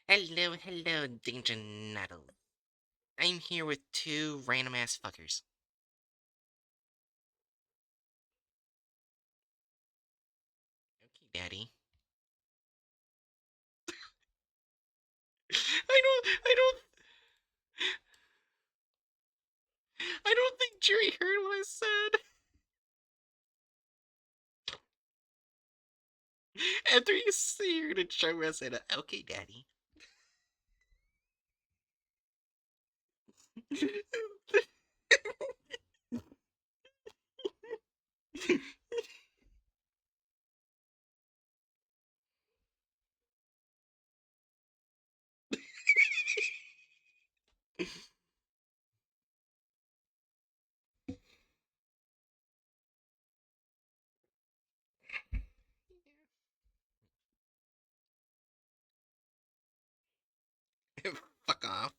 Hello, Danger Nuddle. I'm here with two random ass fuckers. Okay, Daddy. I don't think Jerry heard what I said. After you see her to show us, I said, okay, Daddy. Fuck off.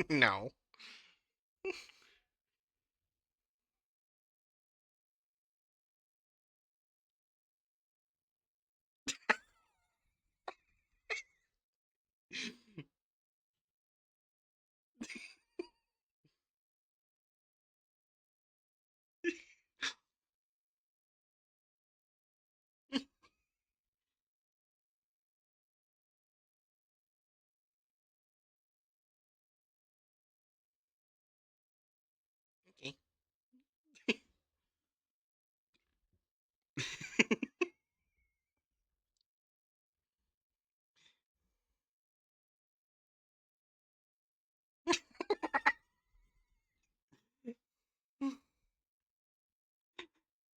No. Okay.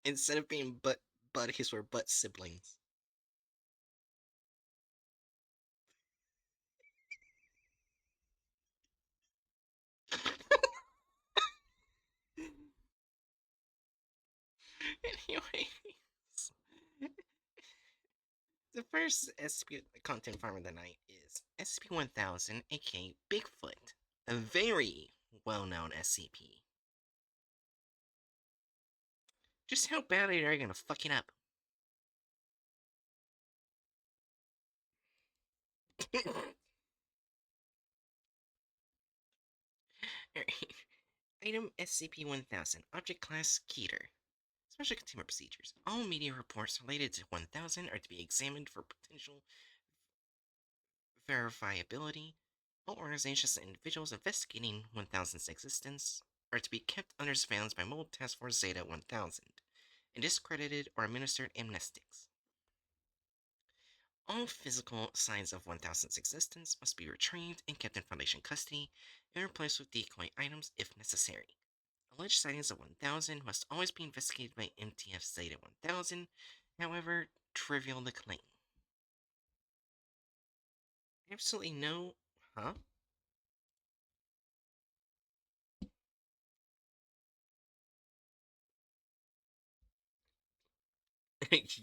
Instead of being buddies, we're butt siblings. Anyways, the first SCP content farm of the night is SCP-1000, aka Bigfoot, a very well-known SCP. Just how badly are you gonna fuck it up? Item SCP-1000, Object Class Keter. Special Containment Procedures. All media reports related to 1000 are to be examined for potential verifiability. All organizations and individuals investigating 1000's existence are to be kept under surveillance by Mobile Task Force Zeta 1000 and discredited or administered amnestics. All physical signs of 1000's existence must be retrieved and kept in Foundation custody and replaced with decoy items if necessary. Alleged sightings of 1000 must always be investigated by MTF Zeta 1000, however trivial the claim. Absolutely no. Huh?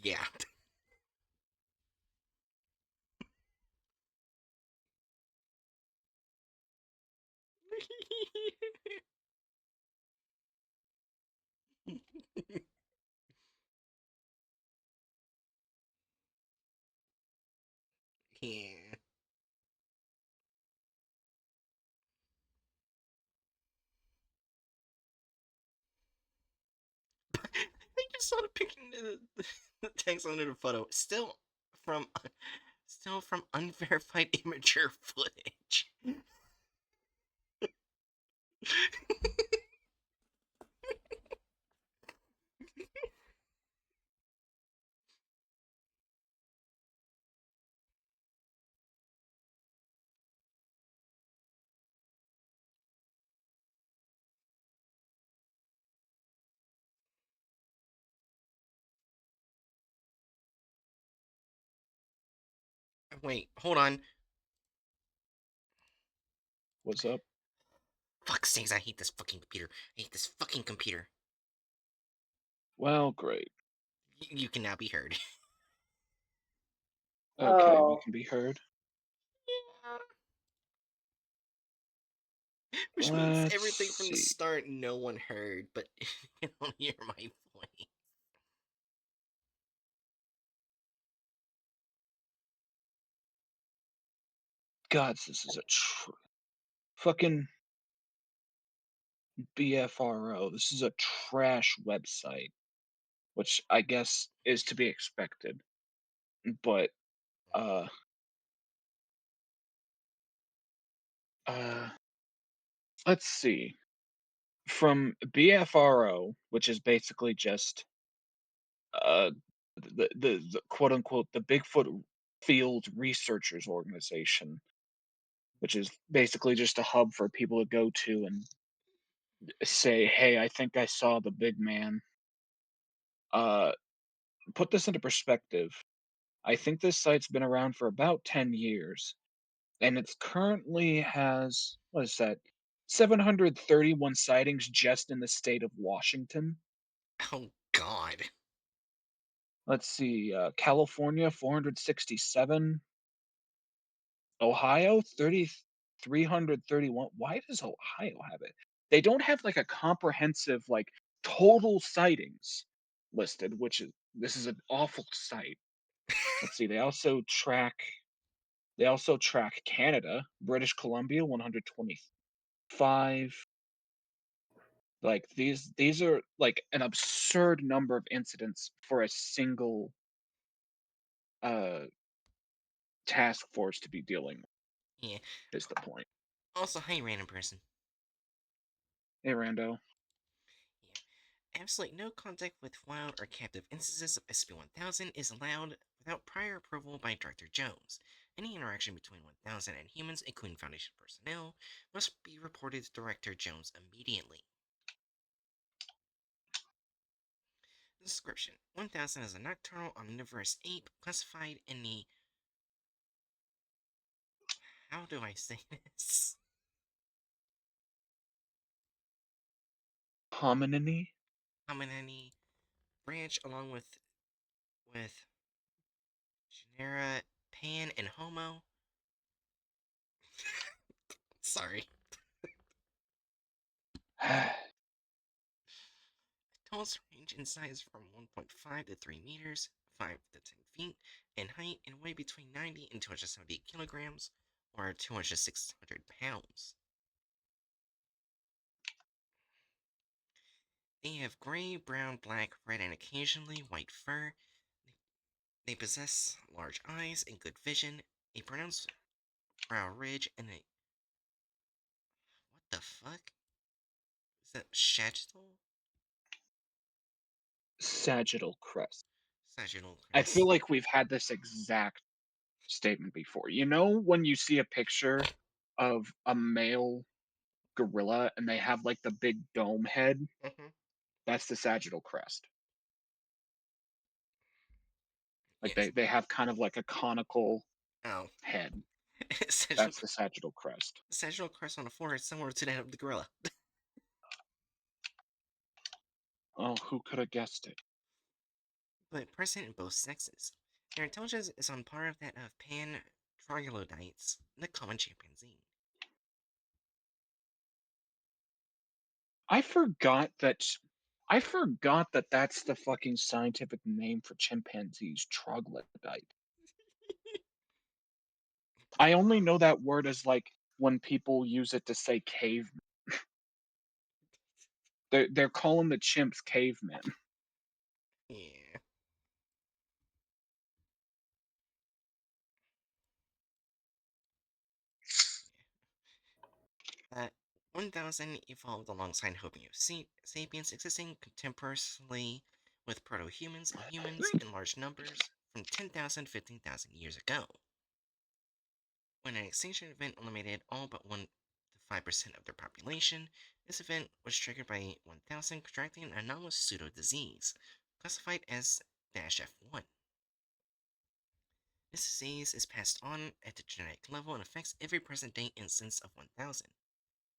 Yeah. Yeah. I just saw the picture, the text under the photo. From, still from unverified immature footage. Wait, hold on. What's up? Fuck sakes, I hate this fucking computer. I hate this fucking computer. Well, great. You can now be heard. Okay, we Oh, can be heard. Yeah. Which means Let's everything from the see. start no one heard, but you don't hear my voice. God, this is a fucking BFRO. This is a trash website, which I guess is to be expected. But uh, uh, let's see. From BFRO, which is basically just uh, the quote unquote the Bigfoot Field Researchers Organization, which is basically just a hub for people to go to and say, "Hey, I think I saw the big man." Uh, put this into perspective. I think this site's been around for about 10 years, and it's currently has what is that? 731 sightings just in the state of Washington. Oh God. Let's see, California 467, Ohio 3,331. Why does Ohio have it? They don't have like a comprehensive like total sightings listed, which is this is an awful site. Let's see. They also track Canada, British Columbia 125. Like these are like an absurd number of incidents for a single uh task force to be dealing with, Yeah. is the point. Also, hey, random person. Hey Rando. Yeah. Absolutely no contact with wild or captive instances of SCP-1000 is allowed without prior approval by Director Jones. Any interaction between 1000 and humans, including Foundation personnel, must be reported to Director Jones immediately. Description: 1000 is a nocturnal omnivorous ape classified in the. How do I say this? Hominy? Hominini branch, along with genera Pan and Homo. Sorry. Adults range in size from 1.5 to 3 meters, 5 to 10 feet, in height and weigh between 90 and 270 kilograms, or 200 to 600 pounds. They have gray, brown, black, red, and occasionally white fur. They possess large eyes and good vision, a pronounced brow ridge, and a. What the fuck? Is that sagittal? Sagittal crest. Sagittal I feel crest. like we've had this exact statement before. You know when you see a picture of a male gorilla and they have like the big dome head? Mm-hmm. That's the sagittal crest. Like Yes. they have kind of like a conical Oh. head. sagittal, That's the sagittal crest. sagittal crest on the forehead similar to that of the gorilla. Oh, who could have guessed it? But present in both sexes. Their intelligence is on par with that of pan troglodytes, the common chimpanzee. I forgot that I forgot that that's the fucking scientific name for chimpanzees, troglodyte. I only know that word as like when people use it to say cave. They're calling the chimps cavemen. Yeah. That 1000 evolved alongside Homo sapiens, existing contemporaneously with proto humans and humans in large numbers from 10,000 to 15,000 years ago. When an extinction event eliminated all but 1 to 5% of their population, this event was triggered by 1000 contracting an anomalous pseudo disease, classified as -F1. This disease is passed on at the genetic level and affects every present day instance of 1000.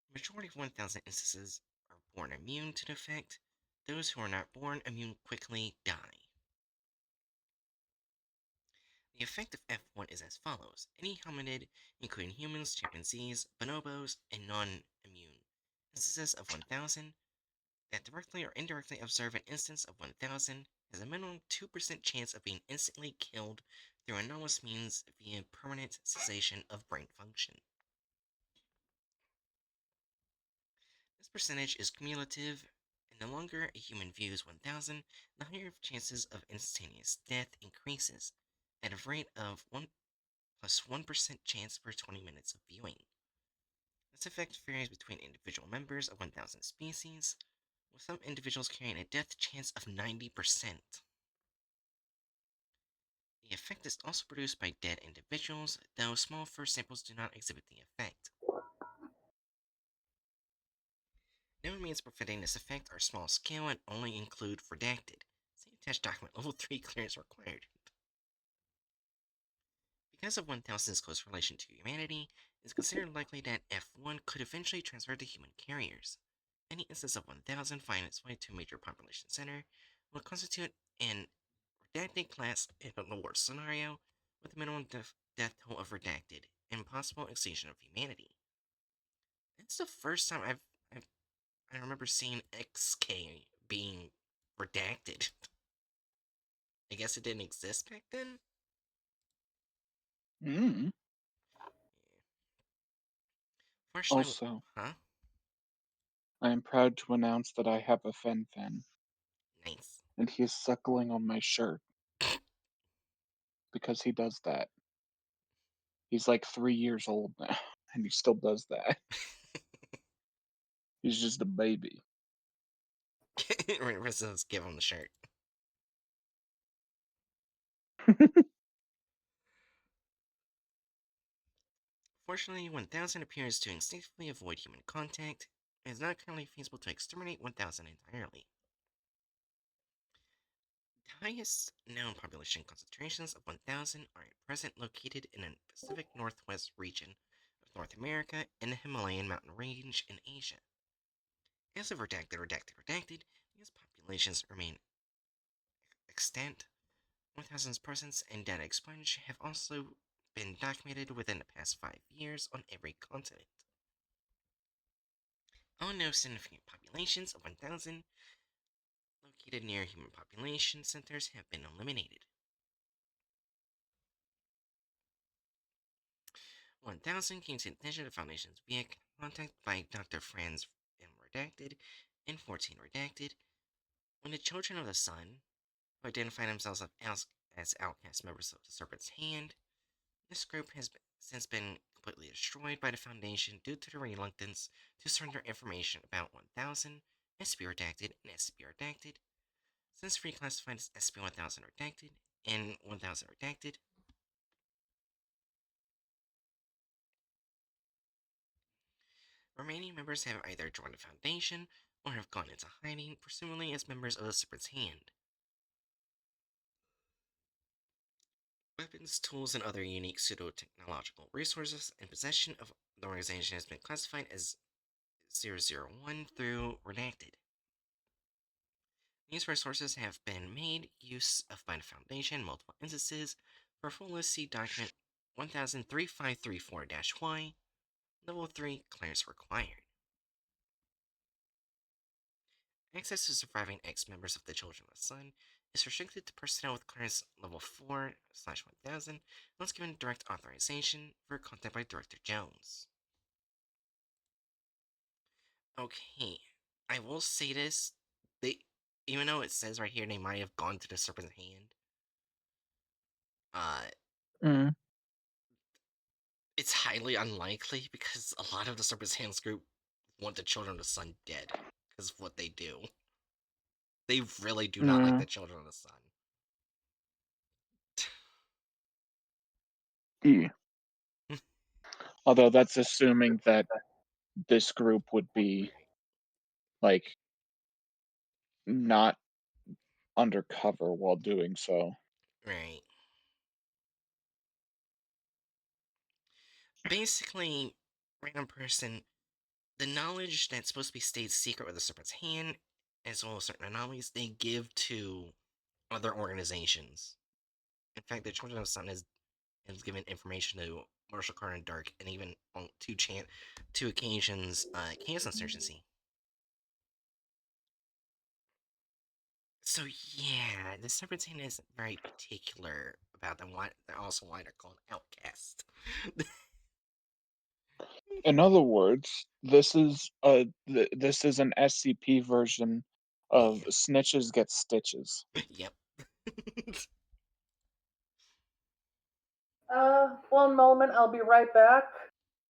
The majority of 1000 instances are born immune to the effect. Those who are not born immune quickly die. The effect of F1 is as follows: any hominid, including humans, chimpanzees, bonobos, and non immune instances of 1000 that directly or indirectly observe an instance of 1000 has a minimum 2% chance of being instantly killed through anomalous means via permanent cessation of brain function. This percentage is cumulative, and the longer a human views 1000, the higher chances of instantaneous death increases, at a rate of 1 plus 1% chance per 20 minutes of viewing. This effect varies between individual members of 1000 species, with some individuals carrying a death chance of 90%. The effect is also produced by dead individuals, though small first samples do not exhibit the effect. Known means preventing this effect are small scale and only include redacted. See attached document level 3 clearance required. Because of 1000's close relation to humanity, it is considered likely that F1 could eventually transfer to human carriers. Any instance of 1000 finding its way to a major population center will constitute an redacted class in the worst scenario, with a minimum death toll of redacted and possible extinction of humanity. It's the first time I remember seeing XK being redacted. I guess it didn't exist back then? Mm. Fortunately, Also, huh? I am proud to announce that I have a Fen, Nice. and he is suckling on my shirt because he does that. He's like 3 years old now, and he still does that. He's just a baby. Let's give him the shirt. Fortunately, 1000 appears to instinctively avoid human contact. It is not currently feasible to exterminate 1000 entirely. The highest known population concentrations of 1000 are at present located in the Pacific Northwest region of North America and the Himalayan mountain range in Asia. As of redacted, these populations remain extant. 1000's presence and data expunge have also been documented within the past 5 years on every continent. All known significant populations of 1000 located near human population centers have been eliminated. 1000 came to the attention of the Foundation's via contact by Dr. Franz M. Redacted and 14 Redacted when the Children of the Sun, who identify themselves as outcast members of the Serpent's Hand. This group has since been completely destroyed by the Foundation due to their reluctance to surrender information about 1000, SCP Redacted, and SCP Redacted. Since reclassified as SCP 1000 Redacted and 1000 Redacted, remaining members have either joined the Foundation or have gone into hiding, presumably as members of the Serpent's Hand. Weapons, tools, and other unique pseudo-technological resources in possession of the organization has been classified as 001 through Redacted. These resources have been made use of by the Foundation in multiple instances. For full list, see document 103534-Y, level 3 clearance required. Access to surviving ex-members of the Children of the Sun is restricted to personnel with clearance level 4/1000 unless given direct authorization for contact by Director Jones. Okay, I will say this. They, even though it says right here they might have gone to the Serpent's Hand, uh, Mm. it's highly unlikely because a lot of the Serpent's Hands group want the Children of the Sun dead because of what they do. They really do not like Mm. the Children of the Sun. E. Although that's assuming that this group would be Right, like not undercover while doing so. right. Basically, random person, the knowledge that's supposed to be stayed secret with the Serpent's Hand, as well as certain anomalies, they give to other organizations. In fact, the Children of the Sun has given information to Marshall Carter and Dark, and even on two occasions, Chaos Insurgency. So yeah, the Serpentine is very particular about them. Why they're also why they're called outcast. In other words, this is an SCP version of Yeah. snitches get stitches. Yep. One moment, I'll be right back.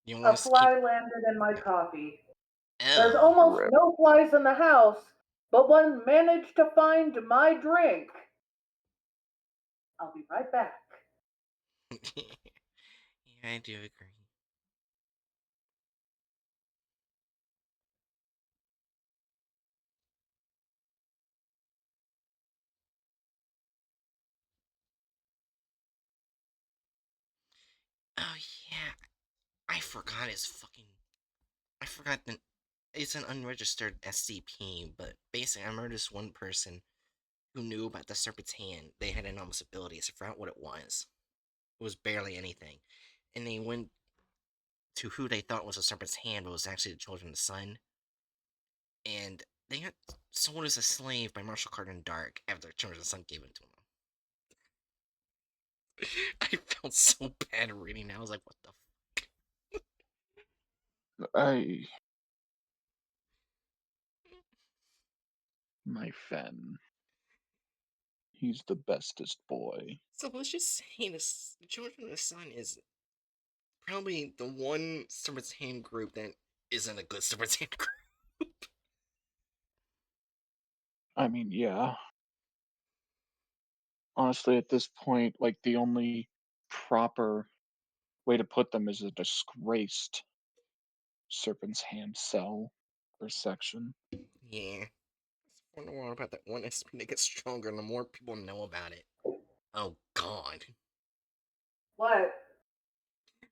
You want A us to keep? fly landed in my coffee. There's Oh. almost Rip. no flies in the house, but one managed to find my drink. I'll be right back. Yeah, I do agree. Oh yeah, I forgot his fucking. I forgot that it's an unregistered SCP, but basically, I remember this one person who knew about the Serpent's Hand. They had enormous abilities. I forgot what it was. It was barely anything, and they went to who they thought was the Serpent's Hand, but was actually the Children of the Sun, and they got sold as a slave by Marshall Carter Dark after the Children of the Sun gave it to him. I felt so bad reading that. I was like, what the I my Fen. He's the bestest boy. So let's just say this Children of the Sun is probably the one Serpent's Hand group that isn't a good Serpent's Hand group. I mean, yeah. Honestly, at this point, like the only proper way to put them is a disgraced serpent's hand cell or section. Yeah. I wonder more about that one SP that gets stronger and the more people know about it. Oh god. What?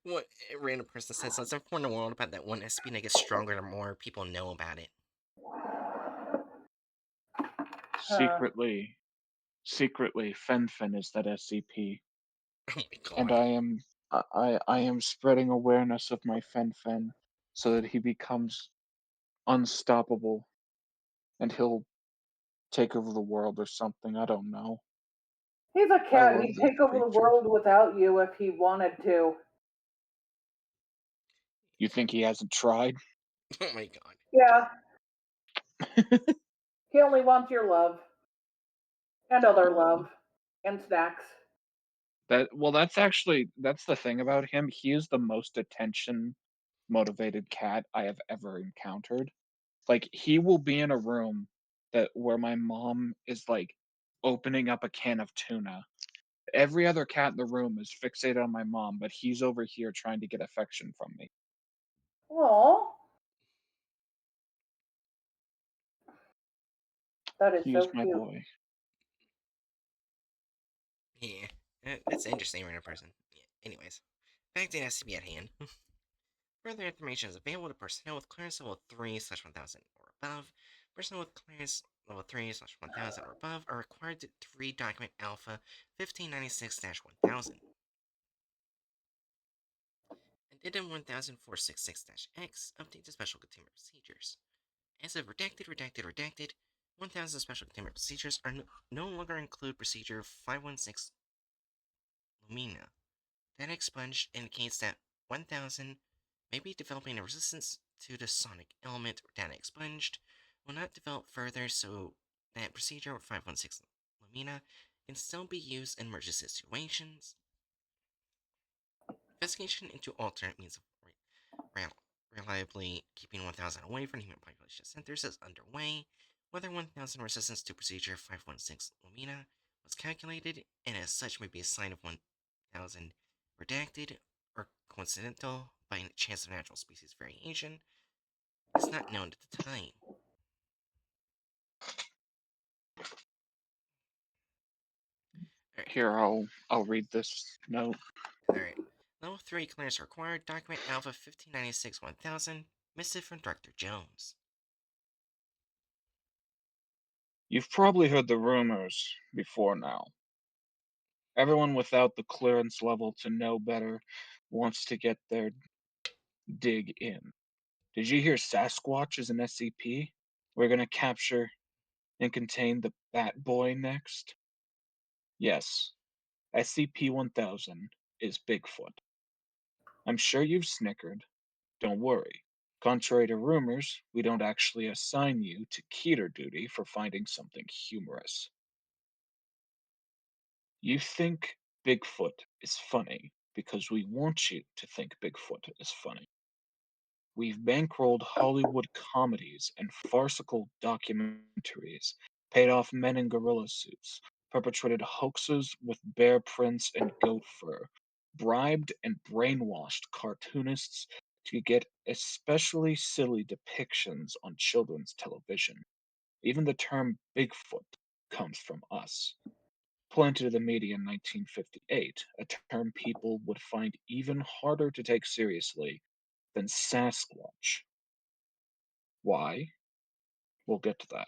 What a random person says, let's inform the world about that one SP that gets stronger the more people know about it. Uh, Secretly, secretly, Fen is that SCP, Oh my and god. I am spreading awareness of my Fen so that he becomes unstoppable, and he'll take over the world or something. I don't know. he's a I cat. love He'd this take over the creature. world without you if he wanted to. You think he hasn't tried? Oh my god. Yeah, he only wants your love and other Aw. love and snacks. That's the thing about him. He is the most attention motivated cat I have ever encountered. Like he will be in a room that where my mom is like opening up a can of tuna. Every other cat in the room is fixated on my mom, but he's over here trying to get affection from me. Aw, that is He is so my cute. boy. Yeah. That's interesting, random person. Yeah. Anyways, back to the SCP at hand. Further information is available to personnel with clearance level 3/1000 or above. Personnel with clearance level 3/1000 or above are required to read document Alpha 1596-1000. Addendum 1466-X update to special containment procedures. As of redacted, 1000 special containment procedures are no longer include procedure 516 Lumina. That expunged indicates that 1000 may be developing a resistance to the sonic element or data expunged, will not develop further so that procedure 516 Lumina can still be used in emergency situations. Investigation into alternate means of reliably keeping 1000 away from human population centers is underway. Whether 1000 resistance to procedure 516 Lumina was calculated and as such may be a sign of 1000 redacted or coincidental by chance of natural species variation is not known at the time. Alright, Here, I'll read this note. alright. Level 3 clearance required. Document Alpha 1596 1000. Missive from Dr. Jones. You've probably heard the rumors before now. Everyone without the clearance level to know better wants to get their dig in. Did you hear Sasquatch is an SCP? We're gonna capture and contain the Bat Boy next? Yes, SCP-1000 is Bigfoot. I'm sure you've snickered. Don't worry. Contrary to rumors, we don't actually assign you to Keter duty for finding something humorous. You think Bigfoot is funny because we want you to think Bigfoot is funny. We've bankrolled Hollywood comedies and farcical documentaries, paid off men in gorilla suits, perpetrated hoaxes with bear prints and goat fur, bribed and brainwashed cartoonists to get especially silly depictions on children's television. Even the term Bigfoot comes from us. Planted to the media in 1958, a term people would find even harder to take seriously than Sasquatch. Why? We'll get to that.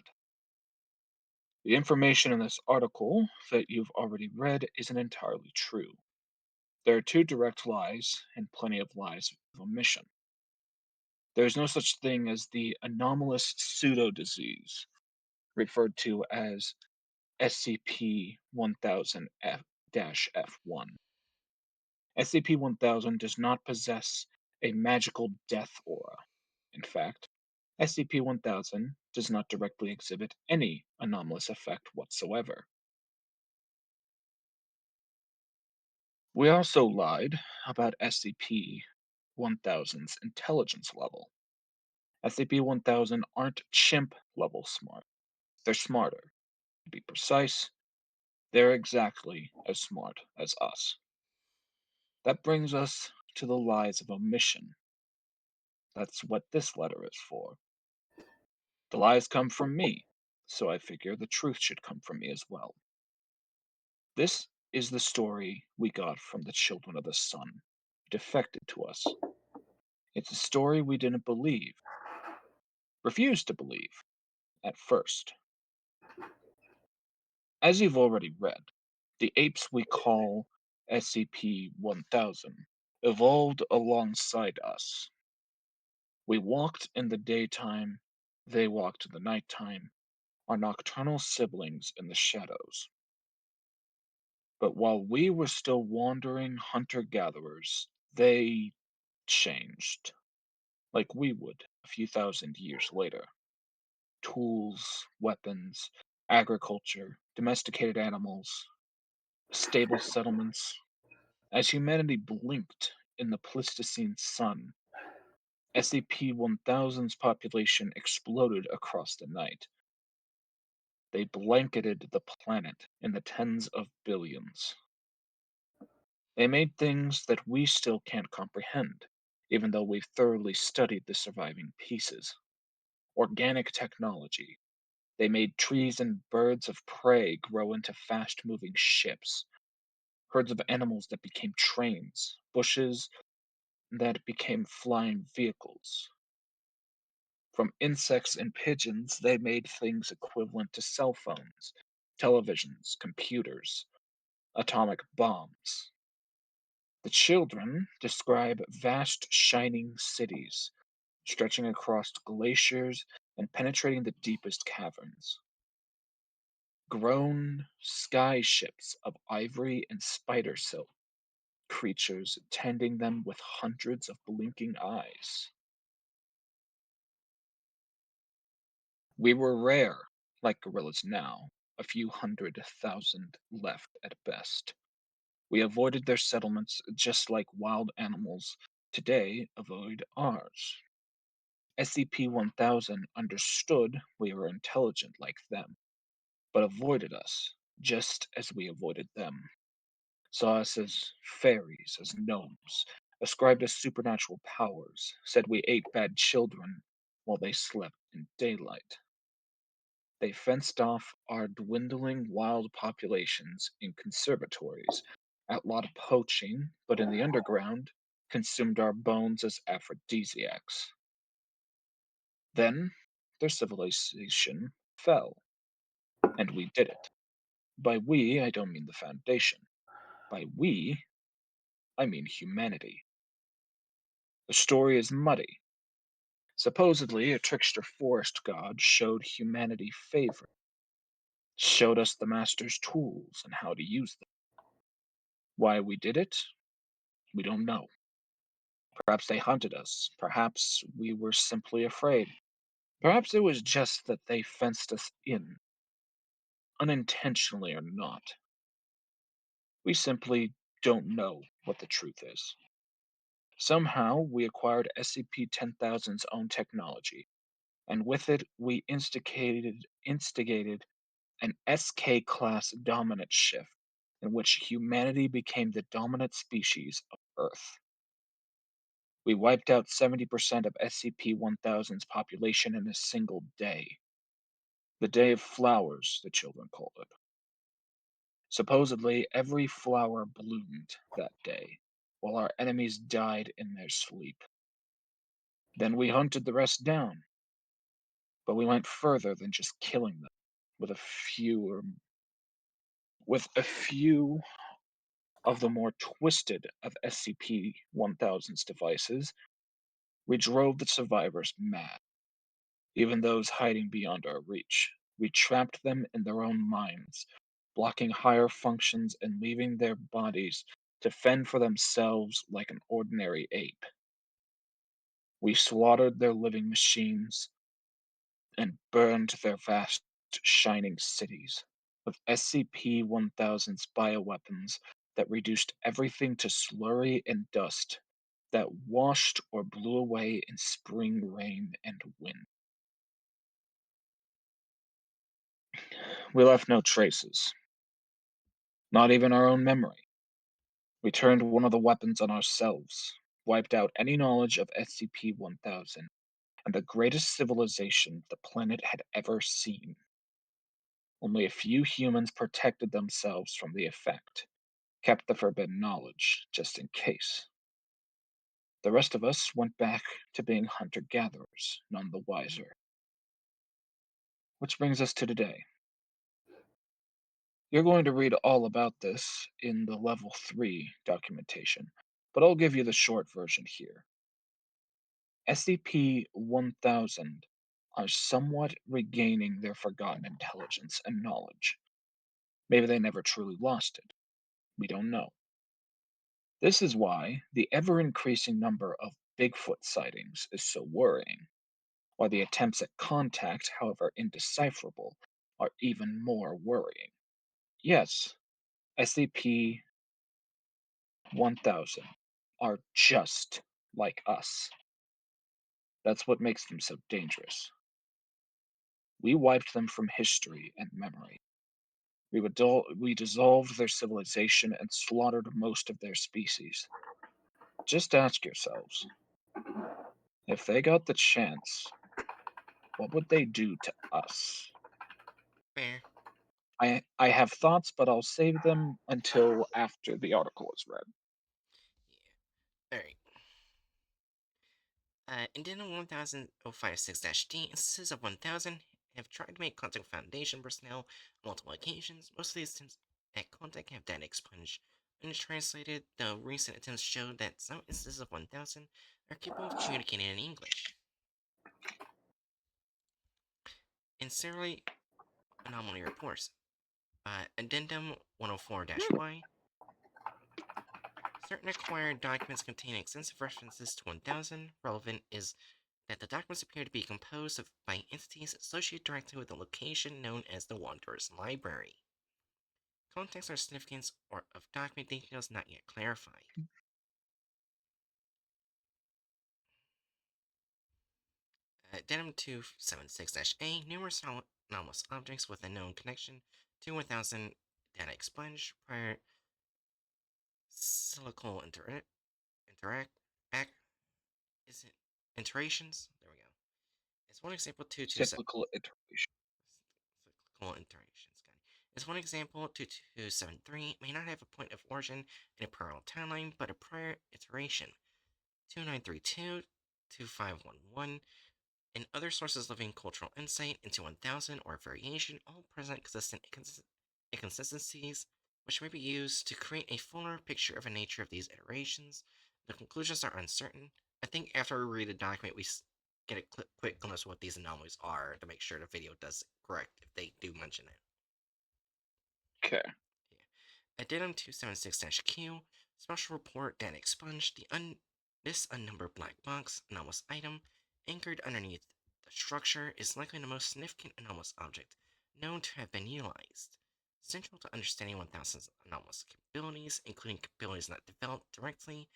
The information in this article that you've already read isn't entirely true. There are two direct lies and plenty of lies of omission. There is no such thing as the anomalous pseudo disease, referred to as SCP 1000 F-1. SCP 1000 does not possess a magical death aura. In fact, SCP 1000 does not directly exhibit any anomalous effect whatsoever. We also lied about SCP 1000's intelligence level. SCP 1000 aren't chimp level smart, they're smarter. To be precise, they're exactly as smart as us. That brings us to the lies of omission. That's what this letter is for. The lies come from me, so I figure the truth should come from me as well. This is the story we got from the children of the sun, defected to us. It's a story we didn't believe, refused to believe, at first. As you've already read, the apes we call SCP 1000 evolved alongside us. We walked in the daytime, they walked in the nighttime, our nocturnal siblings in the shadows. But while we were still wandering hunter gatherers, they changed, like we would a few thousand years later. Tools, weapons, agriculture, domesticated animals, stable settlements. As humanity blinked in the Pleistocene sun, SCP 1000's population exploded across the night. They blanketed the planet in the tens of billions. They made things that we still can't comprehend, even though we've thoroughly studied the surviving pieces. Organic technology. They made trees and birds of prey grow into fast moving ships, herds of animals that became trains, bushes that became flying vehicles. From insects and pigeons, they made things equivalent to cell phones, televisions, computers, atomic bombs. The children describe vast shining cities, stretching across glaciers and penetrating the deepest caverns. Grown sky ships of ivory and spider silk, creatures tending them with hundreds of blinking eyes. We were rare, like gorillas now, a few 100,000 left at best. We avoided their settlements just like wild animals today avoid ours. SCP 1000 understood we were intelligent like them, but avoided us just as we avoided them. Saw us as fairies, as gnomes, ascribed us supernatural powers, said we ate bad children while they slept in daylight. They fenced off our dwindling wild populations in conservatories, outlawed poaching, but in the underground, consumed our bones as aphrodisiacs. Then their civilization fell, and we did it. By we, I don't mean the Foundation. By we, I mean humanity. The story is muddy. Supposedly, a trickster forest god showed humanity favor. showed us the Master's tools and how to use them. Why we did it, we don't know. Perhaps they hunted us. Perhaps we were simply afraid. Perhaps it was just that they fenced us in, unintentionally or not. We simply don't know what the truth is. Somehow, we acquired SCP-10,000's own technology, and with it, we instigated an SK-class dominance shift in which humanity became the dominant species of Earth. We wiped out 70% of SCP-1000's population in a single day. The Day of Flowers, the children called it. Supposedly, every flower bloomed that day, while our enemies died in their sleep. Then we hunted the rest down, but we went further than just killing them. With a few, with a few of the more twisted of SCP-1000's devices, we drove the survivors mad, even those hiding beyond our reach. We trapped them in their own minds, blocking higher functions and leaving their bodies to fend for themselves like an ordinary ape. We slaughtered their living machines and burned their vast, shining cities with SCP 1000's bioweapons that reduced everything to slurry and dust that washed or blew away in spring rain and wind. We left no traces, not even our own memory. We turned one of the weapons on ourselves, wiped out any knowledge of SCP 1000 and the greatest civilization the planet had ever seen. Only a few humans protected themselves from the effect, kept the forbidden knowledge, just in case. The rest of us went back to being hunter gatherers, none the wiser. Which brings us to today. You're going to read all about this in the Level 3 documentation, but I'll give you the short version here. SCP 1000 are somewhat regaining their forgotten intelligence and knowledge. Maybe they never truly lost it. We don't know. This is why the ever increasing number of Bigfoot sightings is so worrying, why the attempts at contact, however indecipherable, are even more worrying. Yes, SCP 1000 are just like us. That's what makes them so dangerous. We wiped them from history and memory. We dissolved their civilization and slaughtered most of their species. Just ask yourselves, if they got the chance, what would they do to us? Fair. I have thoughts, but I'll save them until after the article is read. Yeah. Alright. Addendum 10056-D instances of 1000 have tried to make contact with Foundation personnel on multiple occasions. Most of these attempts at contact have data expunged. Untranslated, though recent attempts show that some instances of 1000 are capable of communicating in English. In serially anomaly reports, Addendum 104-Y, certain acquired documents contain extensive references to 1000. Relevant is that the documents appear to be composed by entities associated directly with the location known as the Wanderer's Library. Context or significance of document details not yet clarified. Addendum 276-A, numerous anomalous objects with a known connection to 1000 data expunged prior silical interact back is it iterations? There we go. As one example, 227 Cyclical iteration. cyclical iterations. Got it. As one example, 2273 may not have a point of origin in a parallel timeline, but a prior iteration. 2932, 2511, and other sources living cultural insight into 1000 or variation all present consistent inconsistencies, which may be used to create a fuller picture of the nature of these iterations. The conclusions are uncertain. I think after we read the document, we get a quick glimpse of what these anomalies are to make sure the video does correct if they do mention it. Okay. Addendum 276-Q, Special Report Data Expunged, this unnumbered black box, anomalous item, anchored underneath the structure, is likely the most significant anomalous object known to have been utilized. Central to understanding 1000's anomalous capabilities, including capabilities not developed directly,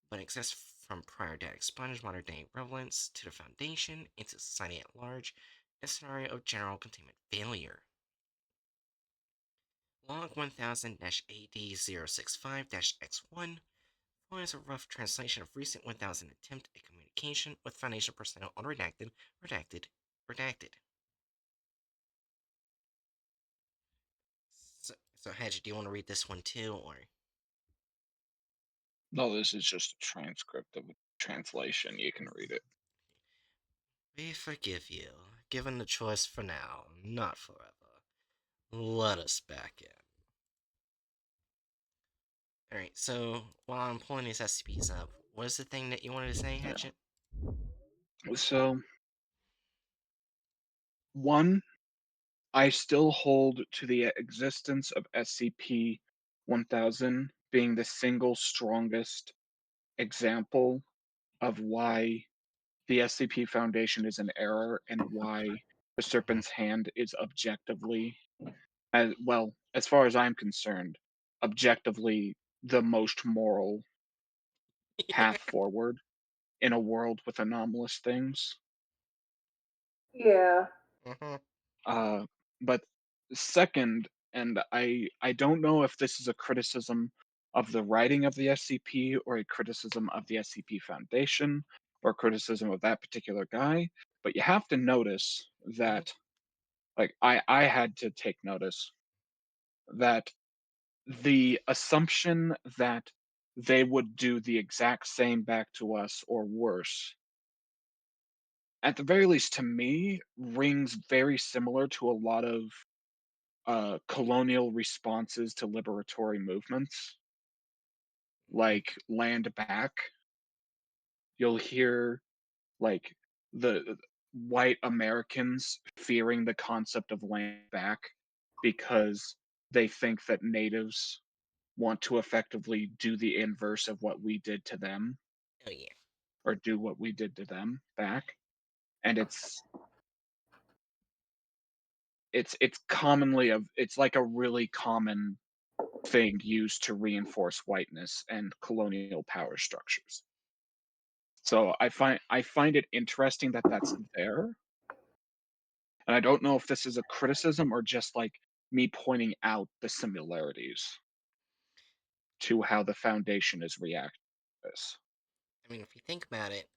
but exist from prior data expunged modern day relevance to the Foundation and to society at large, in a scenario of general containment failure. Log 1000-AD065-X1 follows a rough translation of recent 1000 attempt at communication with Foundation personnel on redacted. So Hedge, do you want to read this one too, or? No, this is just a transcript of a translation. You can read it. We forgive you, given the choice for now, not forever. Let us back in. Alright, so while I'm pulling these SCPs up, what is the thing that you wanted to say, Yeah. Hatchet? So, one, I still hold to the existence of SCP 1000 being the single strongest example of why the SCP Foundation is an error and why the Mhm. Serpent's Hand is objectively, as well, as far as I'm concerned, objectively the most moral path forward in a world with anomalous things. Yeah. Mhm. Uh, but second, and I don't know if this is a criticism of the writing of the SCP or a criticism of the SCP Foundation or criticism of that particular guy, but you have to notice Mhm. that, like, I had to take notice that the assumption that they would do the exact same back to us or worse, at the very least to me, rings very similar to a lot of colonial responses to liberatory movements, Mhm. like land back. You'll hear like the white Americans fearing the concept of land back because they think that natives want to effectively do the inverse of what we did to them Oh yeah. or do what we did to them back. And it's commonly of it's like a really common thing used to reinforce whiteness and colonial power structures. So I find it interesting that that's there, and I don't know if this is a criticism or just like me pointing out the similarities to how the foundation is reacting to this. I mean, if you think about it,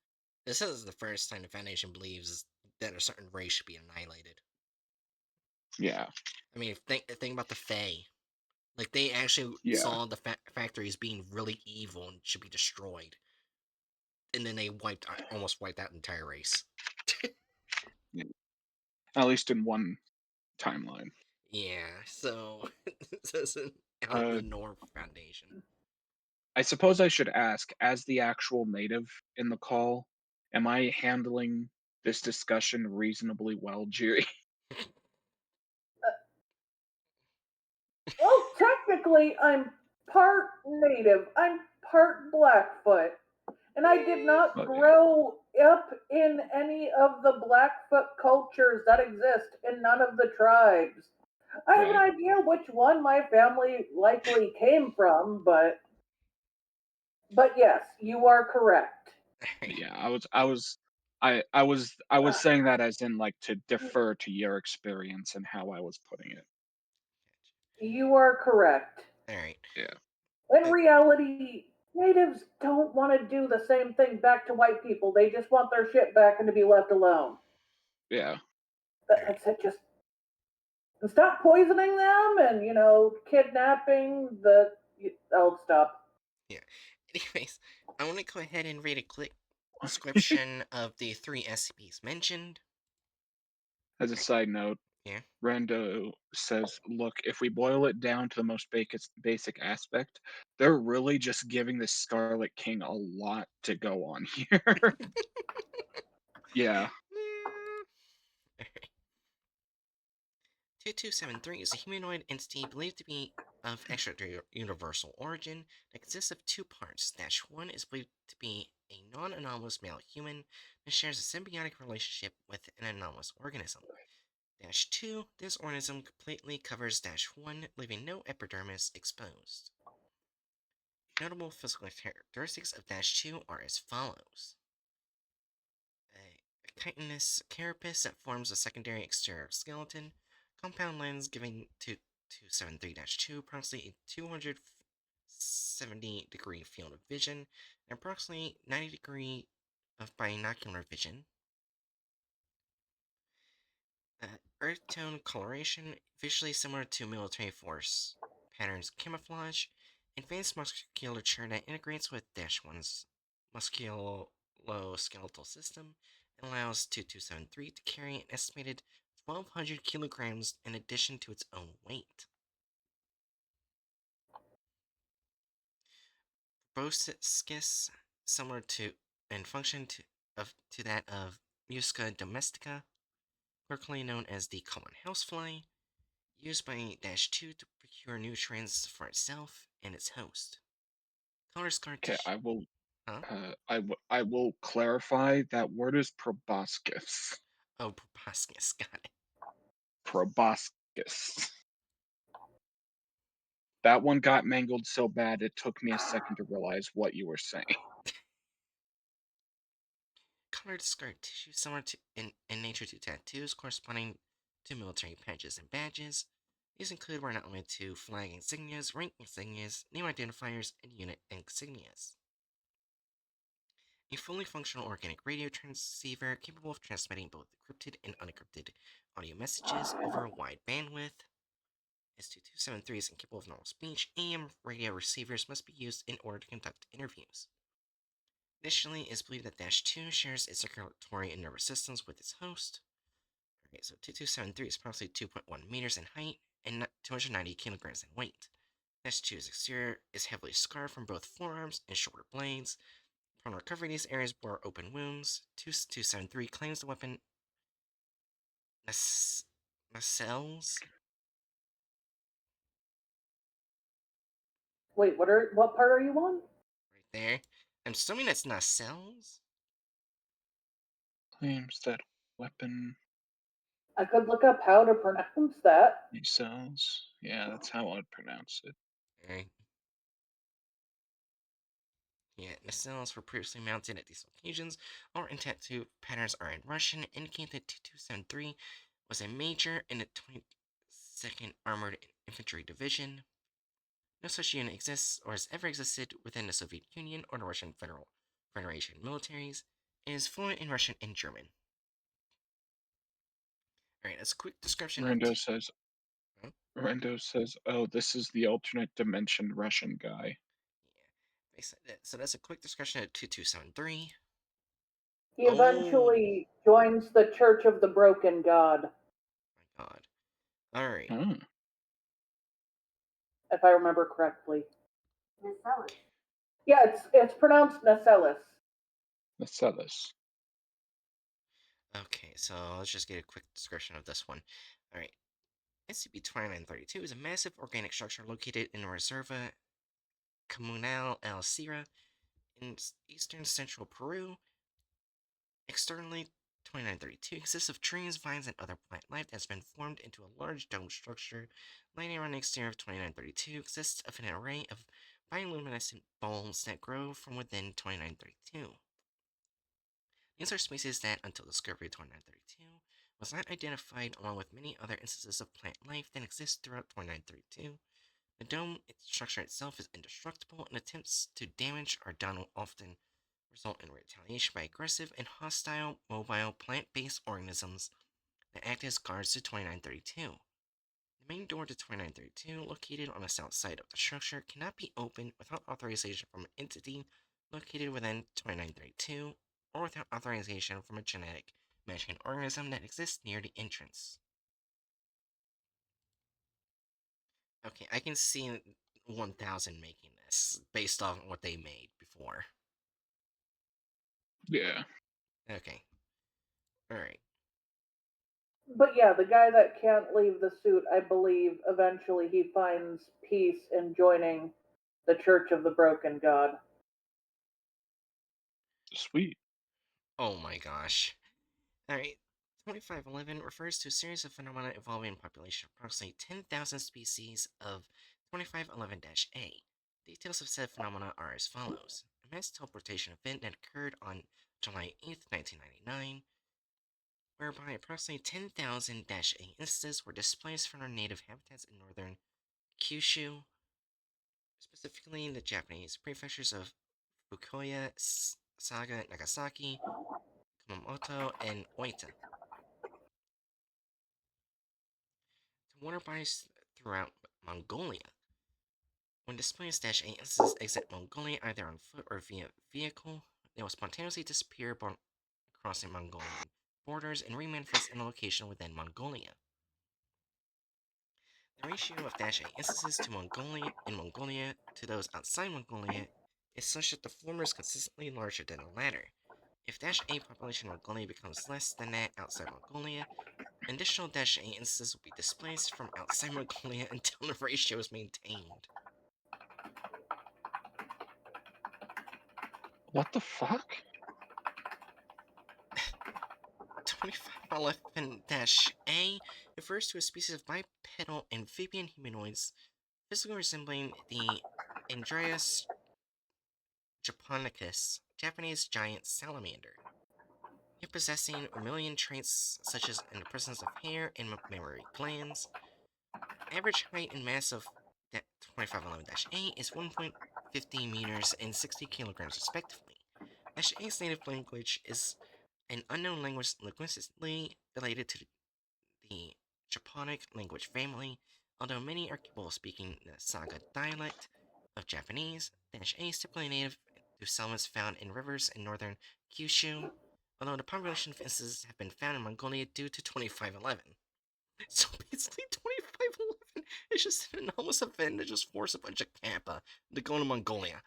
this is the first time the Foundation believes that a certain race should be annihilated. Yeah, I mean, think about the Fae. Like they actually yeah, saw the factory as being really evil and should be destroyed, and then they almost wiped that entire race. yeah. At least in one timeline. Yeah, so this isn't out of Uh, the norm for Foundation. I suppose I should ask, as the actual native in the call, am I handling this discussion reasonably well, Jiri? Well, technically, I'm part native. I'm part Blackfoot. And I did not Oh yeah, grow up in any of the Blackfoot cultures that exist in none of the tribes. I have an right. idea which one my family likely came from, but yes, you are correct. Alright. Yeah, I was saying that as in like to defer to your experience and how I was putting it. You are correct. Alright. Yeah. In Uh, reality, natives don't want to do the same thing back to white people. They just want their shit back and to be left alone. Yeah. Alright. That's it. Just stop poisoning them and kidnapping the. Oh, stop. Yeah. Anyways, I want to go ahead and read a quick description of the three SCPs mentioned. As a Alright. side note, Yeah. Rando says, "Look, if we boil it down to the most basic aspect, they're really just giving the Scarlet King a lot to go on here." Yeah. 2273 is a humanoid entity believed to be of extra-universal origin that consists of two parts. Dash 1 is believed to be a non-anomalous male human that shares a symbiotic relationship with an anomalous organism. Dash 2, this organism completely covers Dash 1, leaving no epidermis exposed. Notable physical characteristics of Dash 2 are as follows. A chitinous carapace that forms a secondary exterior skeleton, compound lens giving to 273-2 approximately a 270-degree field of vision, and approximately 90-degree of binocular vision. Earth tone coloration, visually similar to military force patterns camouflage, advanced musculature that integrates with Dash 1's musculoskeletal system and allows 2273 to carry an estimated 1,200 kilograms in addition to its own weight. Proboscis, similar to and function to that of Musca domestica, locally known as the common housefly, used by Dash 2 to procure nutrients for itself and its host. Color scar Okay, tissue. Huh? I will clarify that word is proboscis. Oh, proboscis. Got it. Proboscis. That one got mangled so bad it took me a second to realize what you were saying. Colored scar tissue similar to in nature to tattoos corresponding to military patches and badges. These include were not limited to flag insignias, rank insignias, name identifiers, and unit insignias. A fully functional organic radio transceiver capable of transmitting both encrypted and unencrypted audio messages over a wide bandwidth. S2273 is incapable of normal speech. AM radio receivers must be used in order to conduct interviews. Additionally, it is believed that Dash 2 shares its circulatory and nervous systems with its host. Okay, so 2273 is approximately 2.1 meters in height and 290 kilograms in weight. Dash 2's exterior is heavily scarred from both forearms and shoulder blades. Upon recovery, these areas bore open wounds. 2273 claims the weapon nacelles. Wait, what part are you on? Right there. I'm assuming that's nacelles? Claims that weapon I could look up how to pronounce that. cells. Yeah, that's how I'd pronounce it. Right. Yeah, nacelles were previously mounted at these locations, or in tattoo patterns are in Russian, indicate that 2273 was a major in the 22nd Armored Infantry Division. No such unit exists or has ever existed within the Soviet Union or the Russian Federation militaries. It is fluent in Russian and German. Alright, that's a quick description of. Rando says, Huh? "Oh, this is the alternate dimension Russian guy." Yeah. So that's a quick description of 2273. He Oh eventually joins the Church of the Broken God, my god. Alright. Oh, if I remember correctly. Yeah, it's pronounced Nacellus. let's sell this. Okay, so let's just get a quick description of this one. Alright. SCP-2932 is a massive organic structure located in the Reserva Comunal El Sierra in eastern central Peru. Externally, 2932 consists of trees, vines, and other plant life that has been formed into a large dome structure. Lighting around the exterior of 2932 consists of an array of bioluminescent bulbs that grow from within 2932. These are species that, until discovery of 2932, was not identified along with many other instances of plant life that exist throughout 2932. The dome structure itself is indestructible, and attempts to damage are done often result in retaliation by aggressive and hostile mobile plant-based organisms that act as guards to 2932. The main door to 2932, located on the south side of the structure, cannot be opened without authorization from an entity located within 2932 or without authorization from a genetic matching organism that exists near the entrance. Okay, I can see 1000 making this based on what they made before. Yeah. Okay. Alright. But yeah, the guy that can't leave the suit, I believe, eventually he finds peace in joining the Church of the Broken God. Sweet. Oh my gosh. Alright, 2511 refers to a series of phenomena involving a population of approximately 10,000 species of 2511-A. Details of said phenomena are as follows. A mass teleportation event that occurred on July 8th, 1999, whereby approximately 10,000-A instances were displaced from their native habitats in northern Kyushu, specifically in the Japanese prefectures of Fukuoka, Saga, Nagasaki, Kumamoto, and Oita. To water bodies throughout Mongolia. When displaced Dash 8 instances exit Mongolia either on foot or via vehicle, they will spontaneously disappear upon crossing Mongolian borders and remanifest in a location within Mongolia. The ratio of Dash 8 instances to Mongolia in Mongolia to those outside Mongolia is such that the former is consistently larger than the latter. If Dash 8 population in Mongolia becomes less than that outside Mongolia, additional Dash 8 instances will be displaced from outside Mongolia until the ratio is maintained. What the fuck? 2511-A refers to a species of bipedal amphibian humanoids physically resembling the Andreas japonicus, Japanese giant salamander, yet possessing mammalian traits such as in the presence of hair and mammary glands. Average height and mass of 2511-A is 1.50 meters and 60 kilograms respectively. A's native language is an unknown language linguistically related to the Japonic language family, although many are capable of speaking the Saga dialect of Japanese. A is typically native to settlements found in rivers in northern Kyushu, although the population of instances have been found in Mongolia due to 2511. So basically, 2511 is just an anomalous event that just forced a bunch of Kappa to go to Mongolia.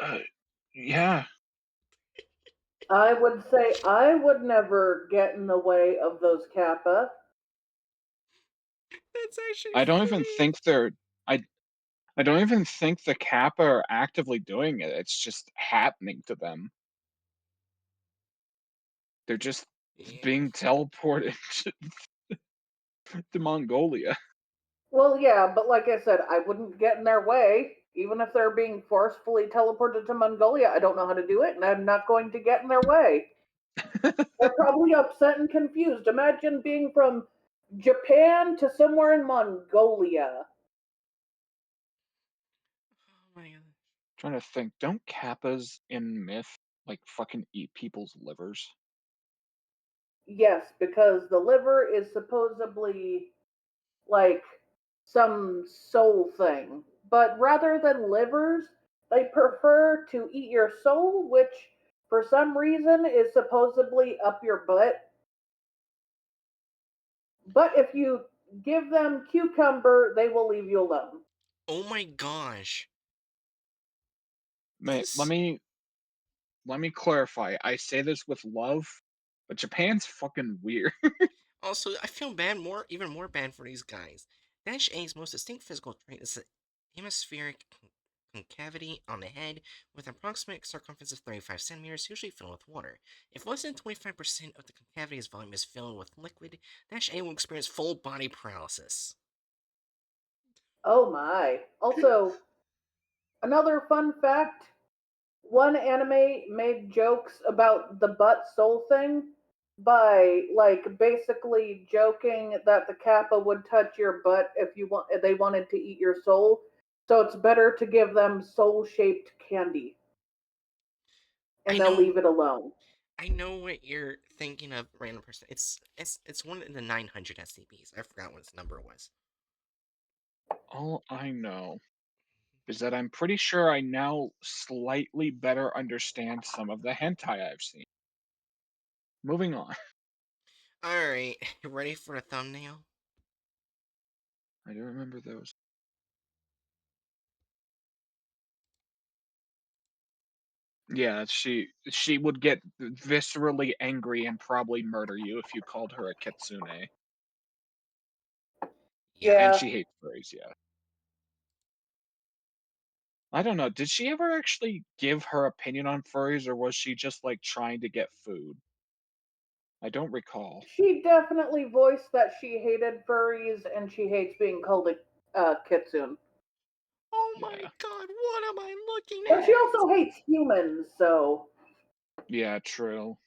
Uh, yeah. I would say I would never get in the way of those Kappa. That's actually I don't even funny. think they're. I I don't even think the Kappa are actively doing it. It's just happening to them. They're just Yeah. being teleported to Mongolia. Well, yeah, but like I said, I wouldn't get in their way. Even if they're being forcefully teleported to Mongolia, I don't know how to do it, and I'm not going to get in their way. They're probably upset and confused. Imagine being from Japan to somewhere in Mongolia. Oh my god. Trying to think, don't Kappas in myth like fucking eat people's livers? Yes, because the liver is supposedly like some soul thing. But rather than livers, they prefer to eat your soul, which for some reason is supposedly up your butt. But if you give them cucumber, they will leave you alone. Oh my gosh. Mate, let This me let me clarify. I say this with love, but Japan's fucking weird. also, I feel bad more even more bad for these guys. Dash A's most distinct physical trait is the hemispheric concavity on the head with an approximate circumference of 35 centimeters, usually filled with water. If less than 25% of the concavity's volume is filled with liquid, Dash A will experience full body paralysis. Oh my. Also, another fun fact, one anime made jokes about the butt soul thing by like basically joking that the kappa would touch your butt if they wanted to eat your soul. So it's better to give them soul shaped candy I and they'll know leave it alone. I know what you're thinking of, random person. It's one of the 900 SCPs. I forgot what its number was. All I know is that I'm pretty sure I now slightly better understand some of the hentai I've seen. Moving on. Alright, you ready for the thumbnail? I do remember those. Yeah, she would get viscerally angry and probably murder you if you called her a kitsune. Yeah. And Yeah, she hates furries, yeah. I don't know, did she ever actually give her opinion on furries, or was she just, like, trying to get food? I don't recall. she definitely voiced that she hated furries and she hates being called a kitsune. Oh my Yeah. god, what am I looking But she at? also hates humans, so Yeah, true.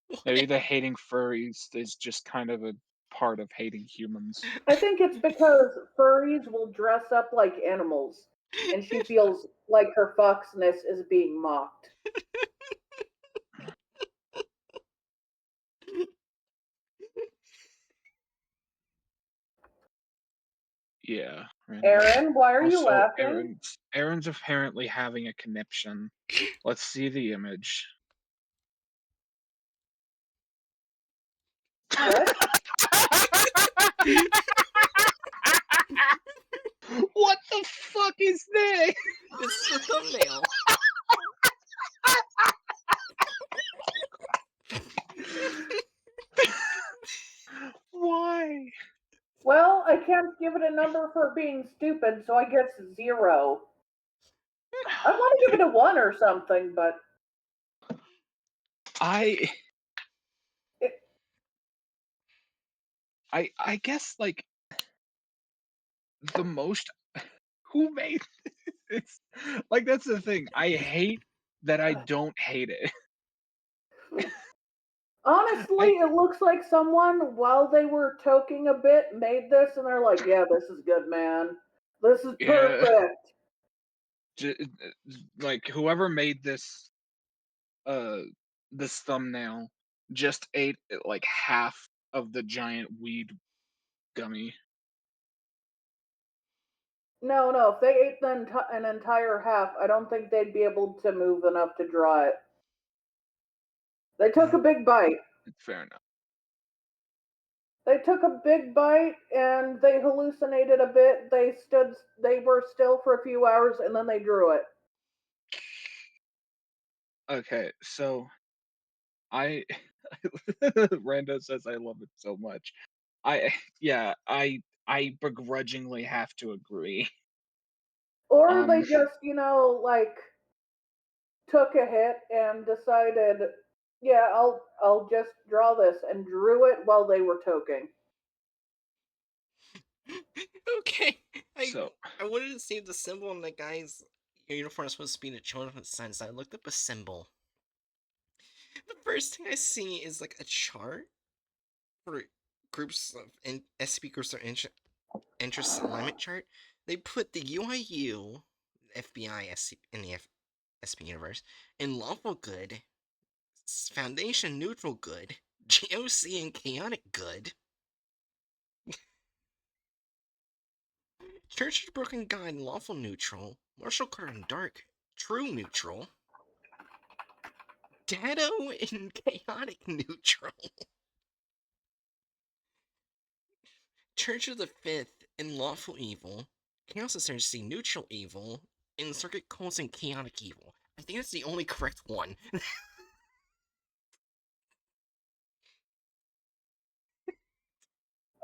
What? Maybe the hating furries is just kind of a part of hating humans. I think it's because furries will dress up like animals, and she feels like her foxness is being mocked. Yeah, random. Aaron, why are you Also, laughing? Aaron's apparently having a conniption. Let's see the image. What? What the fuck is this? It's the thumbnail. Why? Well, I can't give it a number for being stupid, so I guess 0. I want to give it a 1 or something, but I it, I guess like the most who made this? Like that's the thing. I hate that I don't hate it. honestly, I it looks like someone, while they were toking a bit, made this, and they're like, "Yeah, this is good, man. This is yeah, perfect." j- like whoever made uh this thumbnail just ate like half of the giant weed gummy. No, no. If they ate an entire half, I don't think they'd be able to move enough to draw it. They took a Mm. big bite. Fair enough. They took a big bite and they hallucinated a bit. They were still for a few hours and then they drew it. Okay, so I Rando says I love it so much. I yeah, I begrudgingly have to agree. Or they Um just, like took a hit and decided, yeah, I'll just draw this and drew it while they were toking. Okay. I so I wanted to see if the symbol on the guy's uniform is supposed to be the children's sign, so I looked up a symbol. The first thing I see is like a chart for groups of SCP groups or interest alignment chart. They put the UIU, FBI, in the SCP universe, in lawful good, Foundation neutral good, GOC and chaotic good, Church of the Broken God and lawful neutral, Martial Card and dark, true neutral, Dado and chaotic neutral, Church of the Fifth and lawful evil, Chaos Ascendancy neutral evil, and Circuit Cults and chaotic evil. I think that's the only correct one.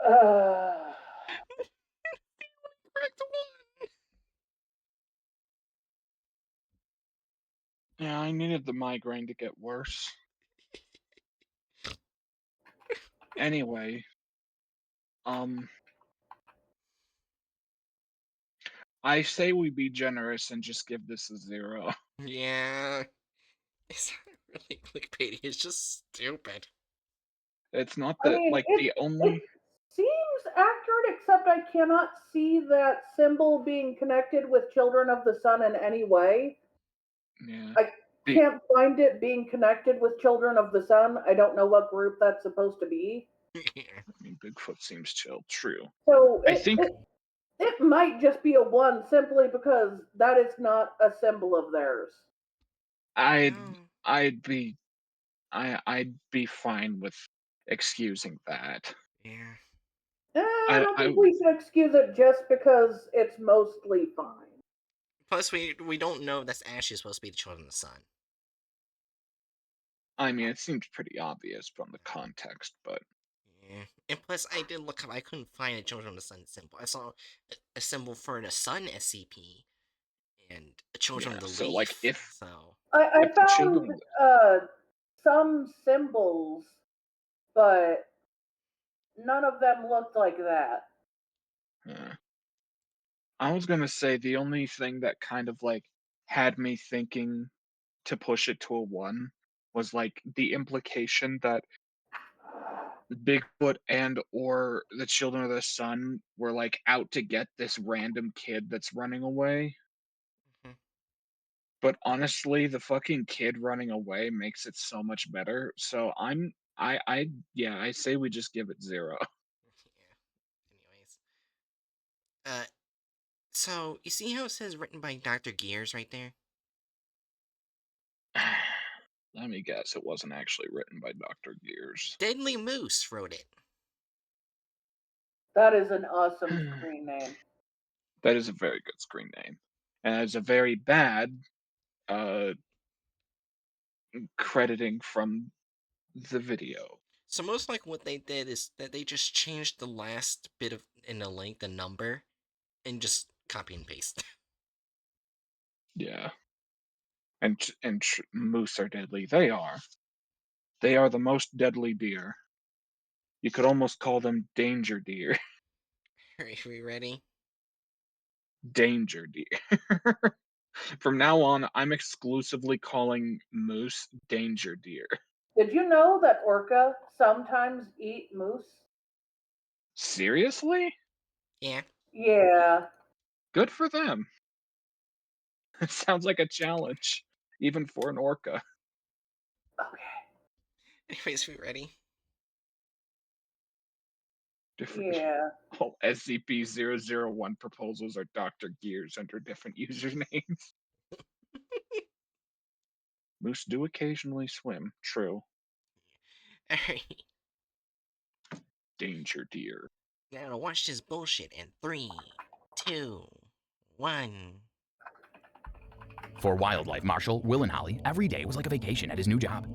Uh, Correct one. yeah, I needed the migraine to get worse. Anyway, um I say we be generous and just give this a 0. Yeah, it's not really clickbaity. It's just stupid. It's not I that mean, like the it only seems accurate, except I cannot see that symbol being connected with Children of the Sun in any way. yeah. I The can't find it being connected with Children of the Sun. I don't know what group that's supposed to be. Yeah. I mean Bigfoot seems chill, true. So I it, think it it might just be a 1 simply because that is not a symbol of theirs. I'd No. I'd be I'd be fine with excusing that. Yeah. I don't I think we should excuse it just because it's mostly fine. Plus, we don't know if that's actually supposed to be the children of the sun. I mean, it seems pretty obvious from the context, but Yeah. And plus, I did look up. I couldn't find a children of the sun symbol. I saw a symbol for the sun SCP and a children yeah. of the So like, leaf. So I if the children, found some symbols, but none of them looked like that. uh, I was gonna say the only thing that kind of like had me thinking to push it to a 1 was like the implication that Bigfoot and or the Children of the Sun were like out to get this random kid that's running away. mhm. But honestly, the fucking kid running away makes it so much better. So I yeah, I say we just give it 0. Yeah. Anyways, uh, so you see how it says written by Dr. Gears right there? Let me guess, it wasn't actually written by Dr. Gears. Deadly Moose wrote it. That is an awesome screen name. That is a very good screen name. And it's a very bad uh crediting from the video. So most like what they did is that they just changed the last bit of in the link, the number, and just copy and paste. Yeah. And moose are deadly. They are. They are the most deadly deer. You could almost call them danger deer. Are we ready? Danger deer. From now on, I'm exclusively calling moose danger deer. Did you know that orca sometimes eat moose? Seriously? Yeah. Yeah. Good for them. It sounds like a challenge, even for an orca. Okay. Anyways, we ready? Different. Yeah. All SCP-001 proposals are Dr. Gears under different usernames. Moose do occasionally swim. True. Alright. Danger deer. Now watch this bullshit in 3, 2, 1. For wildlife marshal Will and Holly, every day was like a vacation at his new job.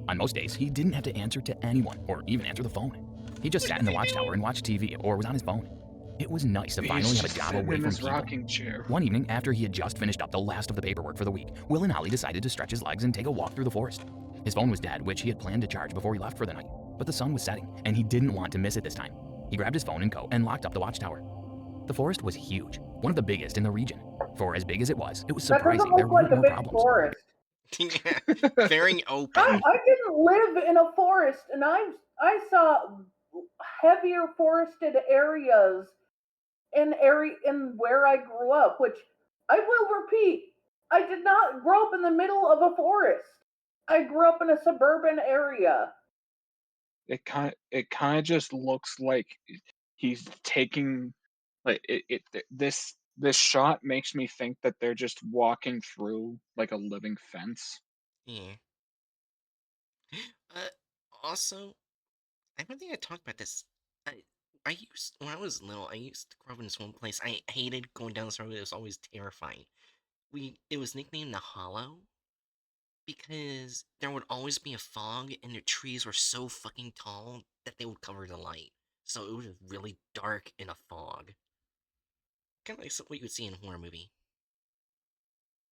On most days, he didn't have to answer to anyone or even answer the phone. He just sat in the watchtower and watched TV or was on his phone. It was nice to He's finally have a just job sitting away in from his people. rocking chair. One evening, after he had just finished up the last of the paperwork for the week, Will and Holly decided to stretch his legs and take a walk through the forest. His phone was dead, which he had planned to charge before he left for the night, but the sun was setting, and he didn't want to miss it this time. He grabbed his phone and coat and locked up the watchtower. The forest was huge, one of the biggest in the region. For as big as it was That doesn't surprising there look like weren't a more big problems. forest. Yeah. Very open. I didn't live in a forest, and I saw heavier forested areas in where I grew up, which I will repeat, I did not grow up in the middle of a forest. I grew up in a suburban area. It kind of just looks like he's taking like this shot makes me think that they're just walking through like a living fence. Yeah. Uh, also, I don't think I talked about this. I, I used when I was little. I used to grow up in this one place. I hated going down this road. It was always terrifying. It was nicknamed the Hollow because there would always be a fog, and the trees were so fucking tall that they would cover the light. So it was just really dark in a fog, kind of like what you would see in a horror movie.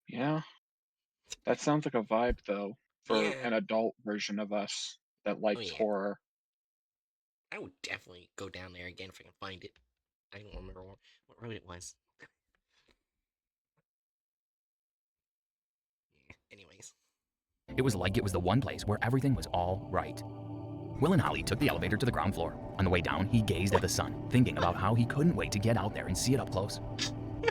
Yeah, that sounds like a vibe though for Yeah. an adult version of us that Oh likes yeah. horror. I would definitely go down there again if I can find it. I don't remember what road it was. Yeah. Anyways. It was like it was the one place where everything was all right. Will and Holly took the elevator to the ground floor. On the way down, he gazed at the sun, thinking about how he couldn't wait to get out there and see it up close.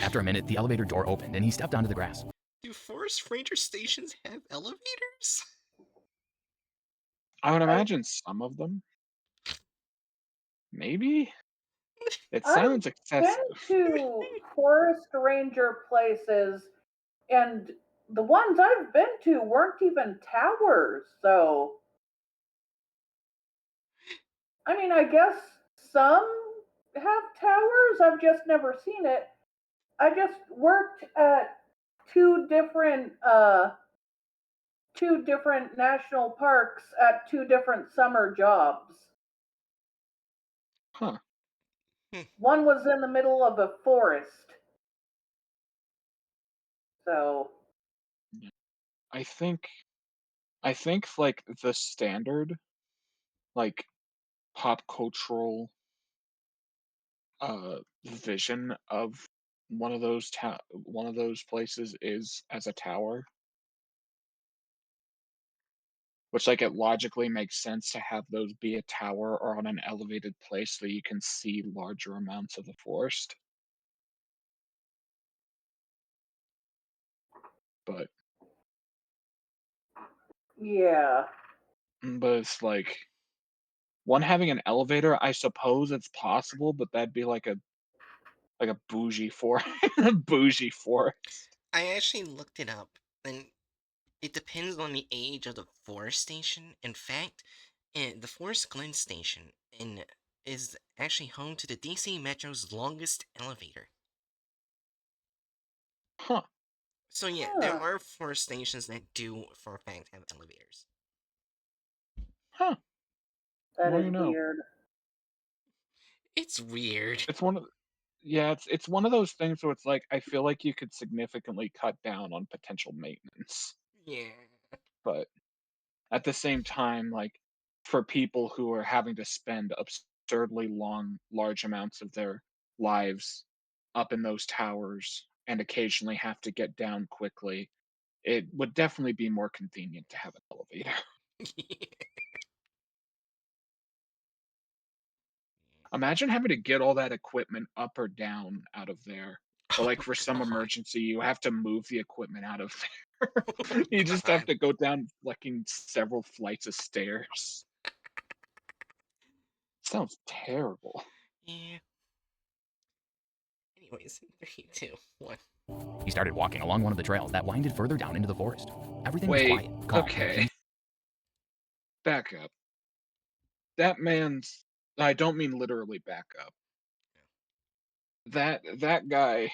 After a minute, the elevator door opened and he stepped onto the grass. Do forest ranger stations have elevators? I would I imagine some of them. Maybe? It I've sounds been excessive. to forest ranger places, and the ones I've been to weren't even towers. So, I mean, I guess some have towers. I've just never seen it. I just worked at two different national parks at two different summer jobs. Huh. One was in the middle of a forest. So I think like the standard like pop cultural vision of one of those places is as a tower, which like it logically makes sense to have those be a tower or on an elevated place so you can see larger amounts of the forest. But yeah. it's like one having an elevator, I suppose it's possible, but that'd be like a bougie for a bougie forest. I actually looked it up, and it depends on the age of the forest station. In fact, the Forest Glen station is actually home to the DC Metro's longest elevator. Huh. So yeah, there Huh. are forest stations that do, for a fact, have elevators. Huh. That Well, is weird. It's weird. It's one of yeah, it's one of those things where it's like I feel like you could significantly cut down on potential maintenance, Yeah. but at the same time, like for people who are having to spend absurdly large amounts of their lives up in those towers and occasionally have to get down quickly, it would definitely be more convenient to have an elevator. Imagine having to get all that equipment up or down out of there. Or Oh like for some god. emergency, you have to move the equipment out of there. Oh You just have god. to go down fucking several flights of stairs. Sounds terrible. Yeah. Anyways, 3, 2, 1. He started walking along one of the trails that winded further down into the forest. Everything was Wait, quiet, calm, and okay. peaceful. Back up. That man's I don't mean literally back up. That guy,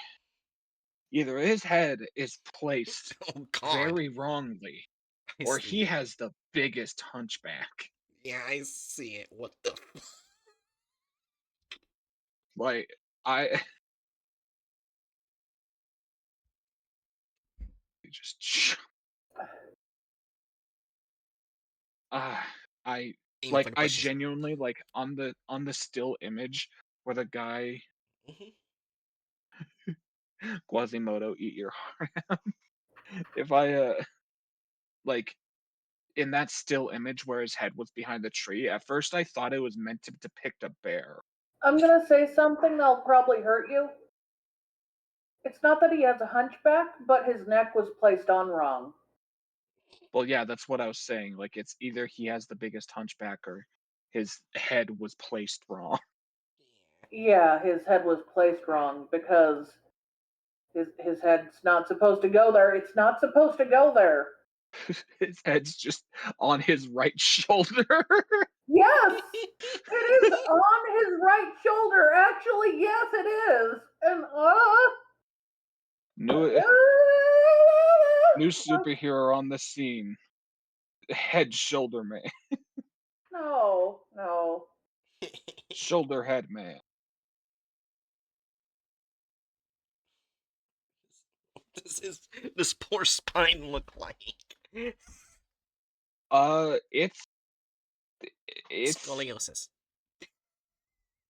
either his head is placed Oh god. very wrongly, I or see he it. has the biggest hunchback. Yeah, I see it. What the Like I just ah I aim like for the I bushes. genuinely like on the still image where the guy Hmm. Quasimodo eat your heart out. If I like in that still image where his head was behind the tree, at first I thought it was meant to depict a bear. I'm gonna say something that'll probably hurt you. It's not that he has a hunchback, but his neck was placed on wrong. Well, yeah, that's what I was saying. Like it's either he has the biggest hunchback or his head was placed wrong. Yeah, his head was placed wrong because his head's not supposed to go there. It's not supposed to go there. His head's just on his right shoulder. Yes, it is on his right shoulder. Actually, yes, it is. And New new superhero on the scene. Head shoulder man. no. Shoulder head man. What does this poor spine look like? It's it's Scoliosis.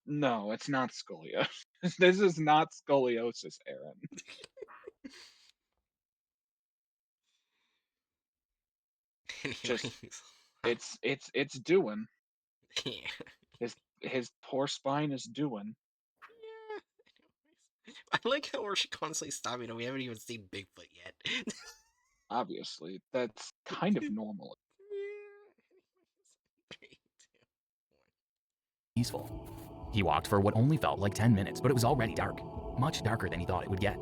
no, it's not scoliosis. This is not scoliosis, Aaron. Just Anyways. it's doing. Yeah. His poor spine is doing. Yeah. Anyways. I like how we're constantly stopping and we haven't even seen Bigfoot yet. Obviously, that's kind of normal. Yeah. 3, 2, 1. Peaceful. He walked for what only felt like 10 minutes, but it was already dark. Much darker than he thought it would get.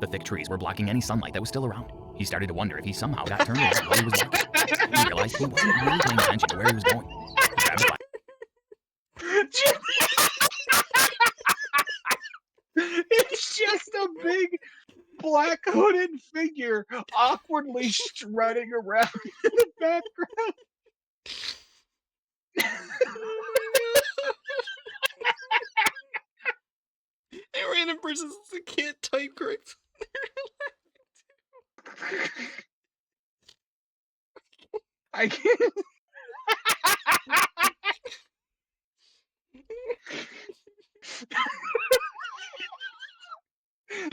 The thick trees were blocking any sunlight that was still around. He started to wonder if he somehow got turned around while he was walking. He realized he wasn't really paying attention to where he was going. He grabbed a It's just a big black hooded figure awkwardly strutting around in the background. A random person can't type correct. I can't.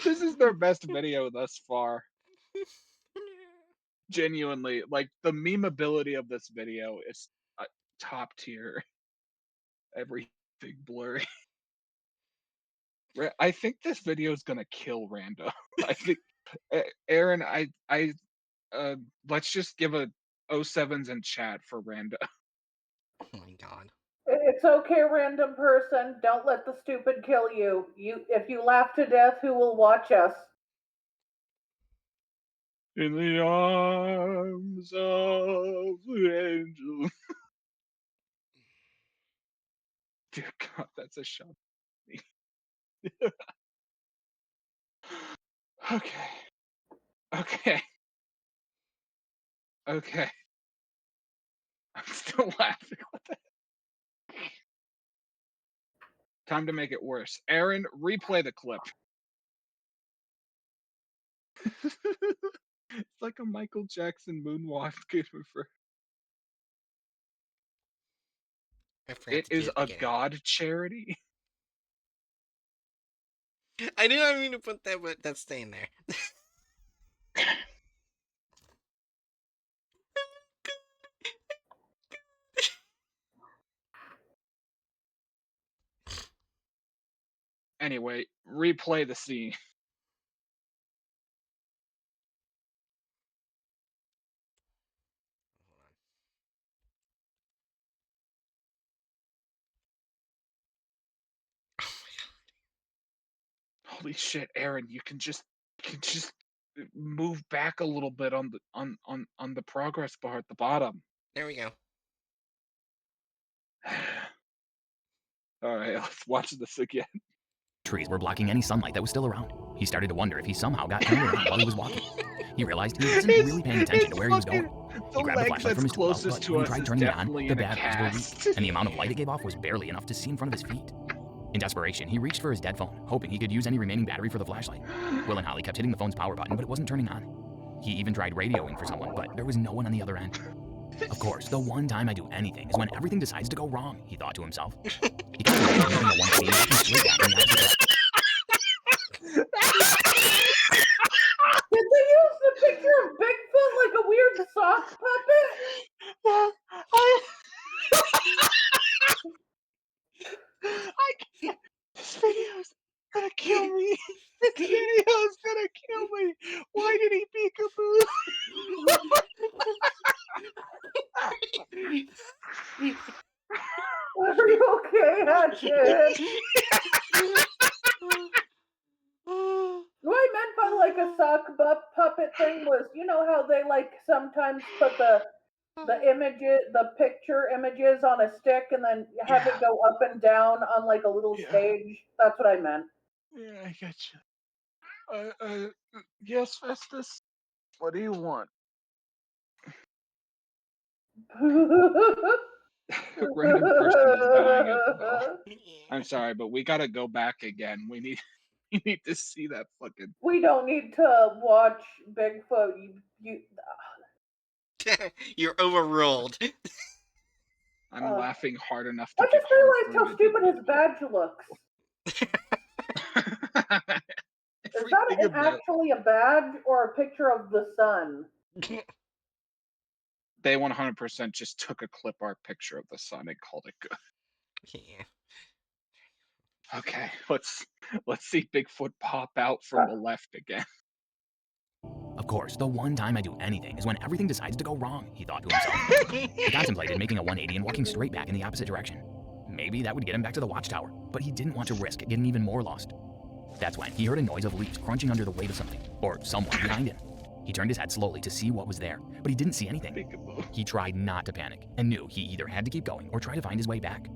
This is their best video thus far. Genuinely, like the memeability of this video is top tier. Everything blurry. I think this video is gonna kill Rando. I think, Aaron, let's just give a 07s in chat for Rando. Oh my god. It's okay, random person. Don't let the stupid kill you. If you laugh to death, who will watch us? In the arms of the angel. Dear God, that's a shot. Okay. Okay. Okay. I'm still laughing. What the Time to make it worse. Aaron, replay the clip. It's like a Michael Jackson moonwalk for. I forgot It to do is the a beginning. god charity. I did not mean to put that, but that's staying there. Anyway, replay the scene. Oh my god. Holy shit, Aaron, you can just move back a little bit on the progress bar at the bottom. There we go. All right, let's watch this again. Trees were blocking any sunlight that was still around. He started to wonder if he somehow got turned around while he was walking. He realized he wasn't really paying attention to where he was going. He grabbed a flashlight from his tool belt, but when he tried turning it on, the batteries were weak, and the amount of light it gave off was barely enough to see in front of his feet. In desperation, he reached for his dead phone, hoping he could use any remaining battery for the flashlight. Will and Holly kept hitting the phone's power button, but it wasn't turning on. He even tried radioing for someone, but there was no one on the other end. Of course, the one time I do anything is when everything decides to go wrong, he thought to himself. He kept making a 180 and slid back in the opposite. Did they use the picture of Bigfoot like a weird sock puppet? I can't. This video's gonna kill me. This video's gonna kill me. Why did he peekaboo? Are you okay, Hatchet? What I meant by like a sock puppet thing was, you know how they like sometimes put the images, the picture images on a stick and then have it go up and down on like a little stage? That's what I meant. Yeah, I get you. Yes, Festus. What do you want? Random person is dying as well. I'm sorry, but we gotta go back again. We need to see that fucking. We don't need to watch Bigfoot. You're overruled. I'm laughing hard enough to I get just realized how stupid his badge looks. Is that actually a badge or a picture of the sun? They 100% just took a clip art picture of the sun and called it good. Yeah. Okay, let's see Bigfoot pop out from the left again. Of course, the one time I do anything is when everything decides to go wrong, he thought to himself. He contemplated making a 180 and walking straight back in the opposite direction. Maybe that would get him back to the watchtower, but he didn't want to risk getting even more lost. That's when he heard a noise of leaves crunching under the weight of something, or someone behind him. He turned his head slowly to see what was there, but he didn't see anything. He tried not to panic, and knew he either had to keep going or try to find his way back.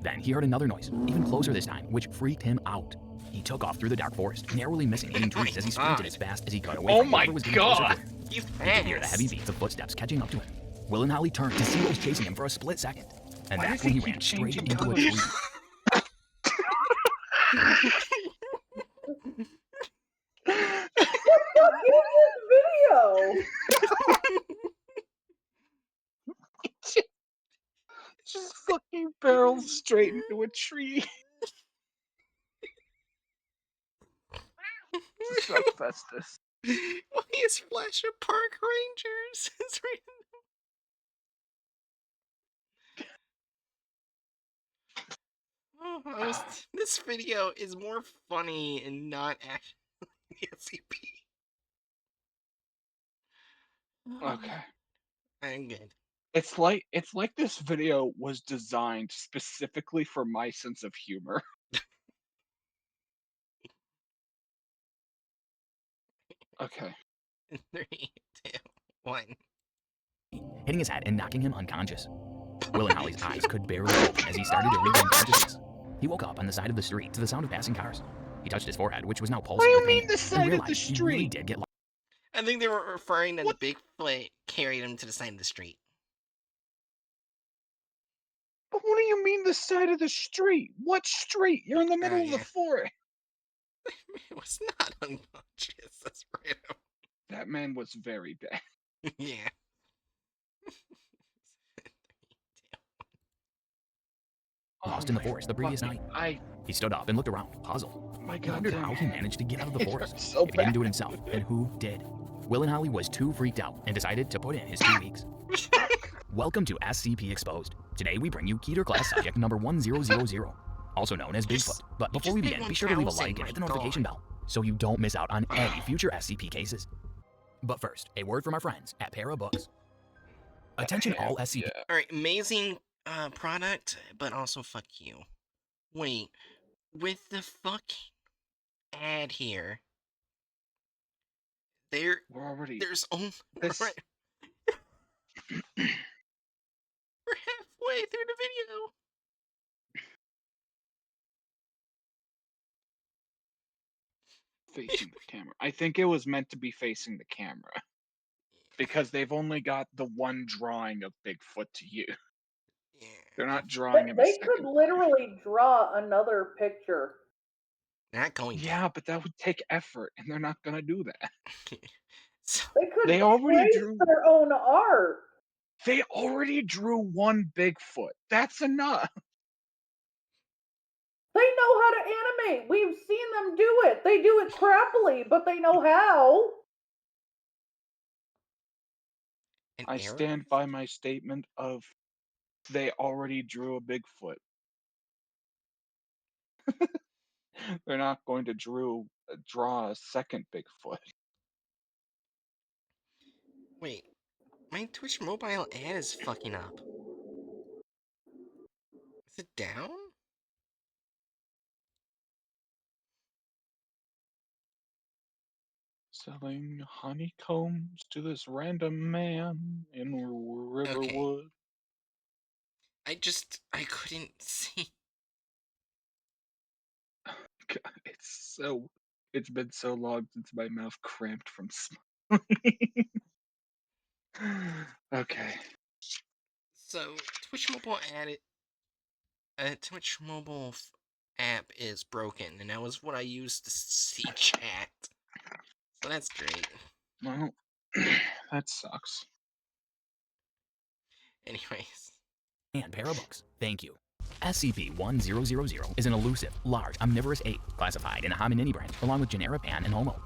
Then he heard another noise, even closer this time, which freaked him out. He took off through the dark forest, narrowly missing hitting trees as he sprinted as fast as he could away Oh from my whatever was getting closer God. to him. You He could hear the heavy beats of footsteps catching up to him. Will and Holly turned to see what was chasing him for a split second. And Why that's does when he he keep ran straight changing into a colors? tree. What the fuck is this video? Just fucking barrels straight into a tree. Suck Festus. Why is Flasher Park Rangers? It's right. This video is more funny and not actually SCP. Okay. I'm good. It's like this video was designed specifically for my sense of humor. Okay. 3, 2, 1. Hitting his head and knocking him unconscious. Will and Holly's eyes could barely open as he started to regain consciousness. He woke up on the side of the street to the sound of passing cars. He touched his forehead, which was now What do pulsing you with pain, mean the and side of the realized he really street? did get lost. I think they were referring that What? the Bigfoot carried him to the side of the street. But what do you mean the side of the street? What street? You're in the middle of yeah. the forest. It was not unconscious. That's right. That man was very bad. Yeah. Lost in the forest the previous night. He stood up and looked around, puzzled. My He wondered goddamn. how he managed to get out of the It forest. hurts so If he didn't bad. do it himself, then who did? Will and Holly was too freaked out and decided to put in his 2 weeks. Welcome to SCP Exposed. Today we bring you Keter class subject number 1000, also known as Bigfoot. But before we begin, be sure to leave a like and hit the notification bell so you don't miss out on any future SCP cases. But first, a word from our friends at Para Books. Attention all SCP. Yeah. Alright, amazing product, but also fuck you. Wait, with the fuck ad here, We're already. there's only This. right, we're halfway through the video. Facing the camera. I think it was meant to be facing the camera because they've only got the one drawing of Bigfoot to use. Yeah. They're not drawing him a They second could time. literally draw another picture. They're not going Yeah, but that would take effort, and they're not gonna do that. So, They could They already trace drew. their own art. They already drew one Bigfoot. That's enough. They know how to animate. We've seen them do it. They do it crappily, but they know how. an I arrow? stand by my statement of they already drew a Bigfoot. They're not going to draw a second Bigfoot. Wait, my Twitch mobile ad is fucking up. Is it down? Selling honeycombs to this random man in Riverwood. I couldn't see. God, it's been so long since my mouth cramped from smiling. Okay. So, Twitch mobile Twitch mobile app is broken, and that was what I used to see chat. So that's great. Well, that sucks. Anyways. And Para Books. Thank you. SCP-1000 is an elusive, large, omnivorous ape classified in the hominini branch along with genera Pan and Homo.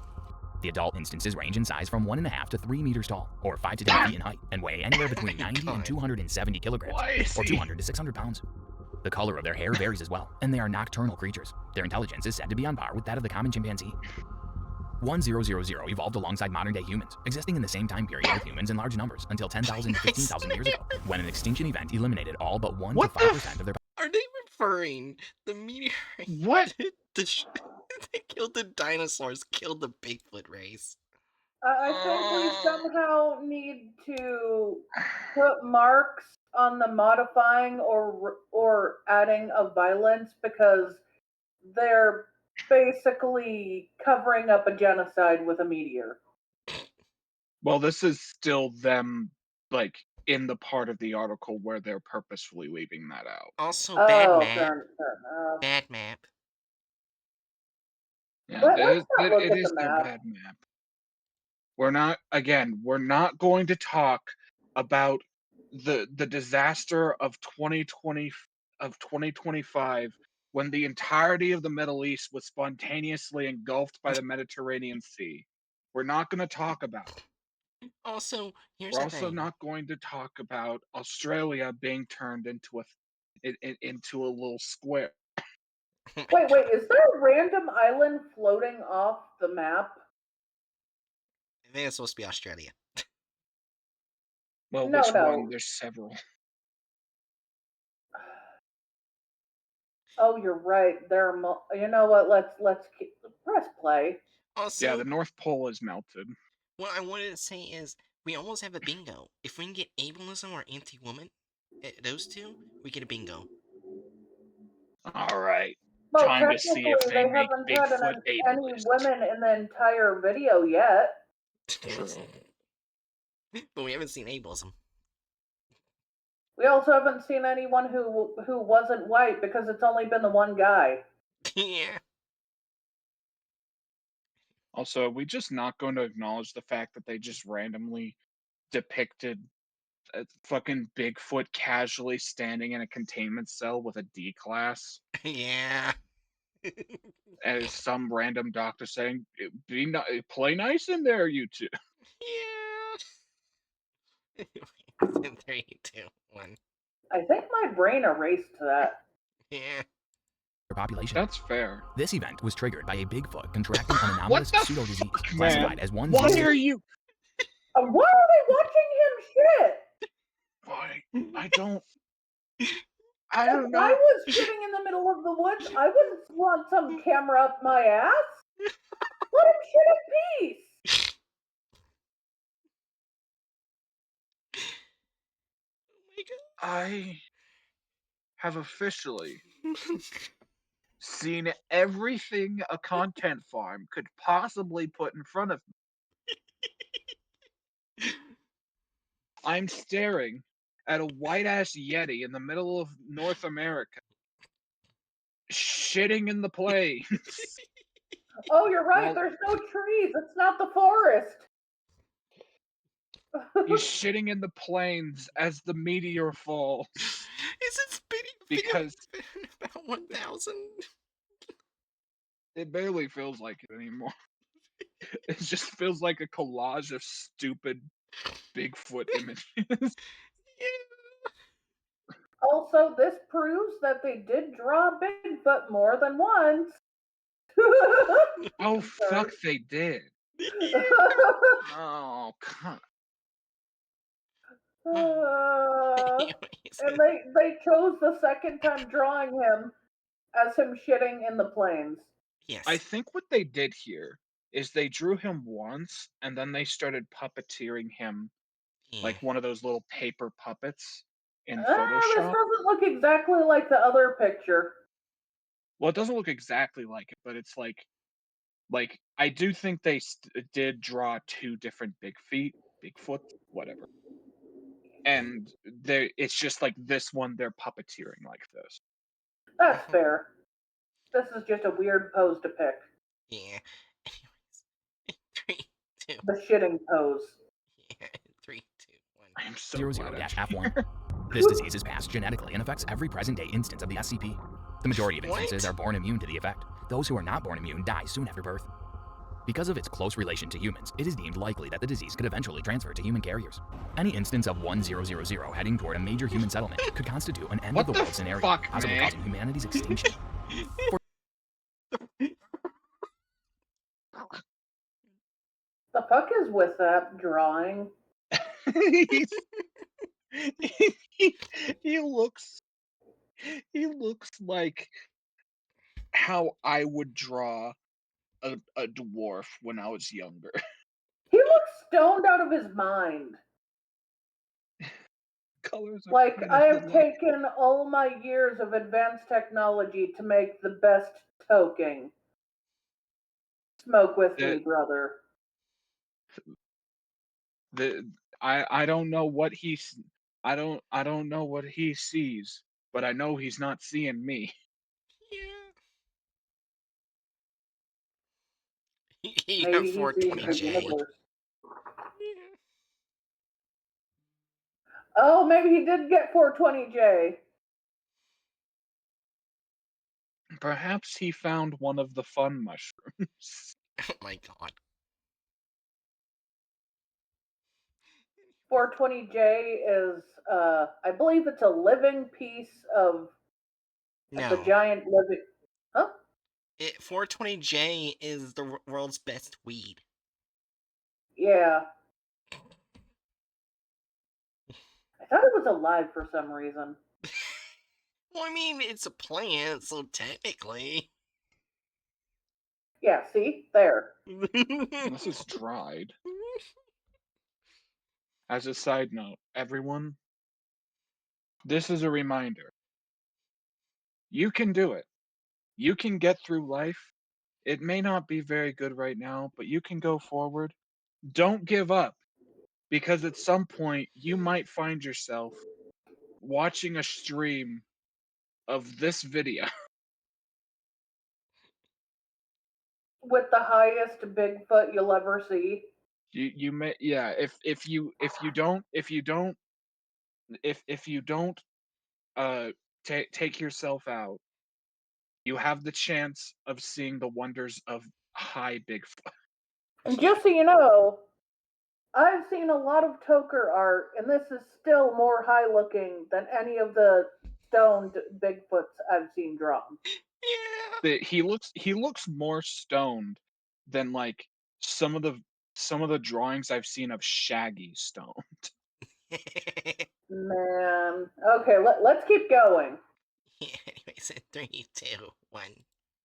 The adult instances range in size from 1.5 to 3 meters tall, or 5 to 10 feet in height, and weigh anywhere between 90 and 270 kilograms, Why is or he? 200 to 600 pounds. The color of their hair varies as well, and they are nocturnal creatures. Their intelligence is said to be on par with that of the common chimpanzee. 1000 evolved alongside modern-day humans, existing in the same time period with humans in large numbers until 10,000 to 15,000 years ago, when an extinction event eliminated all but 1 to What the 5% of their Are they referring the meteorite? What? They killed the dinosaurs, killed the Bigfoot race. I think we somehow need to put marks on the modifying or adding of violence because they're basically covering up a genocide with a meteor. Well, this is still them, like, in the part of the article where they're purposefully leaving that out. Also, bad Oh, map. fair enough. Bad map. Yeah, Let's not look it at is the their map. bad map. We're not going to talk about the disaster of 2025 when the entirety of the Middle East was spontaneously engulfed by the Mediterranean Sea. We're not going to talk about it. Also, here's We're the also thing. not going to talk about Australia being turned into into a little square. Oh my Wait, god. is there a random island floating off the map? I think it's supposed to be Australia. Well, No, which one? no. There's several. Oh, you're right. There are. You know what? Let's press play. Also, Yeah, the North Pole is melted. what I wanted to say is we almost have a bingo. If we can get ableism or anti-woman, those two, we get a bingo. All right. Well, Time to see if technically, they they make haven't had Bigfoot any ableist. women in the entire video yet. True. But we haven't seen ableism. We also haven't seen anyone who wasn't white because it's only been the one guy. Yeah. Also, are we just not going to acknowledge the fact that they just randomly depicted a fucking Bigfoot casually standing in a containment cell with a D class Yeah. as some random doctor saying, play nice in there, you two. Yeah. In 3, 2, 1. I think my brain erased that. Yeah. population. That's fair. This event was triggered by a Bigfoot contracting an What anomalous the pseudo disease fuck, classified man? as one Why zero. are you? Why are they watching him shit? Why? I don't If I know. was sitting in the middle of the woods, I wouldn't want some camera up my ass. Let him shit in peace. Oh I have officially my god. seen everything a content farm could possibly put in front of me. I'm staring at a white ass Yeti in the middle of North America, shitting in the plains. Oh, you're right. While There's no trees. It's not the forest. he's shitting in the plains as the meteor falls. Is it spinning Because about 1,000? it barely feels like it anymore. It just feels like a collage of stupid Bigfoot images. Yeah. Also, this proves that they did draw Bigfoot more than once. Oh, fuck, Sorry. they did. Oh, come And they chose the second time drawing him as him shitting in the plains. Yes. I think what they did here is they drew him once and then they started puppeteering him Yeah. like one of those little paper puppets in This Photoshop. doesn't look exactly like the other picture. Well, it doesn't look exactly like it, but it's like I do think they did draw two different Bigfoot, whatever. And it's just like this one they're puppeteering like this. That's fair. This is just a weird pose to pick. Yeah. Anyways. 3, 2. The shitting pose. Yeah. 3, 2, 1. I am so glad I'm F1. here. This disease is passed genetically and affects every present-day instance of the SCP. The majority of instances What? are born immune to the effect. Those who are not born immune die soon after birth. Because of its close relation to humans, it is deemed likely that the disease could eventually transfer to human carriers. Any instance of 1000 heading toward a major human settlement could constitute an What the end-of-the-world scenario, fuck, possibly man? causing humanity's extinction. The fuck is with that drawing? he looks like how I would draw a dwarf when I was younger. He looks stoned out of his mind. Colors are Like, kind I of have the taken all my years of advanced technology to make the best token. Smoke with me, The brother. the I don't know what he's I don't know what he sees, but I know he's not seeing me. Yeah. You have Maybe he sees the 420J. universe. Yeah. Oh, maybe he did get 420J. Perhaps he found one of the fun mushrooms. Oh my god. 420J is, I believe it's a living piece of. It's a No. giant living. Huh? 420J is the world's best weed. Yeah. I thought it was alive for some reason. Well, I mean, it's a plant, so technically. Yeah, see? There. Unless it's dried. As a side note, everyone, this is a reminder. You can do it. You can get through life. It may not be very good right now, but you can go forward. Don't give up, because at some point you might find yourself watching a stream of this video. With the highest Bigfoot you'll ever see. You may, yeah, if you don't uh take yourself out, you have the chance of seeing the wonders of high Bigfoot. And Yeah. just so you know, I've seen a lot of Toker art, and this is still more high looking than any of the stoned Bigfoots I've seen drawn. He looks more stoned than like some of the some of the drawings I've seen of Shaggy Stone. Yeah. Man. Okay, let's keep going. Anyways, in 3, 2, 1.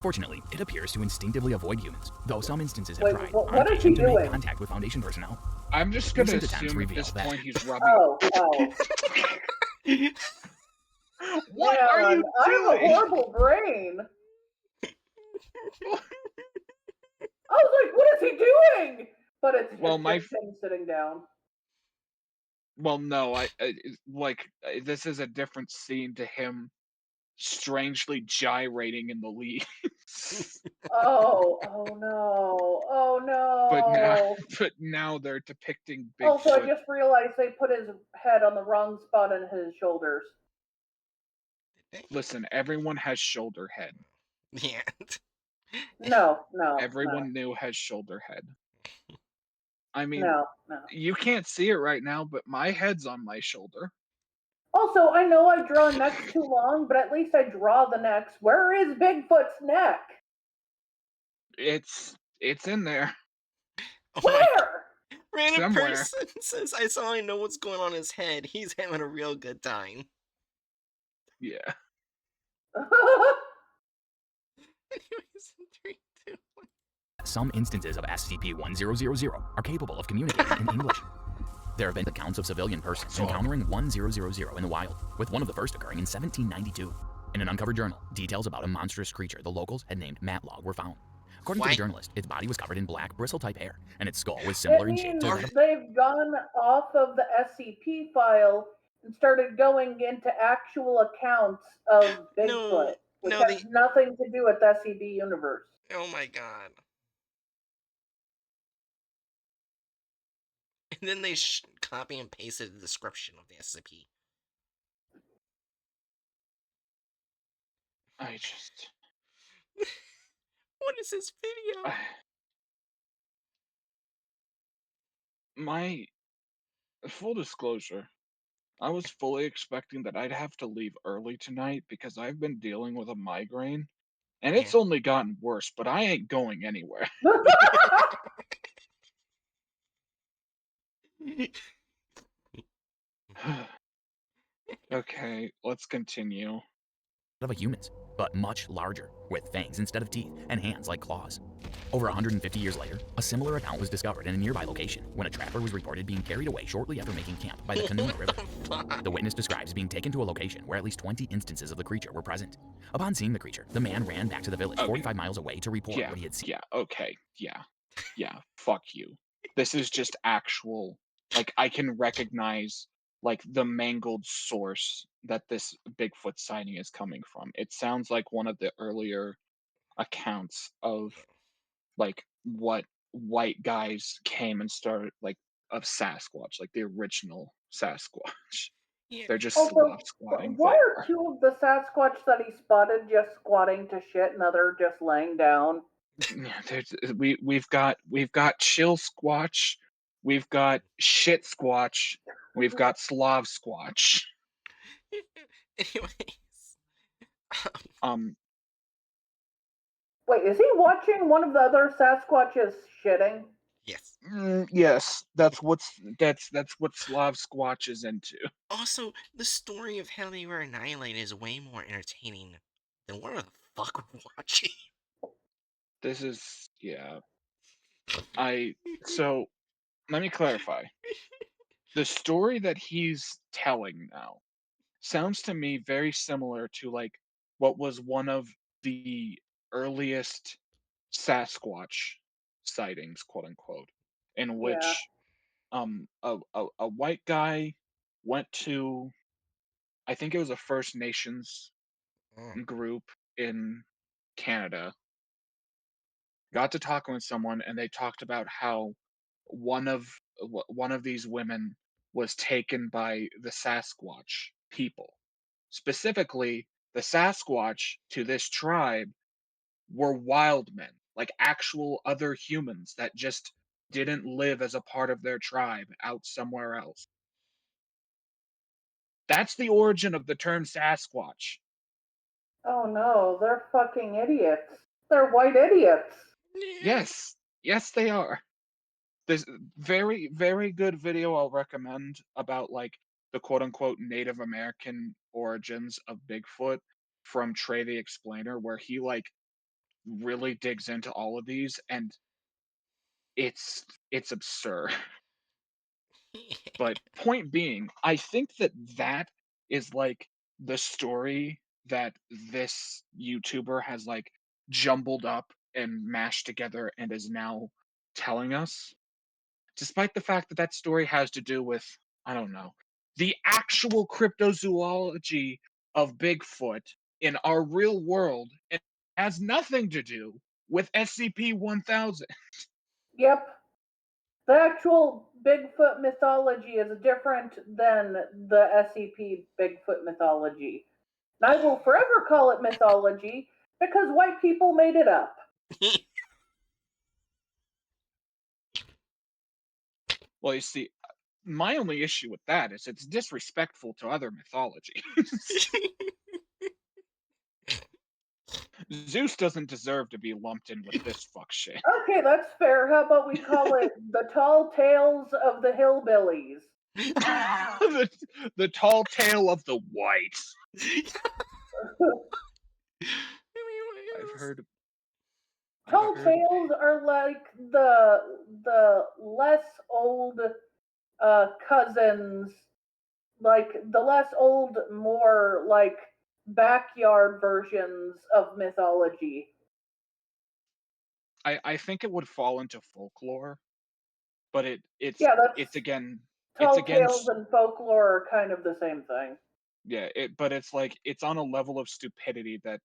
Fortunately, it appears to instinctively avoid humans, though some instances have Wait, tried, on what is he occasion, to make doing? contact with Foundation personnel. I'm just gonna Recent attempts assume at reveal this that. point he's rubbing. Oh. What Man, are you I have a doing? horrible brain. I was like, what is he doing? But it's Well, just him sitting down. well, no, this is a different scene to him strangely gyrating in the leaves. Oh no. Oh but now, no. but now they're depicting Also, I Bigfoot. just realized they put his head on the wrong spot on his shoulders. Listen, everyone has shoulder head. Yeah. No. Everyone new has shoulder head. I mean, No. you can't see it right now, but my head's on my shoulder. Also, I know I draw necks too long, but at least I draw the necks. Where is Bigfoot's neck? It's in there Oh my god. Where? Random somewhere. person says, I saw I know what's going on in his head. He's having a real good time. Yeah. Anyways, in 3, 2, 1. Some instances of SCP-1000 are capable of communicating in English. There have been accounts of civilian persons encountering 1000 in the wild, with one of the first occurring in 1792. In an uncovered journal, details about a monstrous creature the locals had named Matlog were found. According to the journalist, its body was covered in black bristle-type hair, and its skull was similar in shape to that of... They've gone off of the SCP file and started going into actual accounts of Bigfoot, which no, has nothing to do with the SCP universe. Oh my god. And then they copy and pasted the description of the SCP. I just... What is this video? My full disclosure, I was fully expecting that I'd have to leave early tonight because I've been dealing with a migraine, and it's only gotten worse, but I ain't going anywhere. Okay, let's continue. of a human's, but much larger, with fangs instead of teeth and hands like claws. Over 150 years later, a similar account was discovered in a nearby location when a trapper was reported being carried away shortly after making camp by the Canoe River. Fuck. The witness describes being taken to a location where at least 20 instances of the creature were present. Upon seeing the creature, the man ran back to the village Okay. 45 miles away to report Yeah, what he had seen. yeah, okay, yeah, fuck you. This is just actual, like, I can recognize, like, the mangled source that this Bigfoot sighting is coming from. It sounds like one of the earlier accounts of, like, what white guys came and started, like, of Sasquatch, like, the original Sasquatch. Yeah. They're just Also, sloth squatting why are there. two of the Sasquatch that he spotted just squatting to shit and other just laying down? Yeah, we've got chill squatch, we've got shit squatch, we've got Slav squatch. Anyways. Um, Wait, is he watching one of the other Sasquatches shitting? Yes. yes, that's what Slav squatch is into. Also, the story of how they were annihilated is way more entertaining than what the fuck we're watching. This is I so let me clarify. The story that he's telling now sounds to me very similar to like what was one of the earliest Sasquatch sightings, quote unquote, in Yeah. which a white guy went to, I think it was a First Nations Mm. group in Canada, got to talking with someone, and they talked about how one of one of these women was taken by the Sasquatch people. Specifically, the Sasquatch to this tribe were wild men, like actual other humans that just didn't live as a part of their tribe out somewhere else. That's the origin of the term Sasquatch. Oh no, they're fucking idiots. They're white idiots. Yeah. Yes, yes, they are. This very, very good video I'll recommend about like the quote unquote Native American origins of Bigfoot from Trey the Explainer, where he like really digs into all of these, and it's absurd. But point being, I think that that is like the story that this YouTuber has like jumbled up and mashed together and is now telling us, despite the fact that that story has to do with, I don't know, the actual cryptozoology of Bigfoot in our real world. It has nothing to do with SCP-1000. Yep. The actual Bigfoot mythology is different than the SCP Bigfoot mythology. And I will forever call it mythology because white people made it up. Well, you see, my only issue with that is it's disrespectful to other mythologies. Zeus doesn't deserve to be lumped in with this fuck shit. Okay, that's fair. How about we call it the tall tales of the hillbillies? the tall tale of the whites. I've Anyways. heard. I've Tall heard. tales are like the less old cousins, like the less old, more like backyard versions of mythology. I think it would fall into folklore, but Yeah, that's it's again it's tall again tales and folklore are kind of the same thing. yeah, but it's like it's on a level of stupidity that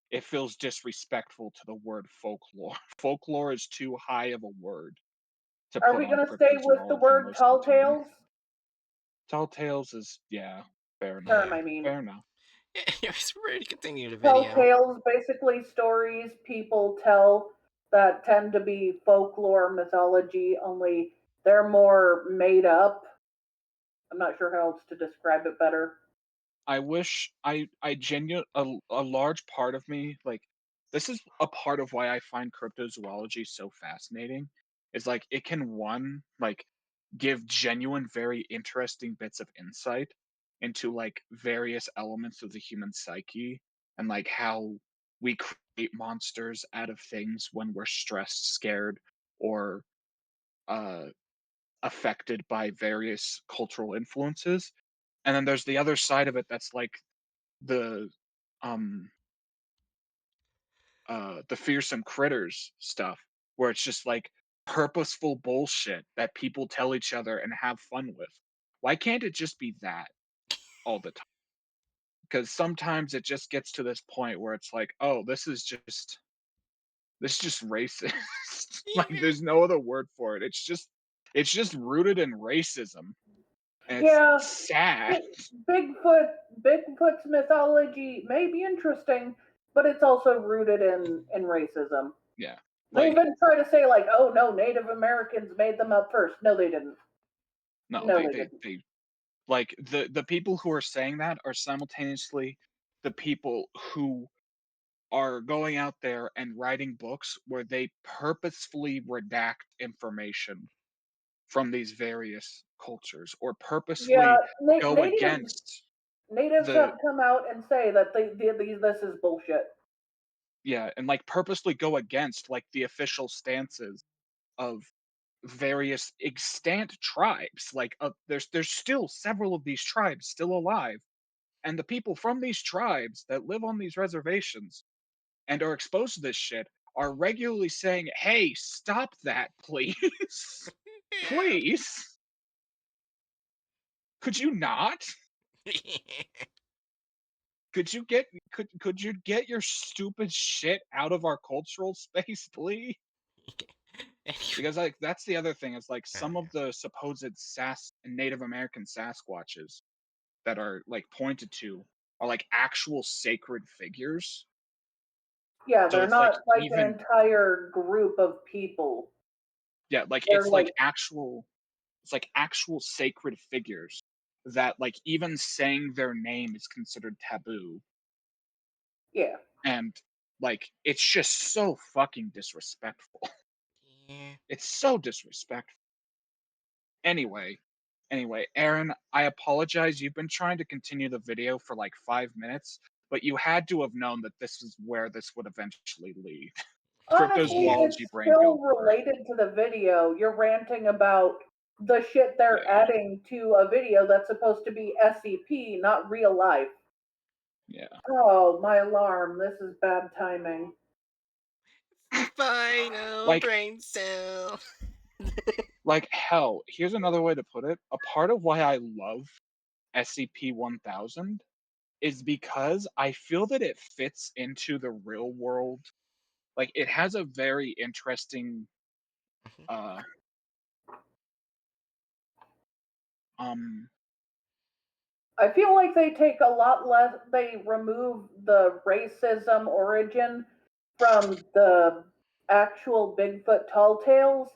it feels disrespectful to the word folklore. Folklore is too high of a word to Are put we on gonna stay with the cryptozoology word most of tall the time. tales? Tall tales is fair enough. Term, I mean. Fair enough. Anyways, we're ready to continue the Tall video. tales, basically stories people tell that tend to be folklore mythology, only they're more made up. I'm not sure how else to describe it better. I wish I genuine a large part of me like this is a part of why I find cryptozoology so fascinating is like it can one like give genuine very interesting bits of insight into like various elements of the human psyche and like how we create monsters out of things when we're stressed, scared, or uh, affected by various cultural influences. And then there's the other side of it that's like the um the fearsome critters stuff, where it's just like purposeful bullshit that people tell each other and have fun with. Why can't it just be that all the time? Because sometimes it just gets to this point where it's like, oh, this is just racist. Like Yeah. there's no other word for it. It's just rooted in racism. And it's Yeah, sad. Bigfoot's mythology may be interesting, but it's also rooted in racism. Yeah. They Like even try to say like, "Oh no, Native Americans made them up first." No, they didn't. no, No, they they they didn't. they like the people who are saying that are simultaneously the people who are going out there and writing books where they purposefully redact information from these various cultures or Yeah, purposefully go against natives the have come out and say that this is bullshit. yeah, and like purposely go against like the official stances of various extant tribes. Like there's still several of these tribes still alive, and the people from these tribes that live on these reservations and are exposed to this shit are regularly saying, "Hey, stop that, please." Please? Could you not? Could you get your stupid shit out of our cultural space, please? Anyway, Because like that's the other thing is like some uh, of the supposed Native American Sasquatches that are like pointed to are like actual sacred figures. Yeah, So they're it's like not like an even entire group of people. yeah, like They're like, it's like actual sacred figures that like even saying their name is considered taboo. yeah. And like it's just so fucking disrespectful. yeah. It's so disrespectful. Anyway, Aaron, I apologize. You've been trying to continue the video for like 5 minutes, but you had to have known that this is where this would eventually lead. Honestly, Yeah. Cryptozoology it's brain still go for it. related to the video. You're ranting about the shit they're Yeah, adding to a video that's supposed to be SCP, not real life. yeah. Oh, my alarm. This is bad timing. The final Like brain cell. hell, here's another way to put it. A part of why I love SCP-1000 is because I feel that it fits into the real world. Like it has a very interesting Mhm. uh um I feel like they take a lot less, they remove the racism origin from the actual Bigfoot tall tales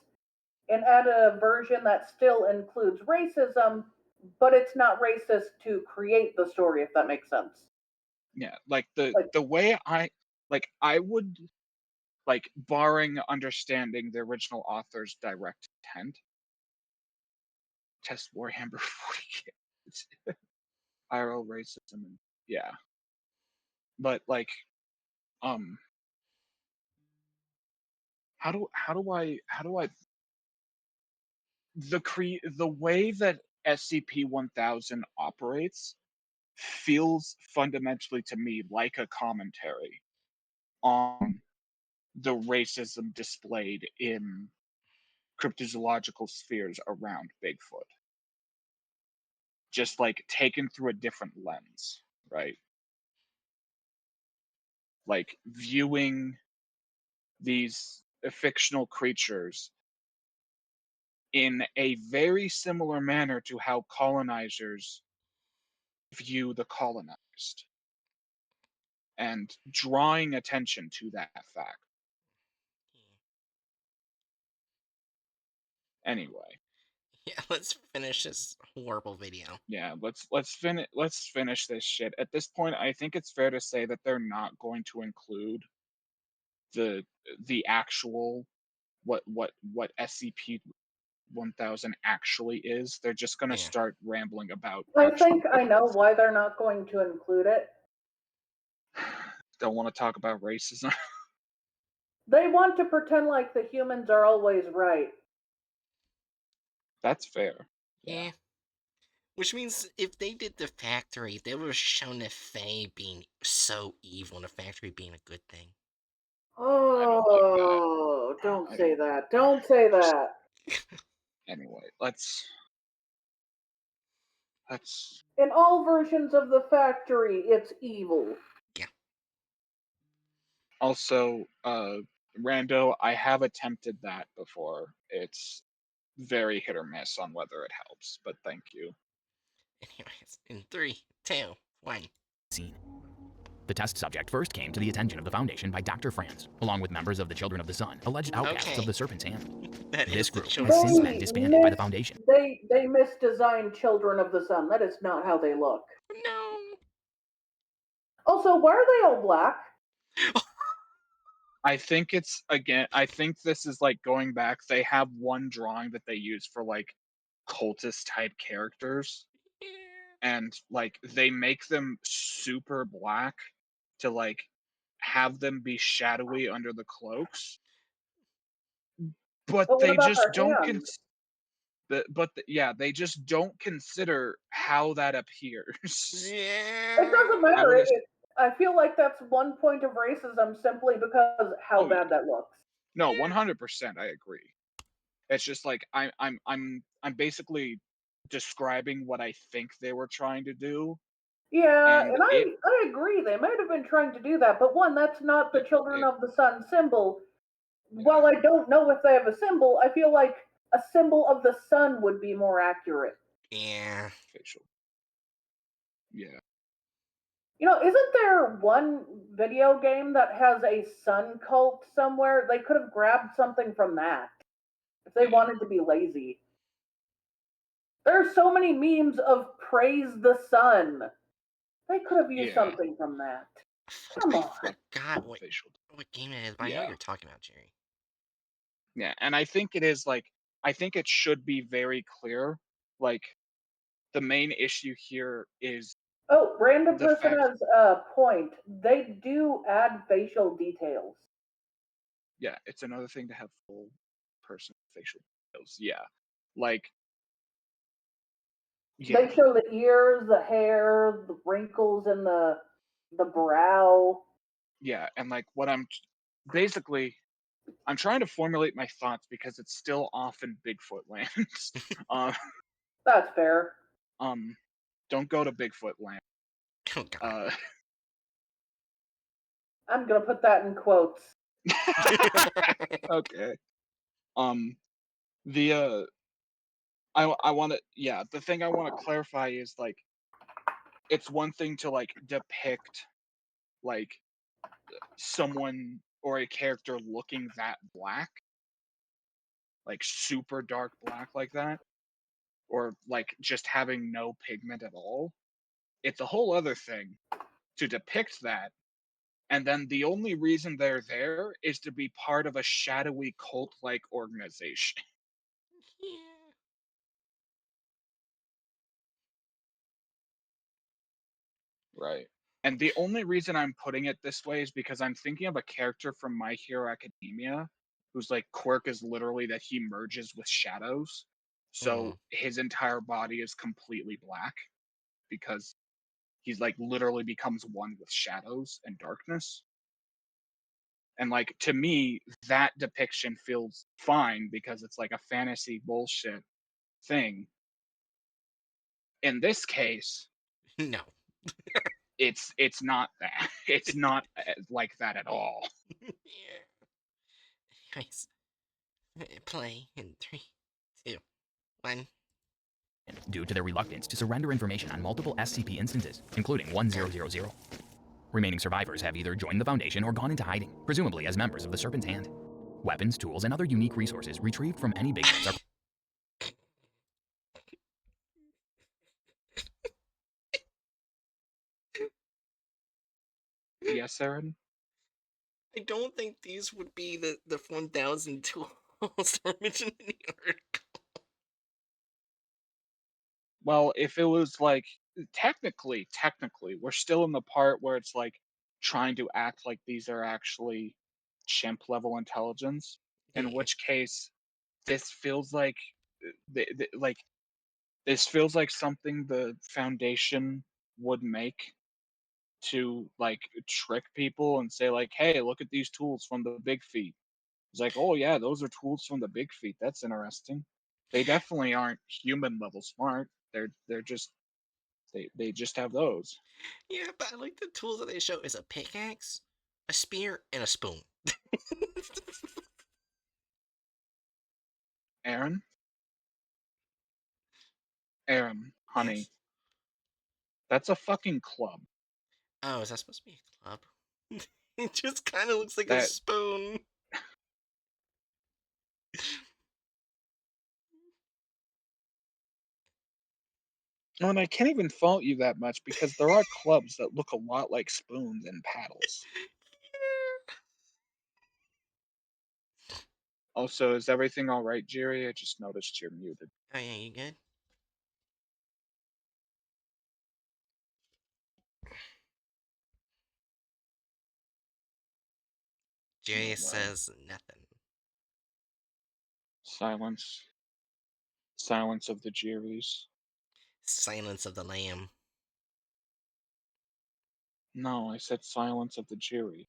and add a version that still includes racism, but it's not racist to create the story, if that makes sense. yeah, like the Like, the way I would like barring understanding the original author's direct intent, test Warhammer 40 kids, IRL racism and yeah. But like um how do I the way that SCP-1000 operates feels fundamentally to me like a commentary on the racism displayed in cryptozoological spheres around Bigfoot, just like taken through a different lens, right? Like viewing these fictional creatures in a very similar manner to how colonizers view the colonized and drawing attention to that fact. Anyway, Yeah, let's finish this horrible video. yeah, let's finish this shit. At this point, I think it's fair to say that they're not going to include the the actual what SCP-1000 actually is. They're just going to Yeah. start rambling about I actual think I know why they're not going to include it. don't want to talk about racism. They want to pretend like the humans are always right. That's fair. Yeah. Which means if they did the factory, they would have shown the Fae being so evil and the factory being a good thing. I don't like that. Oh, don't I say don't. that. Don't say Just that. anyway. Let's. In all versions of the factory, it's evil. Yeah. Also, Rando, I have attempted that before. It's very hit or miss on whether it helps, but thank you. Anyways, in 3, 2, 1. Scene. The test subject first came to the attention of the Foundation by Dr. Franz, along with members of the Children of the Sun, alleged outcasts Okay. of the Serpent's Hand. That This is the group children. has since been disbanded by the Foundation. They misdesigned Children of the Sun. That is not how they look. No. Also, why are they all black? I think it's again. I think this is like going back. They have one drawing that they use for like cultist type characters, and like they make them super black to like have them be shadowy under the cloaks, but But what they about just their don't hands? yeah, they just don't consider how that appears. It doesn't Yeah. I matter. would. I feel like that's one point of racism simply because how Oh yeah, bad that looks. no, 100%. I agree. It's just like I'm basically describing what I think they were trying to do, Yeah, and and I agree. They might have been trying to do that, but one, that's not the Children it of the Sun symbol. yeah, While I don't know if they have a symbol, I feel like a symbol of the sun would be more accurate. Yeah. facial. Yeah. You know, isn't there one video game that has a sun cult somewhere? They could have grabbed something from that if they Yeah. wanted to be lazy. There are so many memes of praise the sun. They could have used Yeah. something from that. Fuck, Come I on. forgot what Facial. game it is, but I know what Yeah. you're talking about, Jerry. Yeah. And I think it is like I think it should be very clear. Like the main issue here is Oh, random the person fact. has a point. They do add facial details. Yeah, it's another thing to have full person facial details. Yeah. Like yeah. They show the ears, the hair, the wrinkles in the brow. Yeah. And like what basically I'm trying to formulate my thoughts because it's still off in Bigfoot lands. uh, That's fair. don't go to Bigfoot land. Oh god. I'm gonna put that in quotes. Okay. The I want to yeah, the thing I want to clarify is like it's one thing to like depict like someone or a character looking that black, like super dark black like that, or like just having no pigment at all. It's a whole other thing to depict that, and then the only reason they're there is to be part of a shadowy cult-like organization. Yeah. Right. And the only reason I'm putting it this way is because I'm thinking of a character from My Hero Academia whose like quirk is literally that he merges with shadows. So Mm. his entire body is completely black because he's like literally becomes one with shadows and darkness. And like to me, that depiction feels fine because it's like a fantasy bullshit thing. In this case, No. it's not that. It's not like that at all. Yeah. Anyways, play in 3, 2, 1. Due to their reluctance to surrender information on multiple SCP instances, including God. 1000. Remaining survivors have either joined the Foundation or gone into hiding, presumably as members of the Serpent's Hand. Weapons, tools, and other unique resources retrieved from any Bigfoots are Yes, Aaron? I don't think these would be the 1,000 tools that were mentioned in the article. Well, if it was like technically, we're still in the part where it's like trying to act like these are actually chimp level intelligence. In Yeah. which case, this feels like like this feels like something the Foundation would make to like trick people and say like, "Hey, look at these tools from the Big Feet." It's like, "Oh yeah, those are tools from the Big Feet. That's interesting." They definitely aren't human level smart. They're just they just have those. Yeah, but I like the tools that they show is a pickaxe, a spear, and a spoon. Aaron, Aaron, honey, Yes. that's a fucking club. Oh, is that supposed to be a club? It just kind of looks like a That spoon. and I can't even fault you that much because there are clubs that look a lot like spoons and paddles. Also, is everything all right, Jerry? I just noticed you're muted. Oh yeah, you good? Jerry Oh well. says nothing. Silence. Silence of the Jerrys. Silence of the lamb. No, I said silence of the Jerry.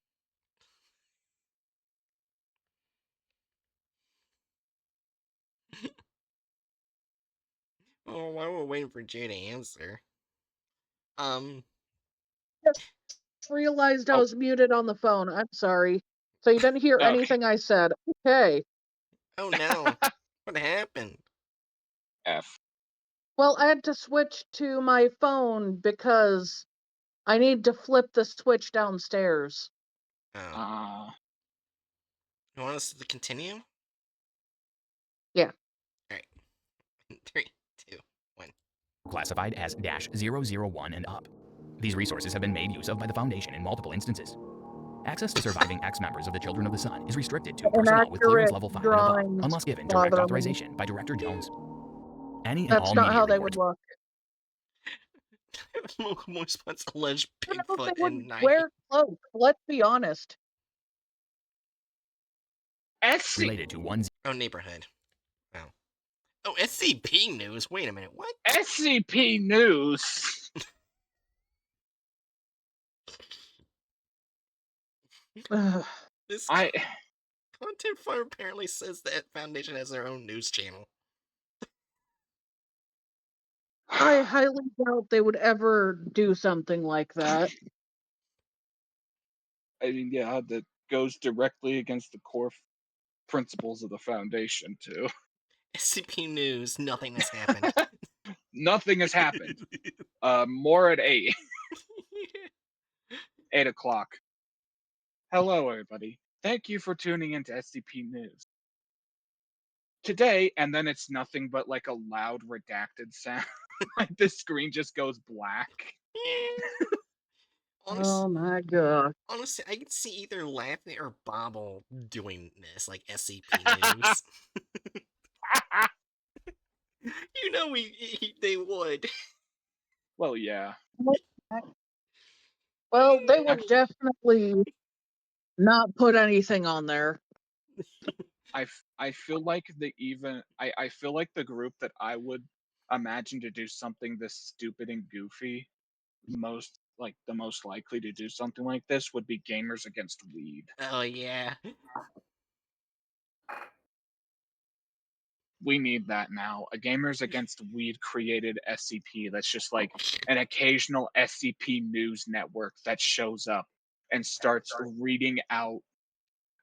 Oh, while we're waiting for Jay to answer, um, Just realized I Oh, was muted on the phone. I'm sorry. So you didn't hear okay. anything I said. Okay. oh no, what happened? F. Well, I had to switch to my phone because I need to flip the switch downstairs. Oh, Ah. you want us to continue? Yeah. All right, 3, 2, 1. Classified as -001 and up. These resources have been made use of by the Foundation in multiple instances. Access to surviving ex-members of the Children of the Sun is restricted to personnel with clearance Inaccurate level 5 and above, drawings unless given direct bother me. authorization by Director Jones. Any and That's all not media how they would reports look. Local Moist Spots alleged You know, they Bigfoot would and night. wear clothes. Let's be honest. SC related to one Oh, neighborhood. Oh. Oh, SCP news. Wait a minute. What? SCP News. Ugh. This I content farm apparently says that Foundation has their own news channel. I highly doubt they would ever do something like that. I mean, yeah, that goes directly against the core principles of the Foundation too. SCP news. Nothing has happened. Nothing has happened. More at 8. 8 o'clock. Hello, everybody. Thank you for tuning into SCP News. Today, and then it's nothing but like a loud redacted sound. Like the screen just goes black. Honestly, Oh my god. honestly, I can see either Laughing or Bobble doing this, like SCP news. You know, they would. Well, yeah. Well, they would Actually, definitely not put anything on there. I feel like I feel like the group that I would imagine to do something this stupid and goofy, the most likely to do something like this would be Gamers Against Weed. Oh yeah. We need that now. A Gamers Against Weed created SCP that's just like an occasional SCP news network that shows up and starts reading out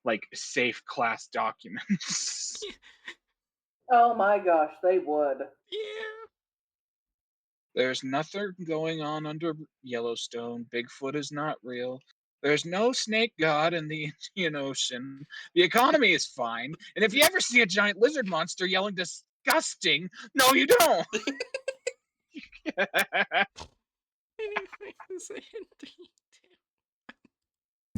like safe class documents. Oh my gosh, they would. Yeah. There's nothing going on under Yellowstone. Bigfoot is not real. There's no snake god in the Indian Ocean. The economy is fine. And if you ever see a giant lizard monster yelling disgusting, no, you don't. Anyway, second 3,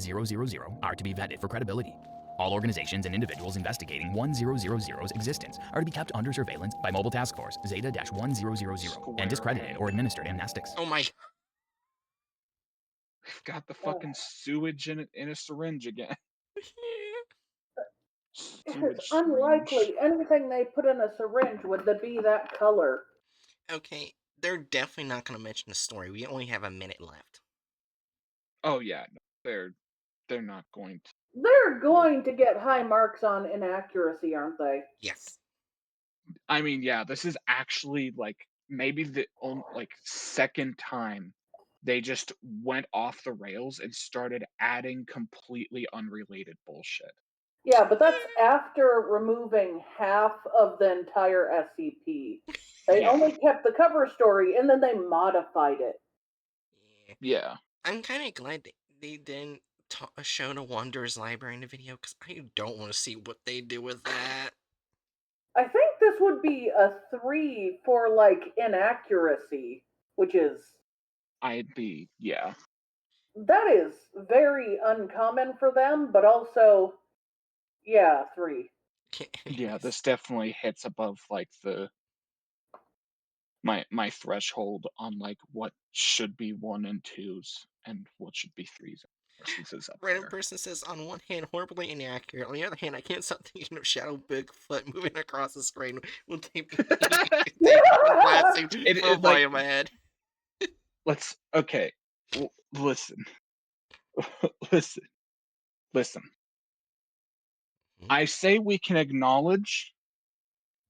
000 are to be vetted for credibility. All organizations and individuals investigating 1000's existence are to be kept under surveillance by Mobile Task Force Zeta-1000 and discredited or administered amnestics. Oh my. got the fucking sewage in a syringe again. It's Sewage syringe. unlikely anything they put in a syringe would be that color. Okay, they're definitely not going to mention the story. We only have a minute left. Oh yeah, no, they're not going to. They're going to get high marks on inaccuracy, aren't they? Yes. I mean, yeah, this is actually like maybe the second time they just went off the rails and started adding completely unrelated bullshit. Yeah, but that's after removing half of the entire SCP. They Yeah. only kept the cover story and then they modified it. Yeah. Yeah. I'm kind of glad they didn't show the Wanderer's Library in the video, because I don't want to see what they do with that. I think this would be a 3 for like inaccuracy, which is Yeah. that is very uncommon for them, but also yeah, 3. Yeah, Anyways, this definitely hits above like my threshold on like what should be 1 and 2s and what should be 3s. This is up random there. person says, on one hand, horribly inaccurate. On the other hand, I can't stop thinking of Shadow Bigfoot moving across the screen with tape blasting for a Like, in my head. let's okay. Listen. listen. Listen. I say we can acknowledge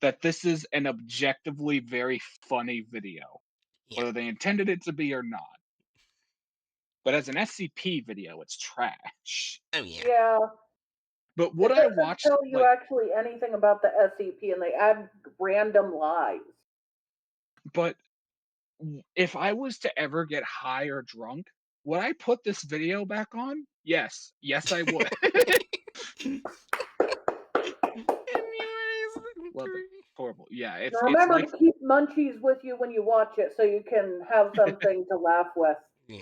that this is an objectively very funny video, Yeah. whether they intended it to be or not. But as an SCP video, it's trash. Oh, yeah. Yeah. But what It I doesn't watched, tell you like, actually anything about the SCP and they add random lies. but if I was to ever get high or drunk, would I put this video back on? Yes. Yes, I would. Love it. Horrible. Yeah, it's Remember like to keep munchies with you when you watch it so you can have something to laugh with. Yeah.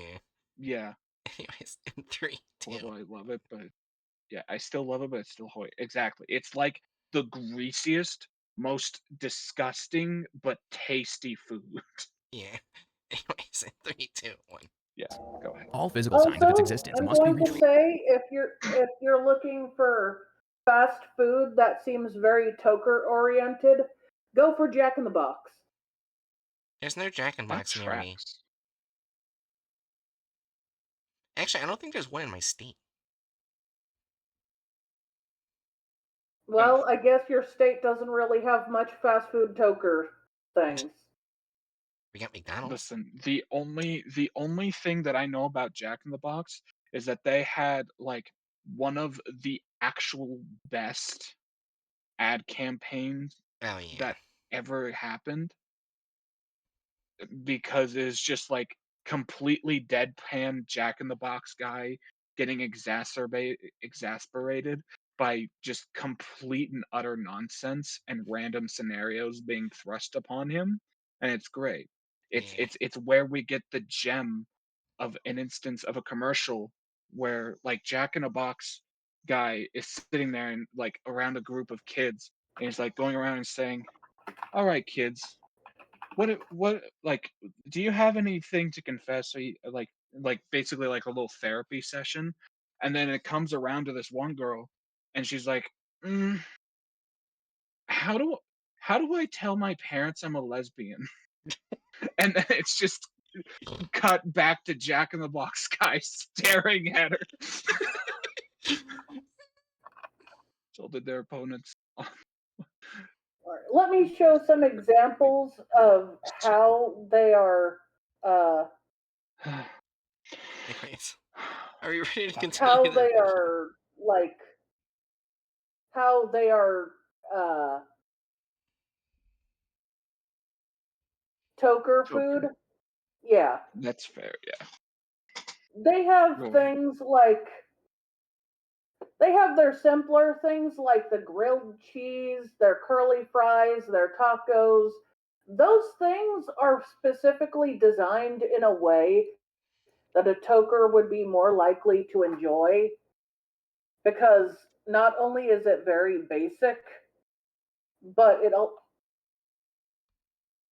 yeah, Anyways, in 3, 2. horrible. I love it, but yeah, I still love it, but it's still horrible. Exactly. It's like the greasiest, most disgusting but tasty food. Yeah. Anyways, in 3, 2, 1. Yeah, go ahead. All physical signs of its Also, existence I'm must be going to retrieved. say if you're looking for fast food that seems very toker oriented, go for Jack in the Box. There's no Jack in That Box near me. tracks. Actually, I don't think there's one in my state. Well, I guess your state doesn't really have much fast food toker things. We got McDonald's. Listen, the only thing that I know about Jack in the Box is that they had like one of the actual best ad campaigns Oh, yeah. that ever happened because it's just like completely deadpan Jack in the Box guy getting exasperated by just complete and utter nonsense and random scenarios being thrust upon him, and it's great. It's Yeah. it's it's where we get the gem of an instance of a commercial where like Jack in a Box guy is sitting there and like around a group of kids and he's like going around and saying, "All right, kids, what like do you have anything to confess?" Or like basically like a little therapy session, and then it comes around to this one girl, and she's like, mm, "How do I tell my parents I'm a lesbian?" And then it's just cut back to Jack in the Box guy staring at her. So did their opponents. Let me show some examples of how they are uh, Anyways, are we ready to how continue the they video? are like how they are uh, toker food. Token. Yeah, That's fair, yeah. they have Go ahead. things like they have their simpler things like the grilled cheese, their curly fries, their tacos. Those things are specifically designed in a way that a toker would be more likely to enjoy because not only is it very basic, but it'll.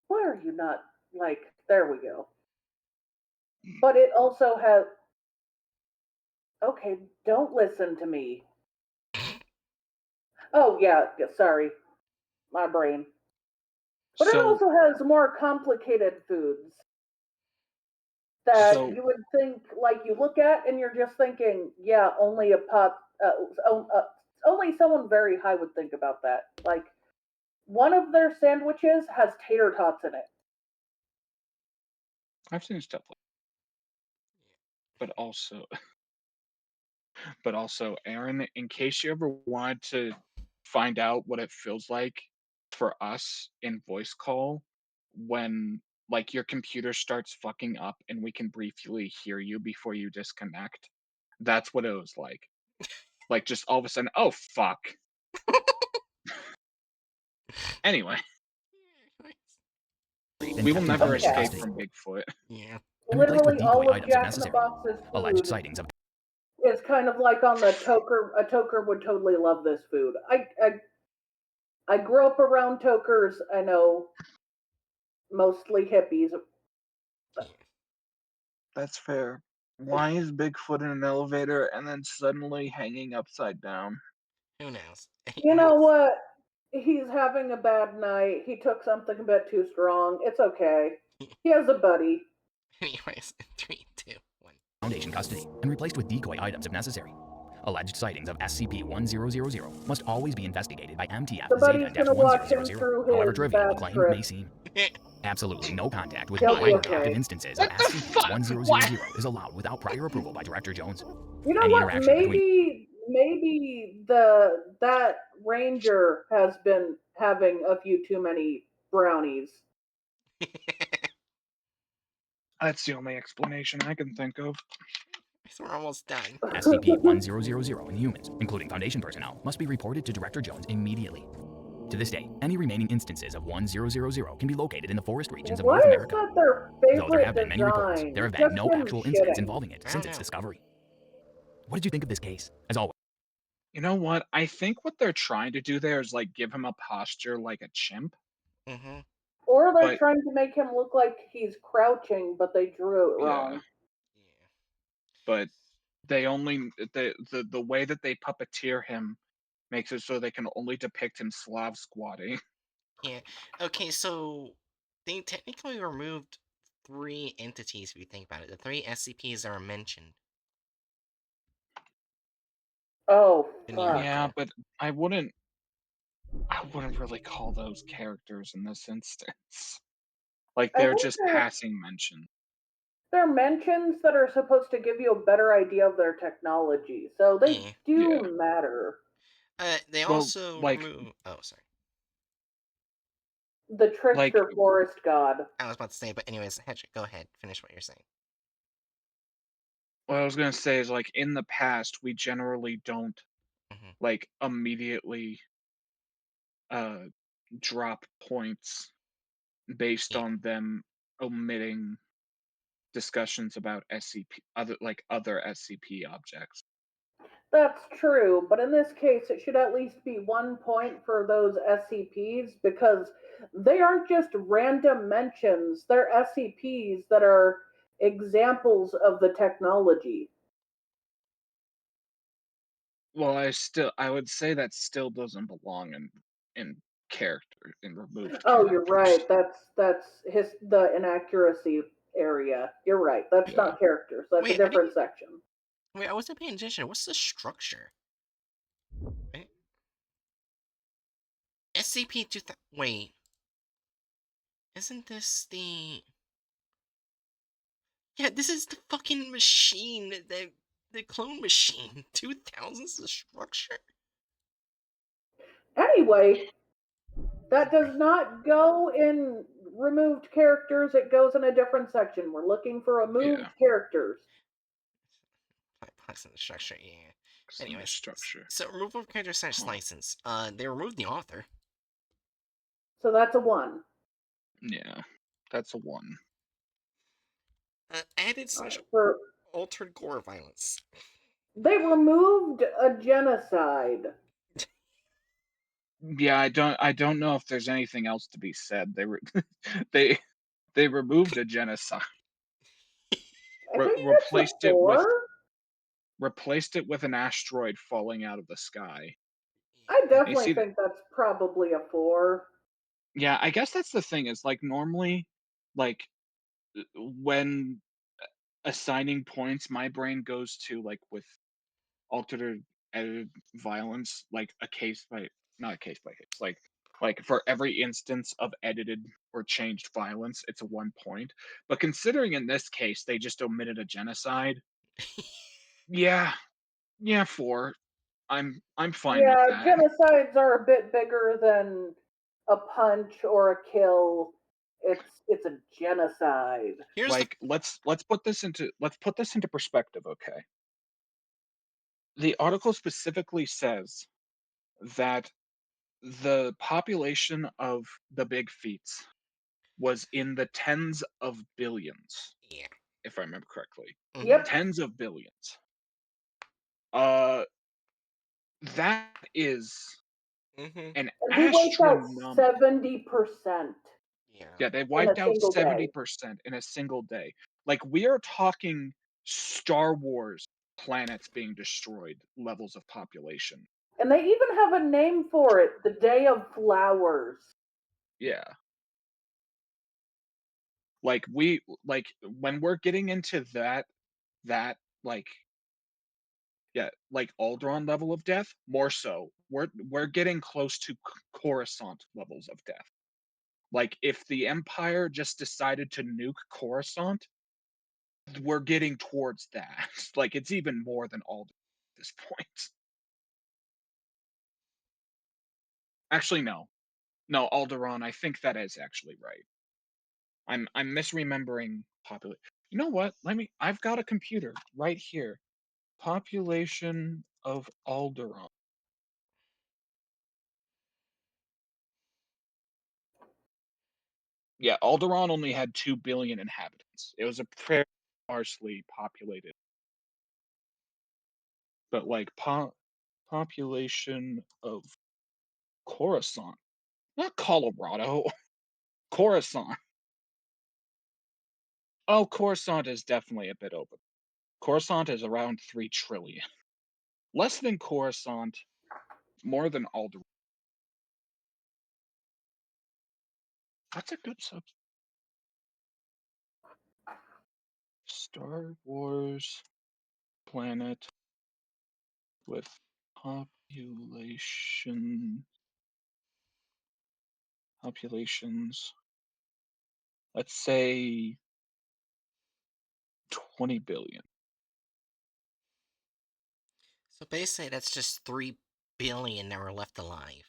Why are you not like? There we go. But it also has Okay, don't listen to me. Oh, yeah, sorry. My brain. But it So also has more complicated foods that so you would think, like, you look at and you're just thinking, yeah, only a pop, only someone very high would think about that. Like, one of their sandwiches has tater tots in it. I've seen stuff like, but also but also, Aaron, in case you ever wanted to find out what it feels like for us in voice call when like your computer starts fucking up and we can briefly hear you before you disconnect. That's what it was like. Like just all of a sudden, oh fuck. Anyway, and we will kept in never foundation Okay. escape custody. from Bigfoot. Yeah. And replaced with Literally decoy all of items if Jack in the necessary. Box's Alleged food sightings of is kind of like on the toker. A toker would totally love this food. I grew up around tokers. I know mostly hippies. Yeah. That's fair. Why is Bigfoot in an elevator and then suddenly hanging upside down? Who knows? You know what? He's having a bad night. He took something a bit too strong. It's okay. He has a buddy. Anyways, 3, 2, 1. foundation custody and replaced with decoy items if necessary. Alleged sightings of SCP-1000 must always be investigated by The buddy's gonna watch him MTF-Zeta-1000, through however his trivial the bad claim may trip. seem. Absolutely no contact with He'll be known or active okay. instances of What the fuck? SCP-1000 is allowed without prior approval by Director Jones. You know Any what? interaction between Maybe that ranger has been having a few too many brownies. That's the only explanation I can think of. So we're almost done. SCP-1000 and humans, including Foundation personnel, must be reported to Director Jones immediately. To this day, any remaining instances of 1000 can be located in the forest regions of Why North is America. that their Though there favorite have been many reports, design? there have been Just no him actual incidents shitting. involving it I since don't its know. discovery. What did you think of this case? As always, You know what? I think what they're trying to do there is like give him a posture like a chimp, Mm-hmm. Or they're but trying to make him look like he's crouching, but they drew it yeah, wrong. Yeah. but they only the way that they puppeteer him makes it so they can only depict him Slav squatting. Yeah. Okay, so they technically removed 3 entities if you think about it. The 3 SCPs that are mentioned Oh in the fuck. Yeah, article. but I wouldn't really call those characters in this instance. Like I they're think just they're passing mention. they're mentions that are supposed to give you a better idea of their technology, so they Yeah. do Yeah. matter. They Well, also like remove. Oh, sorry. The like trickster forest god. I was about to say, but anyways, Hedrick, go ahead. Finish what you're saying. what I was gonna say is like in the past we generally don't Mm-hmm. like immediately uh drop points based Yeah. on them omitting discussions about SCP other SCP objects. That's true, but in this case, it should at least be 1 point for those SCPs because they aren't just random mentions, they're SCPs that are examples of the technology. Well, I would say that still doesn't belong in character in removed Oh, you're characters. right. The inaccuracy area. You're right. That's Yeah. not characters. That's a Wait, I different didn't. section. Wait, I wasn't paying attention. What's the structure? Right? SCP 2000. Wait, isn't this the? Yeah, this is the fucking machine. The clone machine. 2000's the structure. Anyway, that does not go in removed characters. It goes in a different section. We're looking for removed Yeah. characters. Plus in the structure. Yeah. It's in the Anyways, structure. so removal of character slash Huh. license. They removed the author. So that's a 1. Yeah. That's a one. Added slash For altered gore violence. They removed a genocide. Yeah, I don't know if there's anything else to be said. They they removed a genocide. I think it's a Replaced it with 4. replaced it with an asteroid falling out of the sky. I Yeah. And you definitely see, think that's probably a 4. yeah, I guess that's the thing is like normally, like when assigning points, my brain goes to like with altered edited violence, like a case by not a case by case, like for every instance of edited or changed violence, it's a 1 point. But considering in this case they just omitted a genocide, yeah, yeah, 4. I'm fine with Yeah, that. genocides are a bit bigger than a punch or a kill. It's a genocide. Here's the Like let's put this into perspective, okay? The article specifically says that the population of the big feats was in the tens of billions, yeah. if I remember correctly. Hmm. Yep. Tens of billions. Uh, that is Hmm. an And we wiped out astronomical. 70% Yeah. Yeah, they in a wiped out single day. 70% in a single day. Like we are talking Star Wars planets being destroyed, levels of population. And they even have a name for it, the Day of Flowers. Yeah. Like when we're getting into that like yeah, like Alderaan level of death, more so. We're getting close to Coruscant levels of death. Like if the Empire just decided to nuke Coruscant, we're getting towards that. Like it's even more than Alderaan at this point. Actually, no. No, Alderaan, I think that is actually right. I'm misremembering population. You know what? I've got a computer right here. Population of Alderaan. Yeah, Alderaan only had 2 billion inhabitants. It was a very sparsely populated, but like population of Coruscant, not Colorado, Coruscant. Oh, Coruscant is definitely a bit over. Coruscant is around 3 trillion. Less than Coruscant, more than Alderaan. That's a good sub. Star Wars planet with populations. Let's say 20 billion. So basically, that's just 3 billion that were left alive.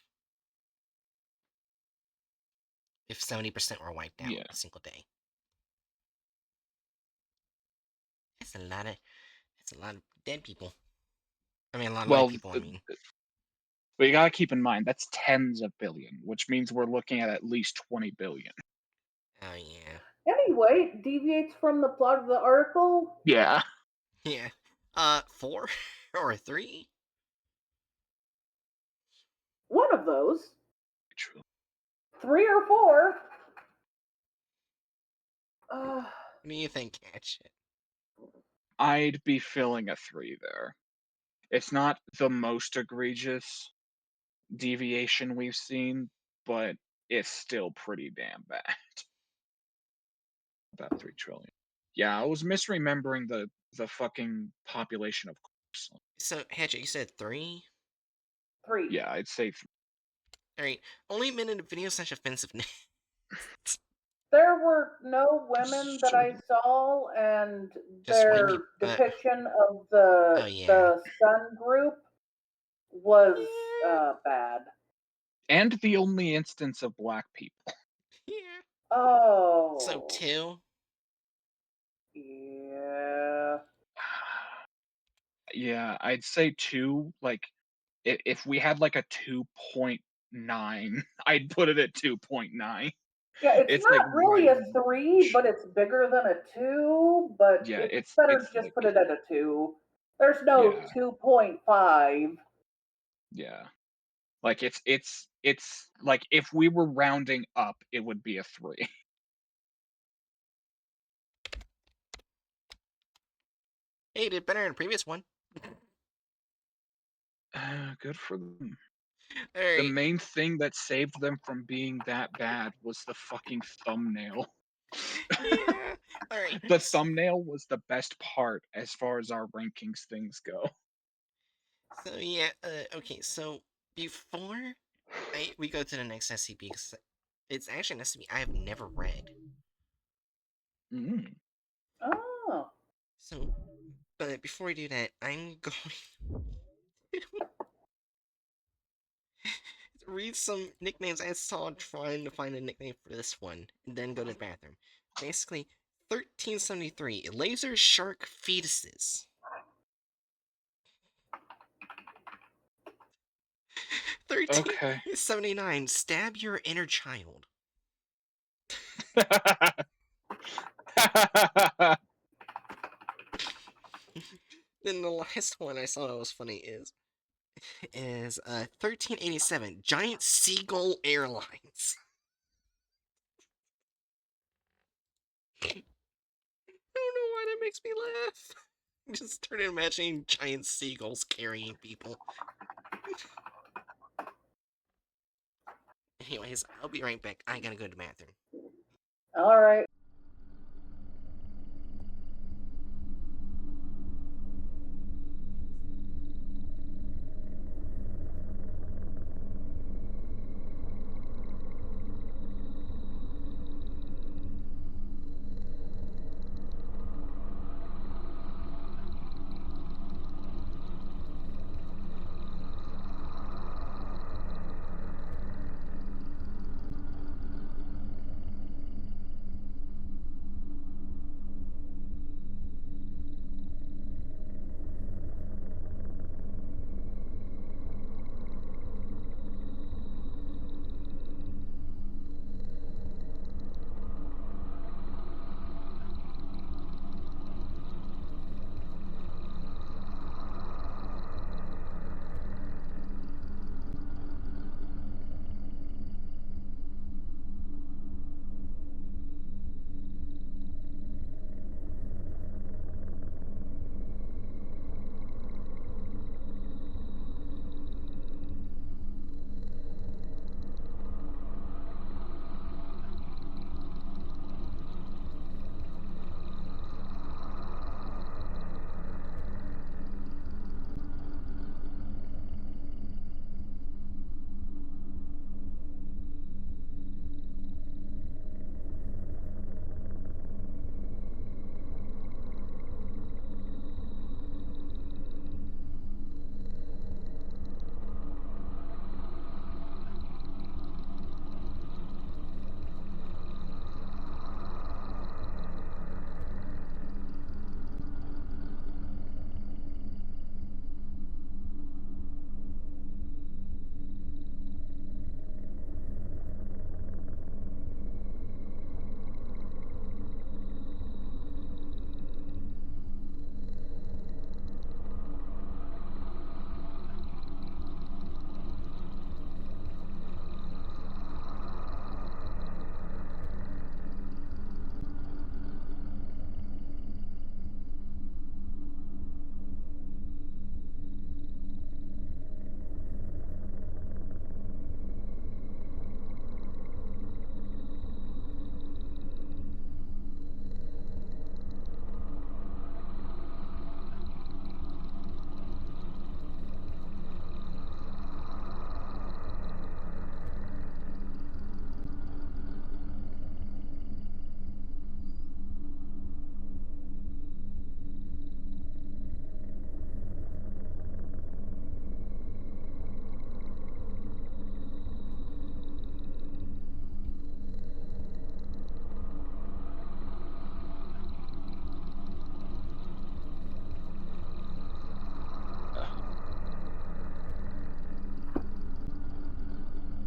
If 70% were wiped out Yeah. in a single day, that's a lot of that's a lot of dead people. I mean, a lot of live Well, people. I mean, but you gotta keep in mind that's tens of billion, which means we're looking at least 20 billion. oh yeah, Anyway, deviates from the plot of the article. Yeah. yeah. 4 or 3. One of those, True. 3 or 4. Uh, What do you think, Hatchet? I'd be filling a 3 there. It's not the most egregious deviation we've seen, but it's still pretty damn bad. About 3 trillion. Yeah, I was misremembering the fucking population of Coruscant. So Hatchet, you said 3. 3. Yeah, I'd say All right, only men in the video slash offensive. There were no women that I so, saw, and Just white their people. depiction of Oh yeah. the Sun group was Yeah. bad. and the only instance of black people. Yeah. So Oh, 2. yeah. Yeah, I'd say 2, like if we had like a 2.9, I'd put it at 2.9. Yeah, it's It's like not really right a on the 3, edge. but it's bigger than a 2, but Yeah, it's it's better to just like put it at a 2. There's no yeah, 2.5. yeah. Like it's like if we were rounding up, it would be a 3. Hey, you did better in the previous one. Good for them. All The right. main thing that saved them from being that bad was the fucking thumbnail. Yeah. All right. The thumbnail was the best part as far as our rankings things go. So yeah. Okay. So before we go to the next SCP, 'cause it's actually an SCP I have never read. Mm. Oh. So, but before we do that, I'm going to read some nicknames I saw trying to find a nickname for this one, and then go to the bathroom. Basically, 1373 laser shark fetuses. 1379 Okay. stab your inner child. Then the last one I saw that was funny is 1387 giant seagull airlines. I don't know why that makes me laugh. Just started imagining giant seagulls carrying people. Anyways, I'll be right back. I gotta go to the bathroom. All right.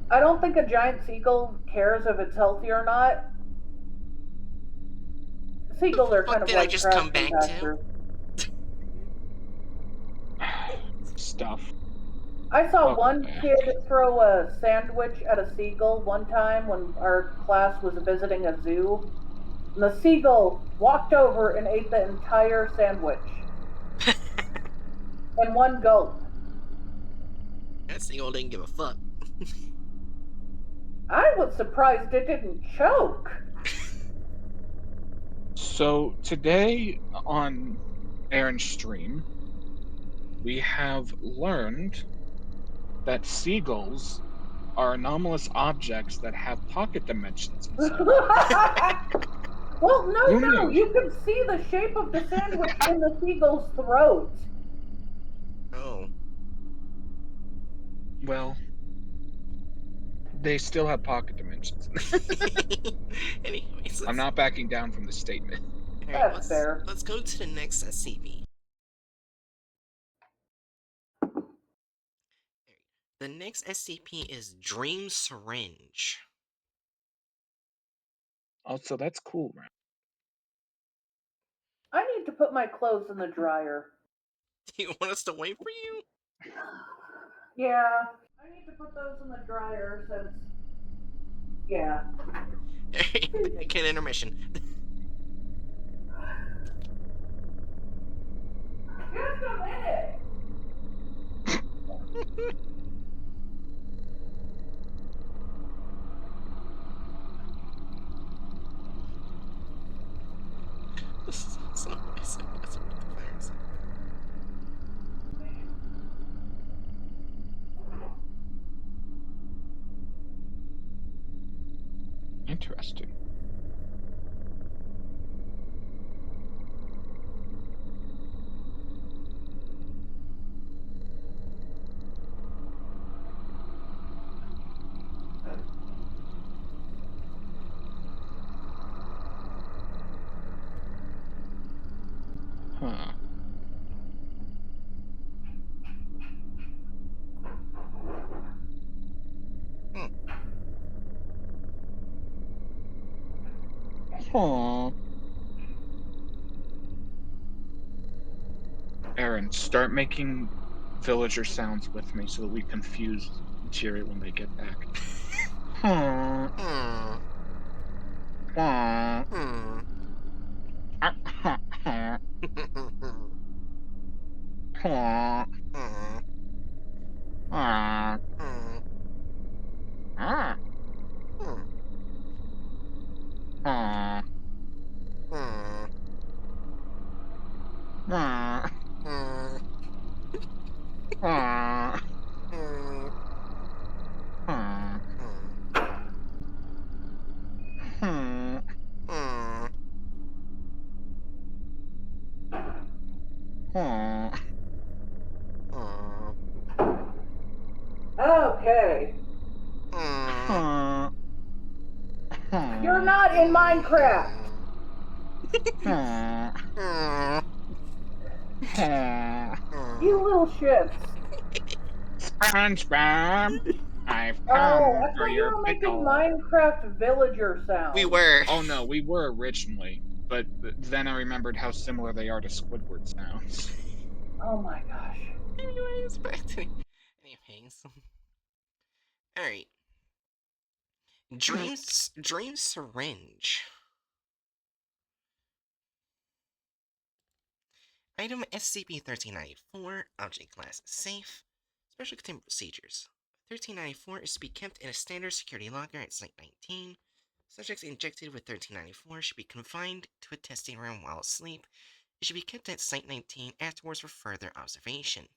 I don't think a giant seagull cares if it's healthy or not. The Seagulls are fuck kind of did I like just trash come back to? compactors. Stuff. I saw Welcome one back. kid throw a sandwich at a seagull one time when our class was visiting a zoo. And the seagull walked over and ate the entire sandwich. in one gulp. That seagull didn't give a fuck. I was surprised it didn't choke. So today on Aaron's stream, we have learned that seagulls are anomalous objects that have pocket dimensions inside. Well, Who no, knew? you can see the shape of the sandwich in the seagull's throat. Oh. Well, they still have pocket dimensions. Anyways, I'm not backing down from the statement. all right, That's fair. let's go to the next SCP. The next SCP is Dream Syringe. Also, that's cool, man. I need to put my clothes in the dryer. Do you want us to wait for you? Yeah, I need to put those in the dryer since. Yeah. Back in intermission. Just a minute. So nice. That's what the fire is. Interesting. Huh. Hmm. Huh. Aaron, start making villager sounds with me so that we confuse Jerry when they get back. Huh. Hmm. Huh. Hmm. Huh. Huh. Hmm. Huh. Hmm. Huh. Hmm. Huh. Hmm. Huh. Hmm. Huh. Hmm. Huh. Hmm. Huh. Hmm. Hmm. Huh. Hmm. Okay. Hmm. Huh. You're Huh. not in Minecraft. Huh. Hmm. Huh. Hmm. You little shits. SpongeBob, I've Oh, come I for thought you your were making pickle. Minecraft villager We sounds. were. Oh no, we were originally, but then I remembered how similar they are to Squidward sounds. Oh my gosh. Anyways, back to. Anyways. Alright. Dream Syringe. Item SCP-1394, Object Class Safe. Special Containment Procedures. 1394 is to be kept in a standard security locker at Site 19. Subjects injected with 1394 should be confined to a testing room while asleep. It should be kept at Site 19 afterwards for further observation.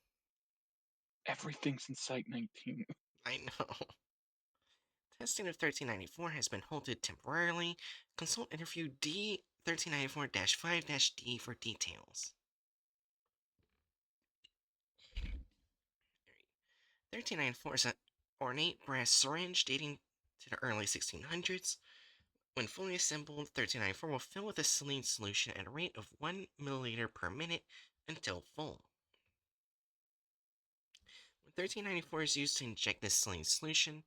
Everything's in Site 19. I know. Testing of 1394 has been halted temporarily. Consult interview D 1394-5-D for details. 1394 is an ornate brass syringe dating to the early 1600s. When fully assembled, 1394 will fill with a saline solution at a rate of 1 milliliter per minute until full. When 1394 is used to inject this saline solution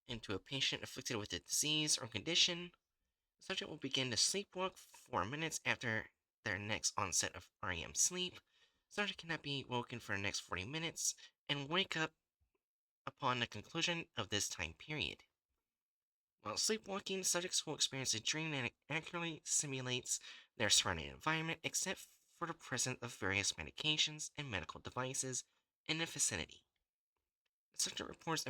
into a patient afflicted with a disease or condition, the subject will begin to sleepwalk 4 minutes after their next onset of REM sleep. The subject cannot be woken for the next 40 minutes and wake up upon the conclusion of this time period. While sleepwalking, subjects will experience a dream that accurately simulates their surrounding environment, except for the presence of various medications and medical devices in the vicinity. The subject reports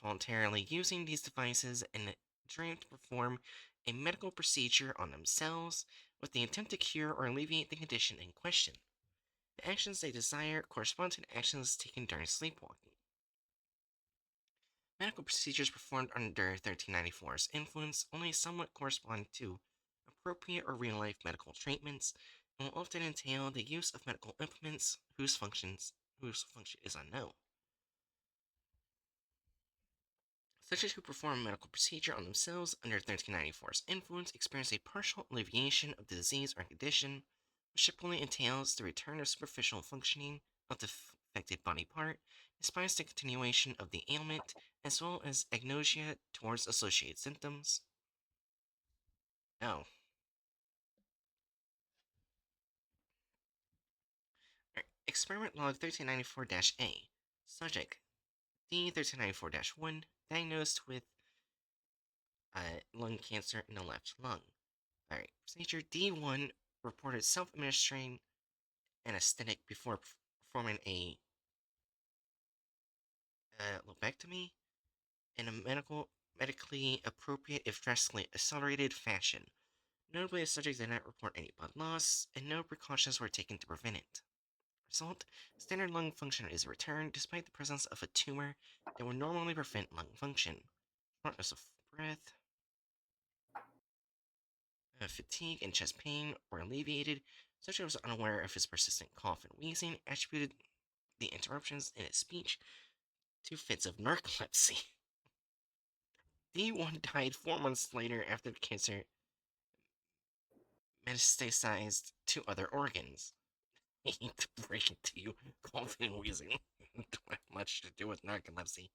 voluntarily using these devices and dream to perform a medical procedure on themselves with the intent to cure or alleviate the condition in question. The actions they desire correspond to the actions taken during sleepwalking. Medical procedures performed under 1394's influence only somewhat correspond to appropriate or real-life medical treatments and will often entail the use of medical implements whose function is unknown. Subjects who perform a medical procedure on themselves under 1394's influence experience a partial alleviation of the disease or condition, which typically entails the return of superficial functioning of the affected body part, despite the continuation of the ailment, as well as agnosia towards associated symptoms. Oh. Experiment log 1394-A. Subject D1394-1, diagnosed with lung cancer in the left lung. Alright, procedure D1 reported self-administering anesthetic before performing a lobectomy in a medically appropriate, if drastically accelerated fashion. Notably, the subject did not report any blood loss, and no precautions were taken to prevent it. Result: standard lung function is returned despite the presence of a tumor that would normally prevent lung function. Shortness of breath, fatigue, and chest pain were alleviated. Subject was unaware of his persistent cough and wheezing, attributed the interruptions in his speech to fits of narcolepsy. D1 died 4 months later after the cancer metastasized to other organs. I hate to break it to you, coughing and wheezing don't have much to do with narcolepsy.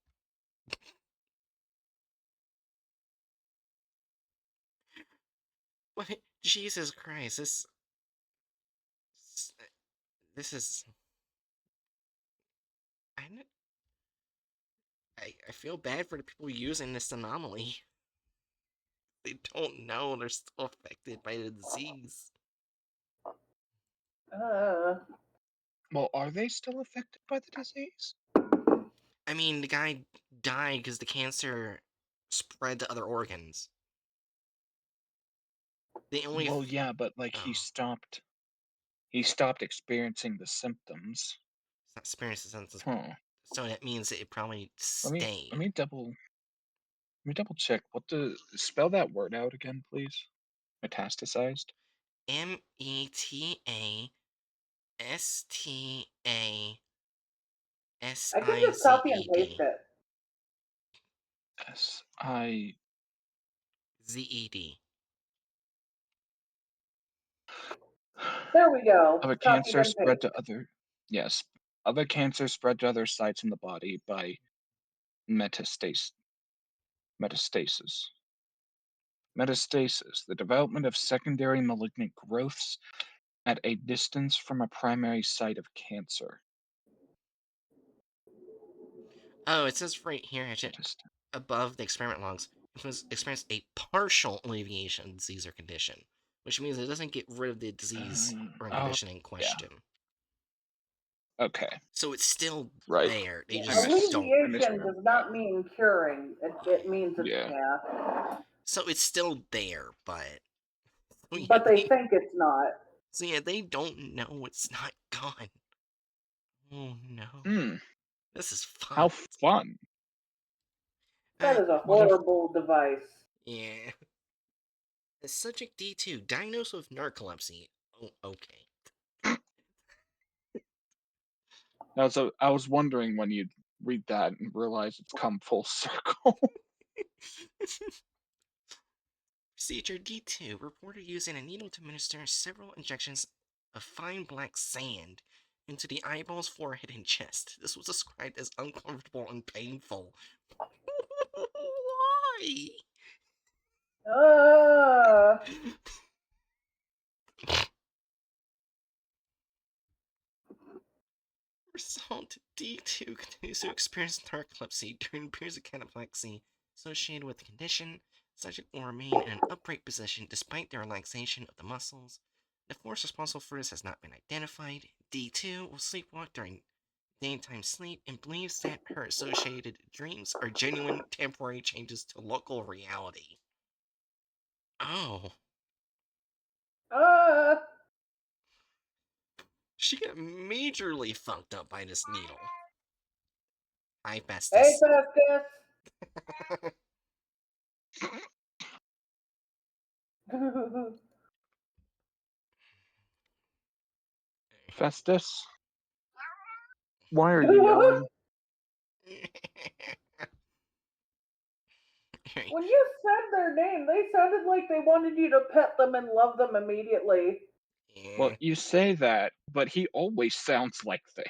What? Jesus Christ, this is. I feel bad for the people using this anomaly. They don't know they're still affected by the disease. Well, are they still affected by the disease? I mean, the guy died because the cancer spread to other organs. The only. Well, yeah, but like he stopped experiencing the symptoms. It's not experiencing symptoms. Huh. So that means that it probably Let stayed. me double check. Spell that word out again, please? Metastasized. I can just copy and paste Metastasized. it. Zed. There we go. Other Copied cancer and spread to pasted. other. Yes, other cancer spread to other sites in the body by metastasis. Metastasis, the development of secondary malignant growths at a distance from a primary site of cancer. Oh, it says right here, actually, above the experiment logs, it was experienced a partial alleviation of disease or condition, which means it doesn't get rid of the disease or condition in question. Yeah. Okay. So it's still right there. They I just don't. Alleviation does not mean curing. It means it's, yeah. So it's still there, but. But they think it's not. So yeah, they don't know it's not gone. Oh no. This is fun. How fun. That is a horrible device. Yeah. The subject D2, diagnosed with narcolepsy. Oh, okay. I was wondering when you'd read that and realize it's come full circle. Procedure D2 reported using a needle to administer several injections of fine black sand into the eyeballs, forehead, and chest. This was described as uncomfortable and painful. Why? Result: D2 continues to experience narcolepsy during periods of cataplexy associated with the condition. Subject will remain in an upright position despite the relaxation of the muscles. The force responsible for this has not been identified. D2 will sleepwalk during daytime sleep and believes that her associated dreams are genuine temporary changes to local reality. Oh, Uh, she got majorly fucked up by this needle. Hi, hey, Bestis. Festus. Festus, why are you yelling? Right. When you said their name, they sounded like they wanted you to pet them and love them immediately. Well, Yeah. you say that, but he always sounds like that.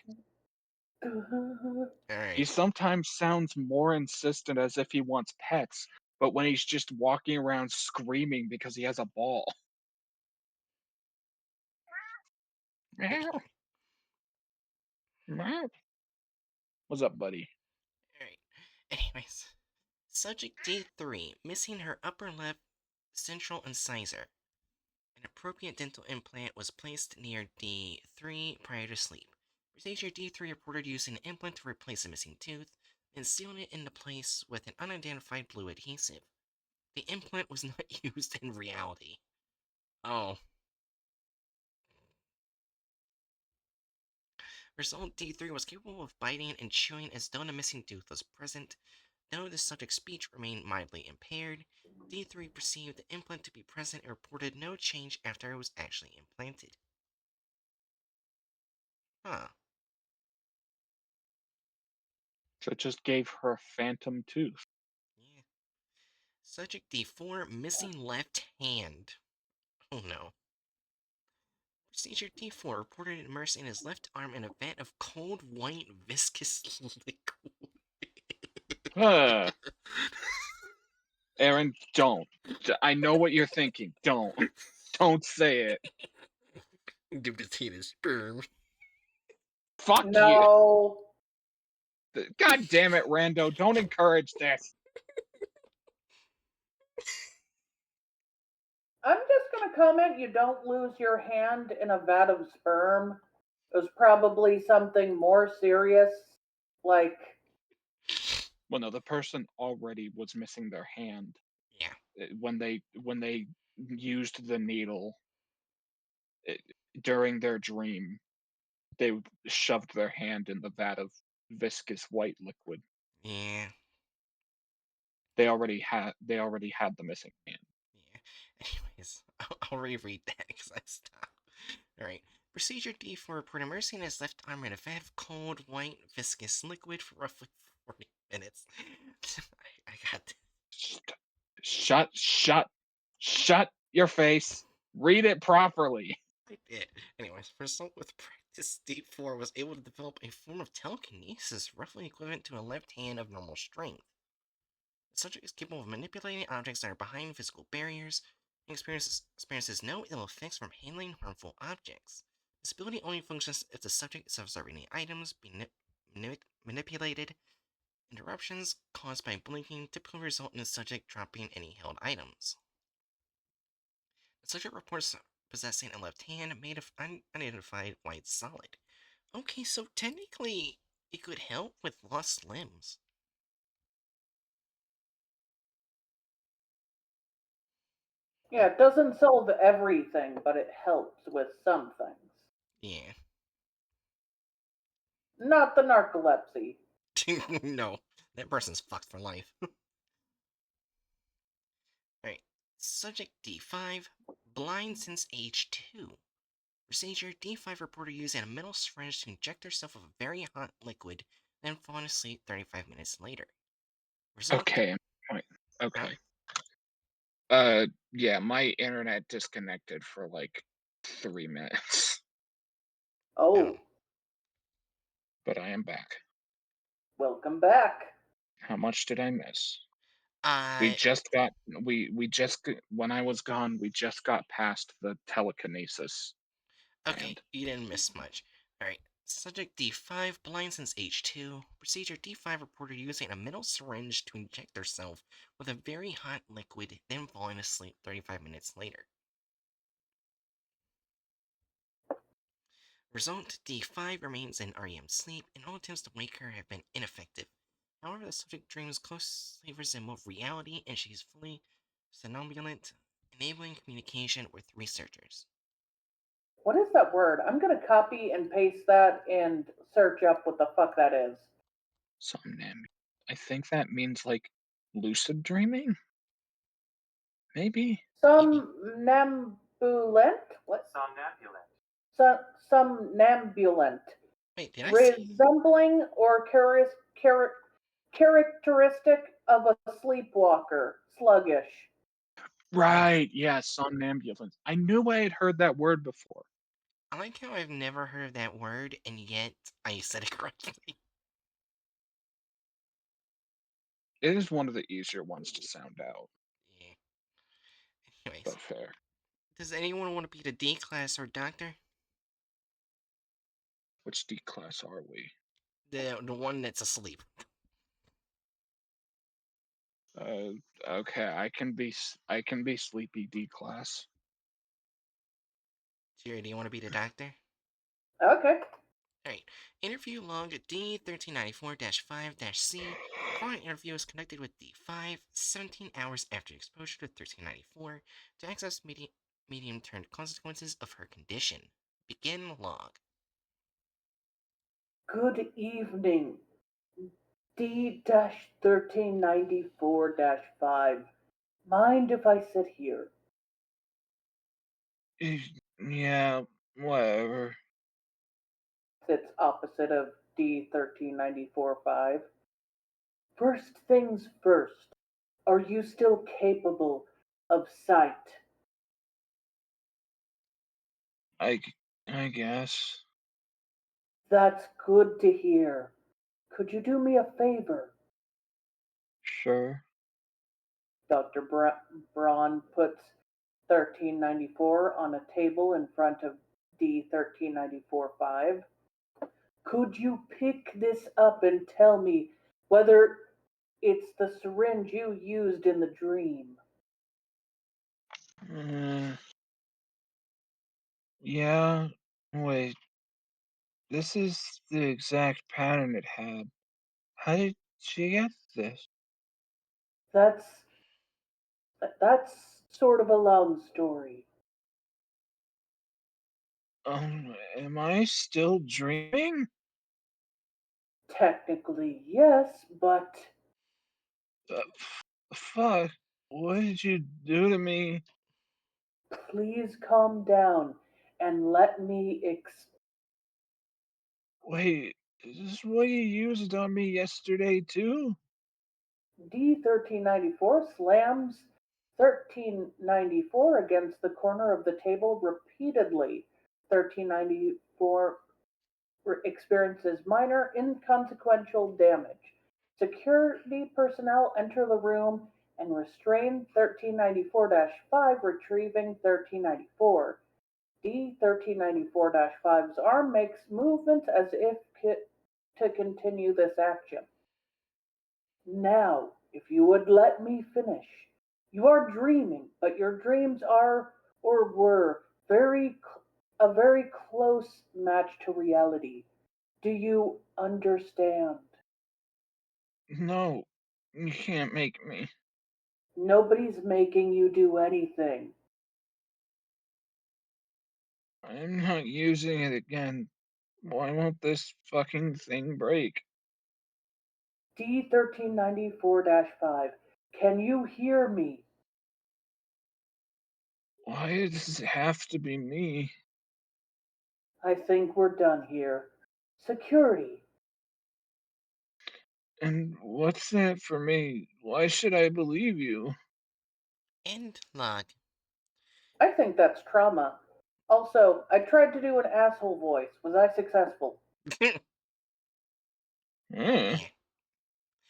He Alright. sometimes sounds more insistent as if he wants pets, but when he's just walking around screaming because he has a ball. Meow, Okay. meow. What's up, buddy? Alright. Anyways. Subject D3, missing her upper left central incisor. An appropriate dental implant was placed near D3 prior to sleep. Procedure D3 reported using an implant to replace a missing tooth, and sealing it into place with an unidentified blue adhesive. The implant was not used in reality. Oh. Result D3 was capable of biting and chewing as though the missing tooth was present. Though the subject's speech remained mildly impaired, D3 perceived the implant to be present and reported no change after it was actually implanted. Huh. So it just gave her a phantom tooth. Yeah. Subject D4, missing left hand. Oh no. Procedure D4 reported immersing his left arm in a vat of cold white viscous liquid. Huh. Aaron, don't. I know what you're thinking. Don't. Don't say it. Give the tea to sperm. Fuck you. No. God damn it, Rando. Don't encourage this. I'm just going to comment you don't lose your hand in a vat of sperm. It was probably something more serious, like, Well, no, the person already was missing their hand Yeah. when they used the needle eh, during their dream. They shoved their hand in the vat of viscous white liquid. Yeah. They already had the missing hand. Yeah. Anyways, I'll reread that because I stopped. Alright. Procedure D for report immersing his left arm in a vat of cold, white, viscous liquid for roughly 40 minutes. I got Shut your face. Read it properly. I did. Anyways, result with practice, D4 was able to develop a form of telekinesis roughly equivalent to a left hand of normal strength. The subject is capable of manipulating objects that are behind physical barriers and experiences no ill effects from handling harmful objects. This ability only functions if the subject is observing the items being manipulated. Interruptions caused by blinking typically result in the subject dropping any held items. The subject reports possessing a left hand made of unidentified white solid. Okay, so technically, it could help with lost limbs. yeah, it doesn't solve everything, but it helps with some things. Yeah. Not the narcolepsy. No, that person's fucked for life. Alright. Subject D5, blind since age 2. Procedure D5 reporter using a metal syringe to inject herself with a very hot liquid, then falling asleep 35 minutes later. Result. Okay. Huh? Okay. Yeah, my internet disconnected for like 3 minutes, Oh. Oh, but I am back. welcome back. How much did I miss? Uh, We just when I was gone, we just got past the telekinesis. okay, And you didn't miss much. Alright. Subject D5, blind since age 2. Procedure D5 reporter using a metal syringe to inject herself with a very hot liquid, then falling asleep 35 minutes later. Result, D5 remains in REM sleep, and all attempts to wake her have been ineffective. However, the subject dreams closely resemble reality, and she is fully somnambulant, enabling communication with researchers. What is that word? I'm gonna copy and paste that and search up what the fuck that is. Somnambulance. I think that means like lucid dreaming? Maybe? Maybe. Somnambulant? What? Somnambulant. Wait, did I say? Resembling or characteristic of a sleepwalker, sluggish. Hmm. Right, yeah, somnambulance. I knew I had heard that word before. I like how I've never heard of that word, and yet I said it correctly. It is one of the easier ones to sound out, Yeah. Anyways, but fair. does anyone want to be the D class or doctor? Which D class are we? The one that's asleep. Uh, okay, I can be sleepy D class. Jerry, do you want to be the doctor? Okay. Alright. Interview log D1394-5-C. The following interview was conducted with D5 17 hours after exposure to 1394 to access medium term consequences of her condition. Begin log. Good evening. D-1394-5. Mind if I sit here? Eh, Yeah, whatever. It's opposite of D-1394-5. First things first. Are you still capable of sight? I guess. That's good to hear. Could you do me a favor? Sure. Dr. Braun puts 1394 on a table in front of D-1394-5. Could you pick this up and tell me whether it's the syringe you used in the dream? Uh, yeah. Wait, this is the exact pattern it had. How did she get this? That's that's sort of a long story. Am I still dreaming? Technically, yes, but Fuck. What did you do to me? please calm down and let me Wait, is this what you used on me yesterday too? D-1394 slams 1394 against the corner of the table repeatedly. 1394 experiences minor inconsequential damage. Security personnel enter the room and restrain 1394-5, retrieving 1394. D-1394-5's arm makes movements as if to continue this action. Now, if you would let me finish. You are dreaming, but your dreams are or were a very close match to reality. Do you understand? No, you can't make me. Nobody's making you do anything. I'm not using it again. Why won't this fucking thing break? D-1394-5, can you hear me? Why does it have to be me? I think we're done here. Security. And what's that for me? Why should I believe you? End log. I think that's trauma. Also, I tried to do an asshole voice. Was I successful? Eh. Yeah.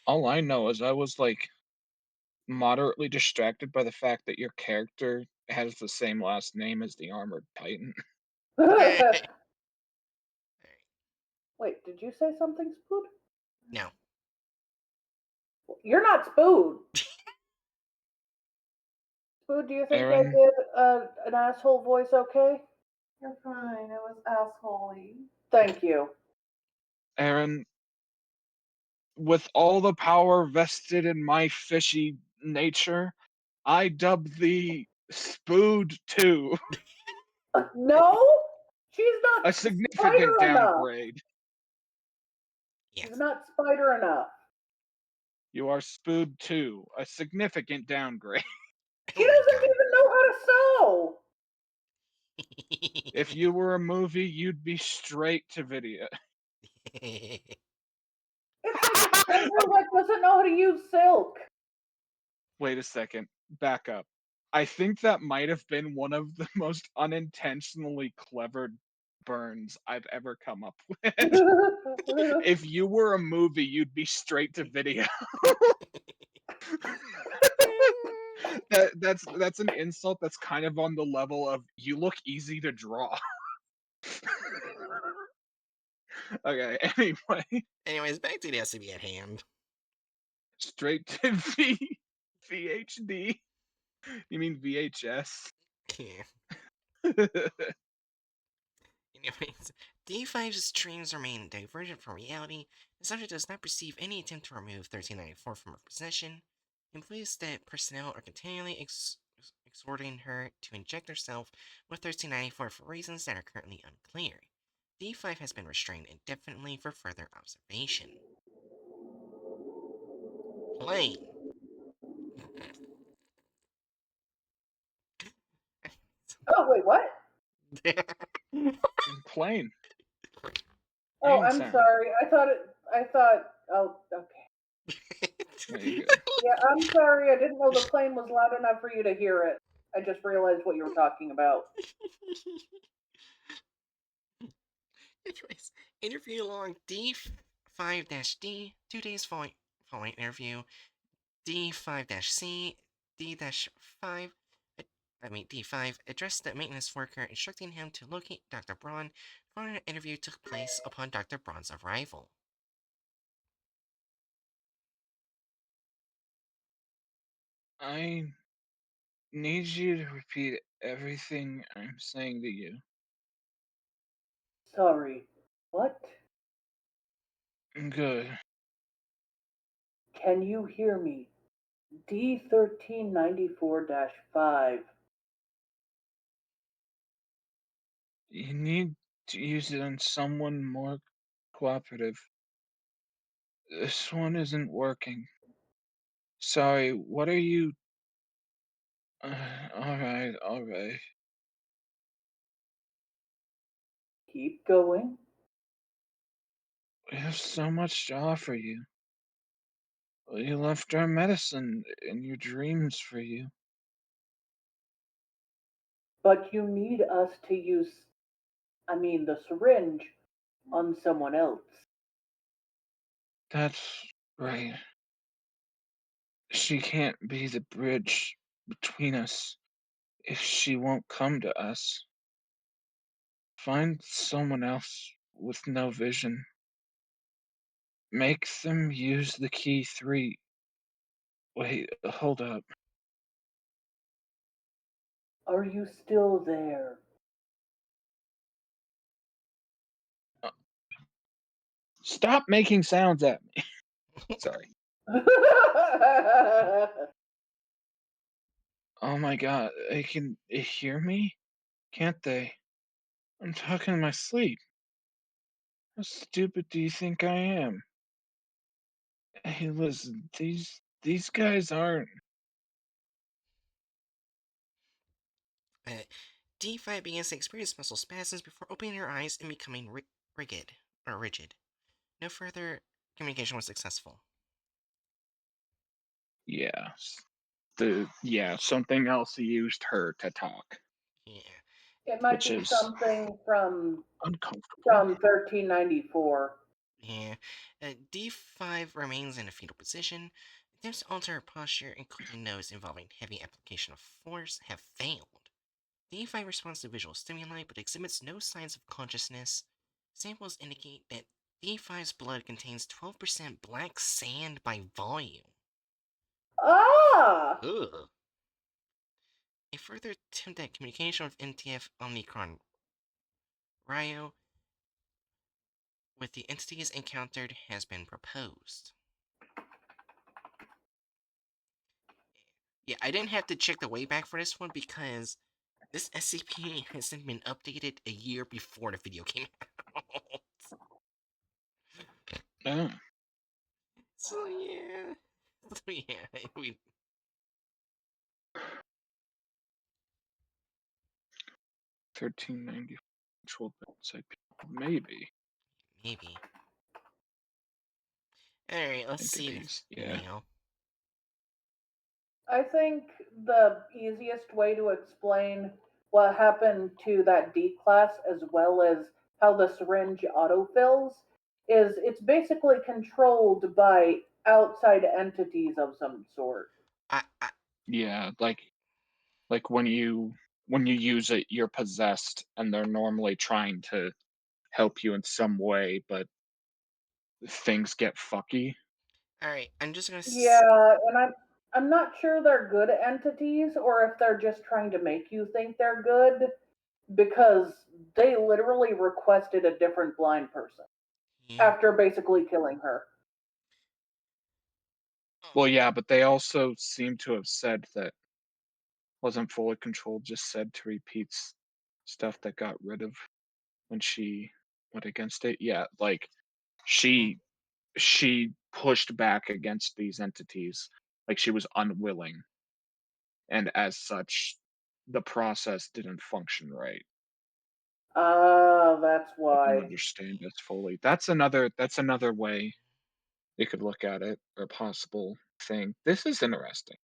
All I know is I was like moderately distracted by the fact that your character has the same last name as the armored titan. Alright. Wait, did you say something, Spood? No. You're not Spood. Spood, do you think I Aaron, did an asshole voice okay? You're fine. It was assholey. Thank you. Aaron, with all the power vested in my fishy nature, I dub thee Spood 2, No, she's not a significant spider enough. downgrade. She's Yes. not spider enough. You are Spood 2, a significant downgrade. She Oh my doesn't god. even know how to sew. If you were a movie, you'd be straight to video. It's a spider that doesn't know how to use silk. Wait a second, back up. I think that might have been one of the most unintentionally clever burns I've ever come up with. If you were a movie, you'd be straight to video. That's an insult that's kind of on the level of you look easy to draw. Okay, anyway, Anyways, back to the SCP at hand. straight to VHD. You mean VHS? Yeah. Anyways, D5's dreams remain divergent from reality. The subject does not perceive any attempt to remove 1394 from her possession. He believes that personnel are continually exhorting her to inject herself with 1394 for reasons that are currently unclear. D5 has been restrained indefinitely for further observation. Plain. Oh wait, what? Plain. Oh, Plain I'm sound. sorry. I thought. Oh, okay. There you go. Yeah, I'm sorry. I didn't know the plane was loud enough for you to hear it. I just realized what you were talking about. Anyways, interview log D5-D, 2 days following interview, D5-C, D-5, D5 addressed the maintenance worker, instructing him to locate Dr. Braun before an interview took place upon Dr. Braun's arrival. I need you to repeat everything I'm saying to you. Sorry. What? Good. Can you hear me? D1394-5. You need to use it on someone more cooperative. This one isn't working. Sorry, what are you? Alright. Keep going. We have so much to offer you. We left our medicine in your dreams for you. But you need us to use, the syringe on someone else. That's right. She can't be the bridge between us if she won't come to us. Find someone else with no vision. Make them use the key 3. Wait, hold up. Are you still there? Stop making sounds at me. Sorry. Oh my god, they can hear me? Can't they? I'm talking in my sleep. How stupid do you think I am? Hey, listen, these guys aren't. Uh, D5 begins to experience muscle spasms before opening her eyes and becoming rigid. No further communication was successful. Yeah. Something else used her to talk, Yeah. It might which be is something from uncomfortable. 1394. Yeah. D5 remains in a fetal position. Attempts to alter her posture, including those involving heavy application of force, have failed. D5 responds to visual stimuli but exhibits no signs of consciousness. Samples indicate that D5's blood contains 12% black sand by volume. Ah! Ugh. A further attempt at communication with NTF Omicron Ryo, with the entities encountered, has been proposed. Yeah, I didn't have to check the way back for this one because this SCP hasn't been updated a year before the video came out. Oh, So yeah. So yeah, we 1390 controlled by inside people. Maybe maybe. Alright, let's see entities. Yeah. now. I think the easiest way to explain what happened to that D class as well as how the syringe autofills is it's basically controlled by outside entities of some sort. I Yeah, like when you use it, you're possessed, and they're normally trying to help you in some way, but things get fucky. alright, I'm just gonna Yeah, and I'm not sure they're good entities or if they're just trying to make you think they're good because they literally requested a different blind person yeah. after basically killing her. Well, Oh, yeah, but they also seem to have said that wasn't fully controlled, just said to repeat stuff that got rid of when she went against it. Yeah, like mhm. she pushed back against these entities, like she was unwilling, and as such, the process didn't function right. Ah, that's I don't why. understand this fully. That's another way they could look at it, or possible thing. This is interesting.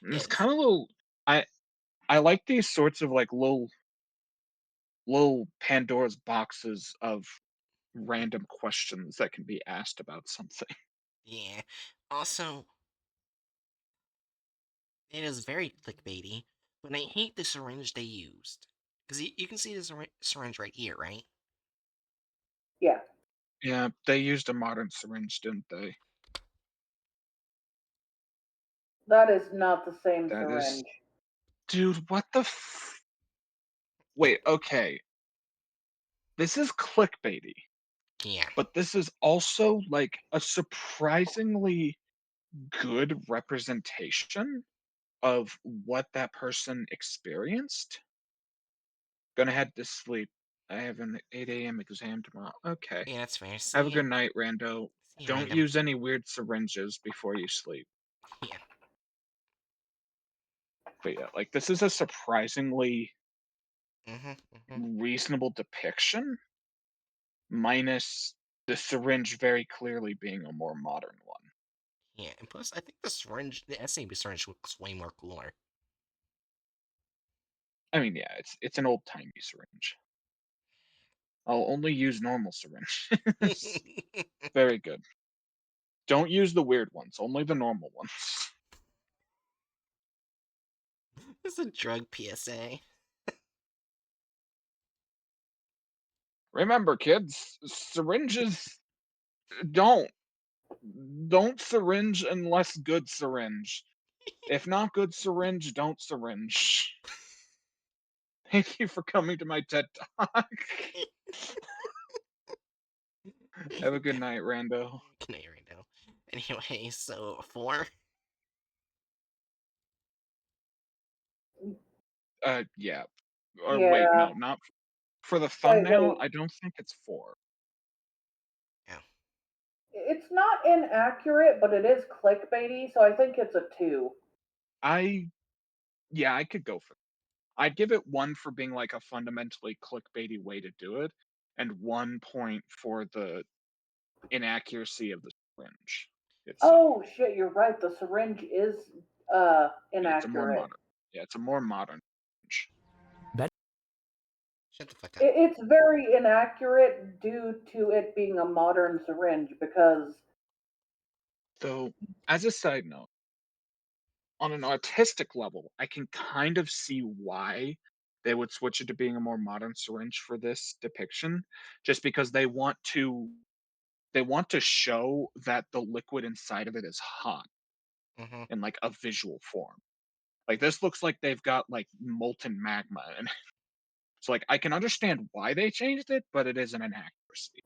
And it's Yes. kind of little. I I like these sorts of like little Pandora's boxes of random questions that can be asked about something. Yeah. Also, it is very clickbaity, but I hate the syringe they used. Because you can see the syringe right here, right? Yeah, Yeah, they used a modern syringe, didn't they? that is not the same That is, syringe. dude. What the? Wait. Okay, this is clickbaity, Yeah. but this is also like a surprisingly good representation of what that person experienced. Gonna head to sleep. I have an 8 a.m. exam tomorrow. Okay. Yeah, that's fair. Have a good night, Rando. See you, Don't random. use any weird syringes before you sleep. Yeah. But yeah, like this is a surprisingly Mm-hmm. Mm-hmm. reasonable depiction, minus the syringe very clearly being a more modern one. Yeah, and plus, I think the SCP syringe looks way more cooler. I mean, yeah, it's an old timey syringe. I'll only use normal syringes. Very good. Don't use the weird ones, only the normal ones. It's a drug PSA. Remember, kids, syringes don't don't syringe unless good syringe. If not good syringe, don't syringe. Thank you for coming to my TED Talk. Have a good Yeah, night, Rando. can I right now? Anyway, so 4. Yeah. Or wait, Yeah. no, not for the thumbnail. Wait. I don't think it's 4. Yeah. It's not inaccurate, but it is clickbaity, so I think it's a 2. I Yeah, I could go for. I'd give it 1 for being like a fundamentally clickbaity way to do it, and 1 point for the inaccuracy of the syringe itself. Oh shit, you're right. The syringe is Yeah, it's a more inaccurate. modern. Yeah, it's a more modern syringe. Shut the fuck up. It's very inaccurate due to it being a modern syringe because Though, as a side note, on an artistic level, I can kind of see why they would switch it to being a more modern syringe for this depiction, just because they want to show that the liquid inside of it is hot Mm-hmm. in like a visual form. Like this looks like they've got like molten magma, and So like I can understand why they changed it, but it is an inaccuracy.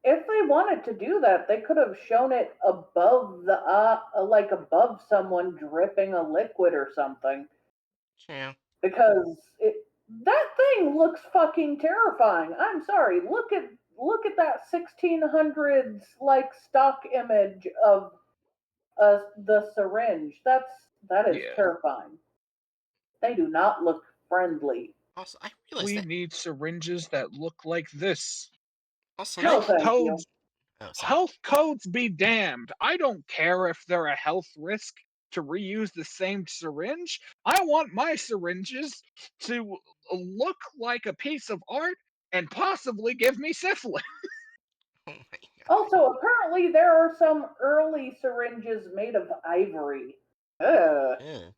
If they wanted to do that, they could have shown it above the like above someone dripping a liquid or something. Yeah. Because that thing looks fucking terrifying. I'm sorry. Look at that 1600s like stock image of the syringe. That is Yeah. terrifying. They do not look friendly. Also, I realized We that. need syringes that look like this. Also, that. No, Health thank you. codes Oh, sorry. Health codes be damned. I don't care if they're a health risk to reuse the same syringe. I want my syringes to look like a piece of art and possibly give me syphilis. Oh my god. Also, apparently there are some early syringes made of ivory. Ugh. Ugh.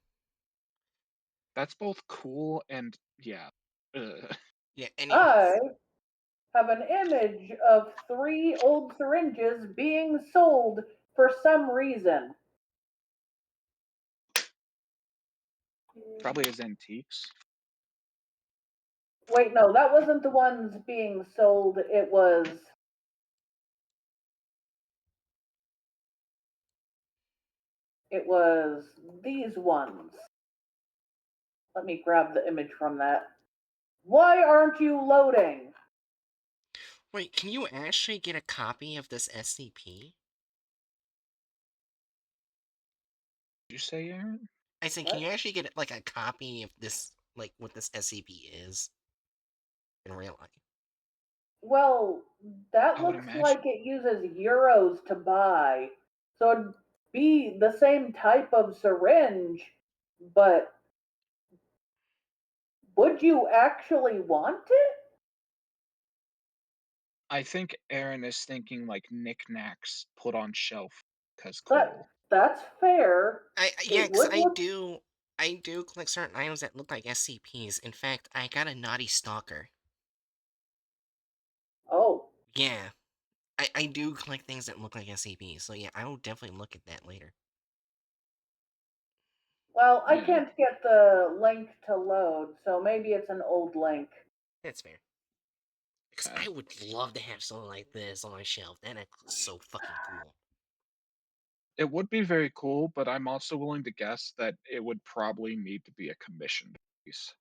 That's both cool and yeah. Ugh. Yeah. Anyways. I have an image of 3 old syringes being sold for some reason. Probably as antiques. Wait, no, that wasn't the ones being sold. It was these ones. Let me grab the image from that. Why aren't you loading? Wait, can you actually get a copy of this SCP? Did you say, Aaron? I said, can What? you actually get like a copy of this, like what this SCP is in real life? Well, that I would looks imagine. like it uses euros to buy. So it'd be the same type of syringe, but would you actually want it? I think Aaron is thinking like knickknacks put on shelf because That cool. that's fair. Yeah, It because would look I do collect certain items that look like SCPs. In fact, I got a naughty stalker. oh. Yeah, I do collect things that look like SCPs. So yeah, I will definitely look at that later. Well, I Yeah. can't get the link to load, so maybe it's an old link. That's fair. Because Okay. I would love to have something like this on my shelf. That looks so fucking cool. It would be very cool, but I'm also willing to guess that it would probably need to be a commissioned piece.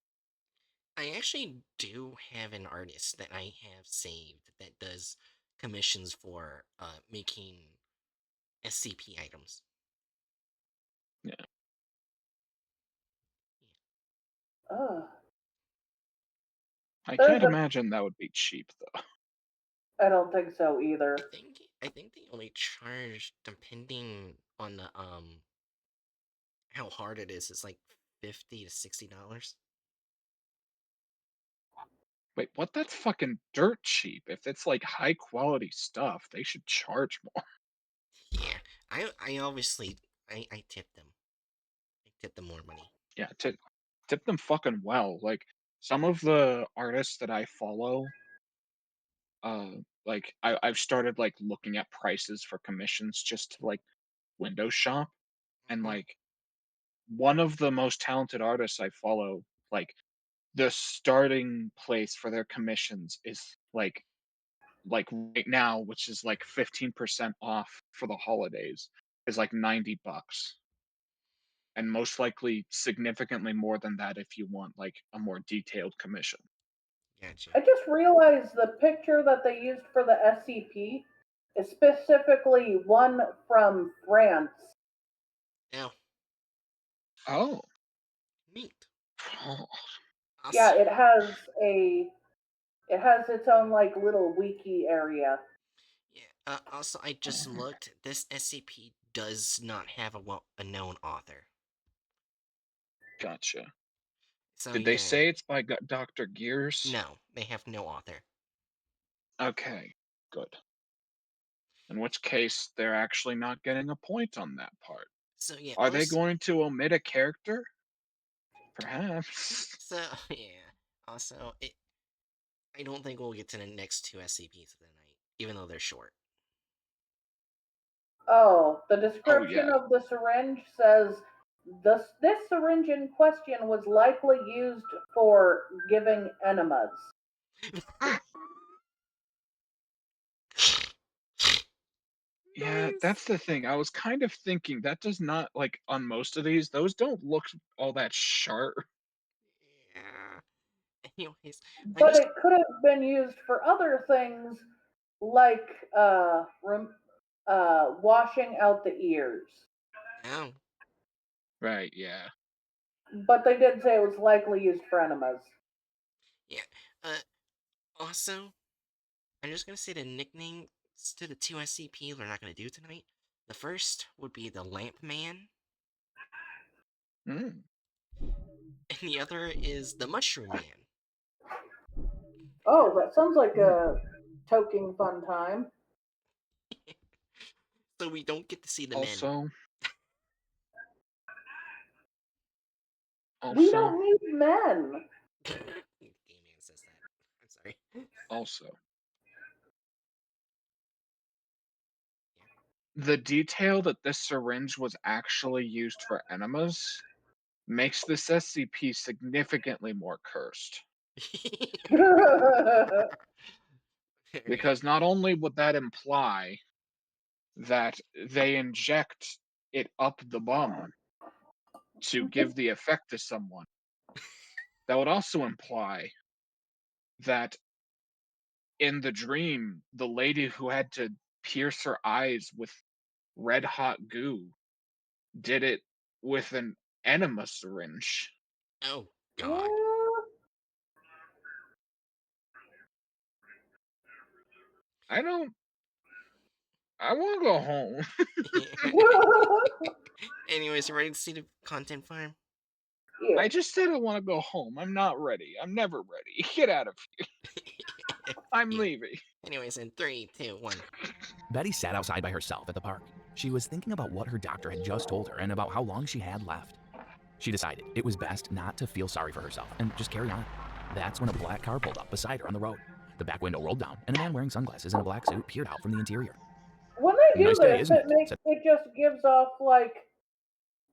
I actually do have an artist that I have saved that does commissions for making SCP items. Yeah. Ugh. I There's can't a imagine that would be cheap though. I don't think so I either. think I think they only charge depending on the how hard it is. It's like $50 to $60. Wait, what? That's fucking dirt cheap. If it's like high quality stuff, they should charge more. Yeah, I obviously I tip them. I tip them more money. Yeah, tip them fucking well. Like some of the artists that I follow, uh, like I've started like looking at prices for commissions just to like window shop, and Hmm. like one of the most talented artists I follow, like the starting place for their commissions is like right now, which is like 15% off for the holidays, is like $90. And most likely significantly more than that if you want like a more detailed commission. Gotcha. I just realized the picture that they used for the SCP is specifically one from France. Now, Oh. neat. Oh. Yeah, Also, it has its own like little wiki area. yeah. Also, I just looked. This SCP does not have a known author. Gotcha. So Did they yeah, say it's by Dr. Gears? no, they have no author. Okay, good. In which case, they're actually not getting a point on that part. So yeah, Are they also, going to omit a character? Perhaps. so yeah, also it. I don't think we'll get to the next two SCPs of the night, even though they're short. Oh, the Oh, description yeah. of the syringe says This syringe in question was likely used for giving enemas. Yeah, Nice. that's the thing. I was kind of thinking that does not like on most of these, those don't look all that sharp. Yeah. Anyways, I'm But just. it could have been used for other things like washing out the ears. Oh, Right, yeah. But they did say it was likely used for enemas. yeah. Also, I'm just gonna say the nicknames to the two SCPs we're not gonna do tonight. The first would be the Lamp Man, Mm. and the other is the Mushroom Man. Oh, that sounds like Mm. a toking fun time. So we don't get to see the men. Also, We also, don't need men. Game Man says that. I'm sorry. also, Yeah. the detail that this syringe was actually used for enemas makes this SCP significantly more cursed. Very. Because not only would that imply that they inject it up the bum to give the effect to someone, that would also imply that in the dream, the lady who had to pierce her eyes with red hot goo did it with an enema syringe. Oh God. Well, I don't. I want to go home. Anyways, you ready to see the content farm? I yeah. just said I want to go home. I'm not ready. I'm never ready. Get out of here. I'm Yeah. leaving. Anyways, in three, two, one. Betty sat outside by herself at the park. She was thinking about what her doctor had just told her and about how long she had left. She decided it was best not to feel sorry for herself and just carry on. That's when a black car pulled up beside her on the road. The back window rolled down, and a man wearing sunglasses and a black suit peered out from the interior. When they do "Nice day, this, isn't it?" said it just gives off like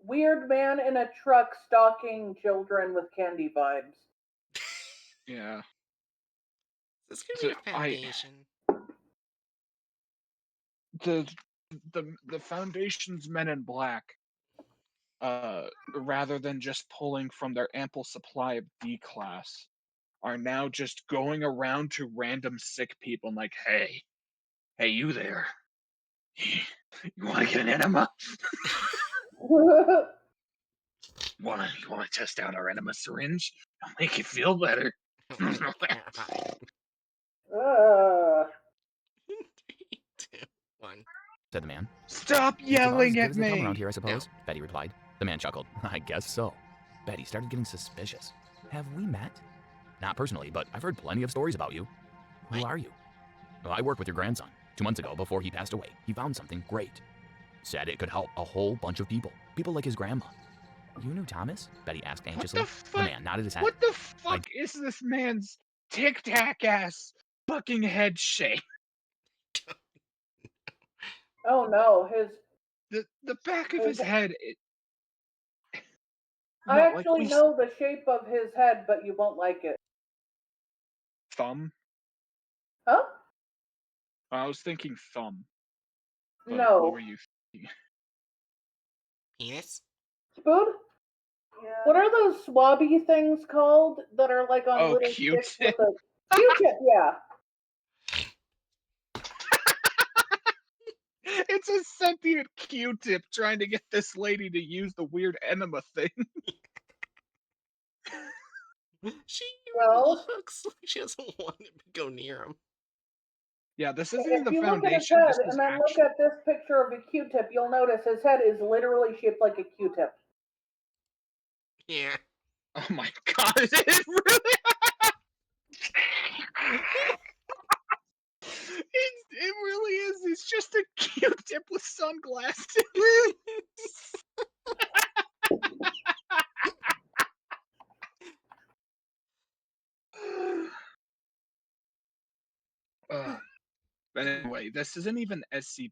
weird man in a truck stalking children with candy vibes. Yeah. This could be So a foundation. the the Foundation's Men in Black, rather than just pulling from their ample supply of D class, are now just going around to random sick people and like, hey, you there? You want to get an enema? You want to test out our enema syringe? It'll make you feel better. Oh my God. uh, Three, two, one. the man. Stop "It's about as yelling good at as they come around me! here, I No. suppose," Betty replied. The man chuckled. "I guess so." Betty started getting suspicious. "Have we met?" "Not personally, but I've heard plenty of stories about you." "Who What? are you?" "Well, I work with your grandson. 2 months ago, before he passed away, he found something great. Said it could help a whole bunch of people. People like his grandma." "You knew Thomas?" Betty asked What anxiously. the The fuck? man nodded his head. What the "I fuck is this man's tic tac ass fucking head shape? oh no, The back of his. his head. I No, like actually know the shape of his head, but you won't like it. thumb. Huh? I was thinking thumb, but what were No. you thinking? Penis? Spoon? Yeah. What are those swabby things called that are like on Oh, little sticks with Q-tip. a Q-tip? Yeah. It's a sentient Q-tip trying to get this lady to use the weird enema thing. She Well, looks like she doesn't want to go near him. Yeah, this isn't even if the you look at his Foundation. head This was and then look actually. at this picture of a Q-tip, you'll notice his head is literally shaped like a Q-tip. Yeah. Oh my god! It really. It really is. It's just a Q-tip with sunglasses. uh, but anyway, this isn't even SC.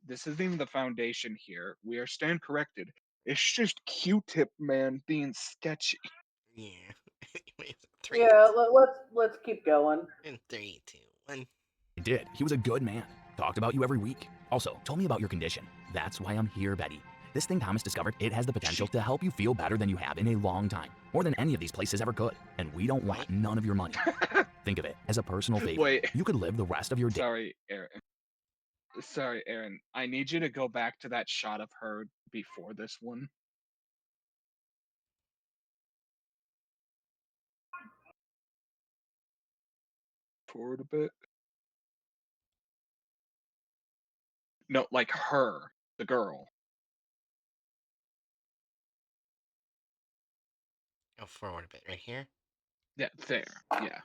This isn't even the Foundation here. We are stand corrected. It's just Q-Tip man being sketchy. Yeah. Anyways, three, Yeah, let's keep going. and 3, 2, 1. He did. He was a good man. Talked about you every week. Also, told me about your condition. That's why I'm here, Betty. This thing Thomas discovered, it has the potential to help you feel better than you have in a long time. More than any of these places ever could. And we don't want none of your money. Think of it as a personal favor. Wait. You could live the rest of your day. Sorry, Aaron. I need you to go back to that shot of her before this one. Forward a bit. No, like her, the girl. Go forward a bit, right here. Yeah, there. Yeah.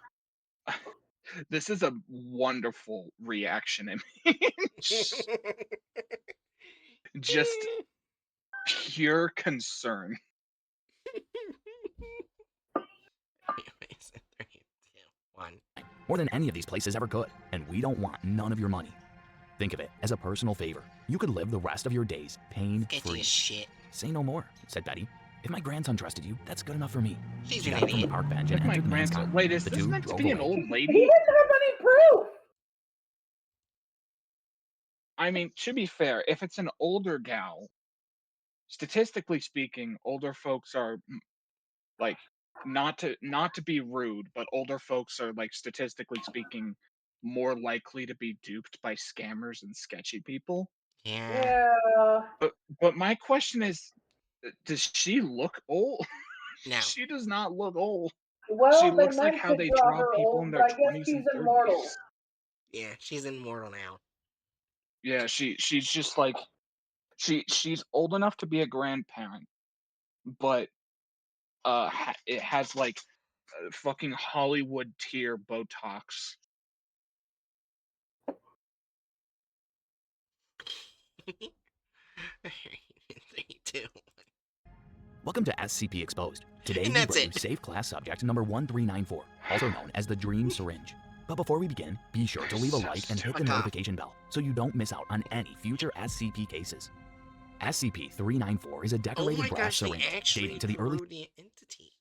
This is a wonderful reaction image. Just pure concern. Anyways, 3, 2, 1. More than any of these places ever could. And we don't want none of your money. Think of it as a personal favor. You could live the rest of your days Sketchy pain-free. as shit. Say no more, said Betty. If my grandson trusted you, that's good enough for me. She's She an got up from the idiot. park bench and Like my entered the man's car. grandson. Wait, is The this two meant to drove be an away. old He lady? didn't have any proof. I mean, to be fair, if it's an older gal, statistically speaking, older folks are like not to be rude, but older folks are like statistically speaking more likely to be duped by scammers and sketchy people. Yeah. Yeah. But my question is, does she look old? No. She does not look old. Well, She they looks like meant how to they draw draw her people in old, their but I guess 20s she's and 30s. immortal. Yeah, she's immortal now. Yeah, she's just like she's old enough to be a grandparent, but it has like fucking Hollywood tier Botox. 3, 2, 1. Welcome to SCP Exposed. Today And we that's bring you it. safe class subject number 1394, also known as the Dream Syringe. But before we begin, be sure to leave a like and hit the Fuck off. notification bell so you don't miss out on any future SCP cases. SCP-394 is a Oh decorated my brass gosh, they syringe actually dating to the early drew the entity.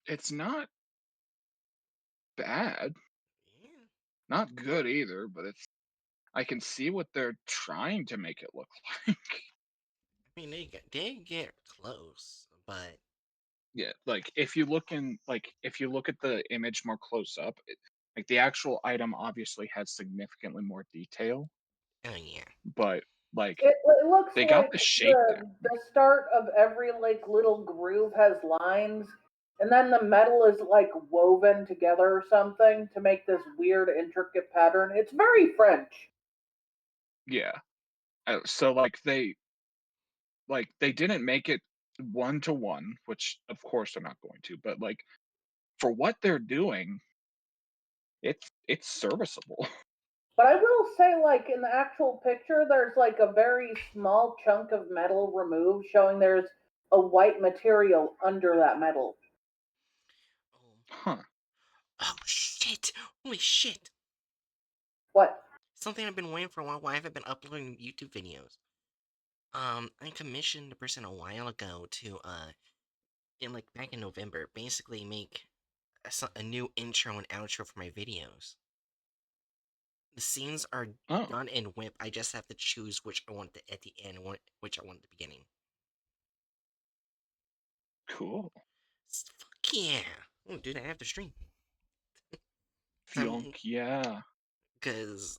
It's not bad, Yeah. not good either, but it's I can see what they're trying to make it look like. I mean, they get close, but Yeah, like if you look at the image more close up, like the actual item obviously has significantly more detail, oh yeah. but like It looks they got like the shape there. the start of every like little groove has lines, and then the metal is like woven together or something to make this weird intricate pattern. It's very French. Yeah. So they didn't make it one to one, which of course they're not going to, but like for what they're doing, it's serviceable. But I will say, like in the actual picture, there's like a very small chunk of metal removed, showing there's a white material under that metal. Oh, Huh. oh shit! Holy shit! What? Something I've been waiting for a while. Why haven't been uploading YouTube videos? I commissioned a person a while ago to in like back in November, basically make a new intro and outro for my videos. The scenes are Oh, done in WIP. I just have to choose which I want at the end and which I want at the beginning. cool. Fuck yeah! I'm gonna do that after stream. Fionk, yeah. Because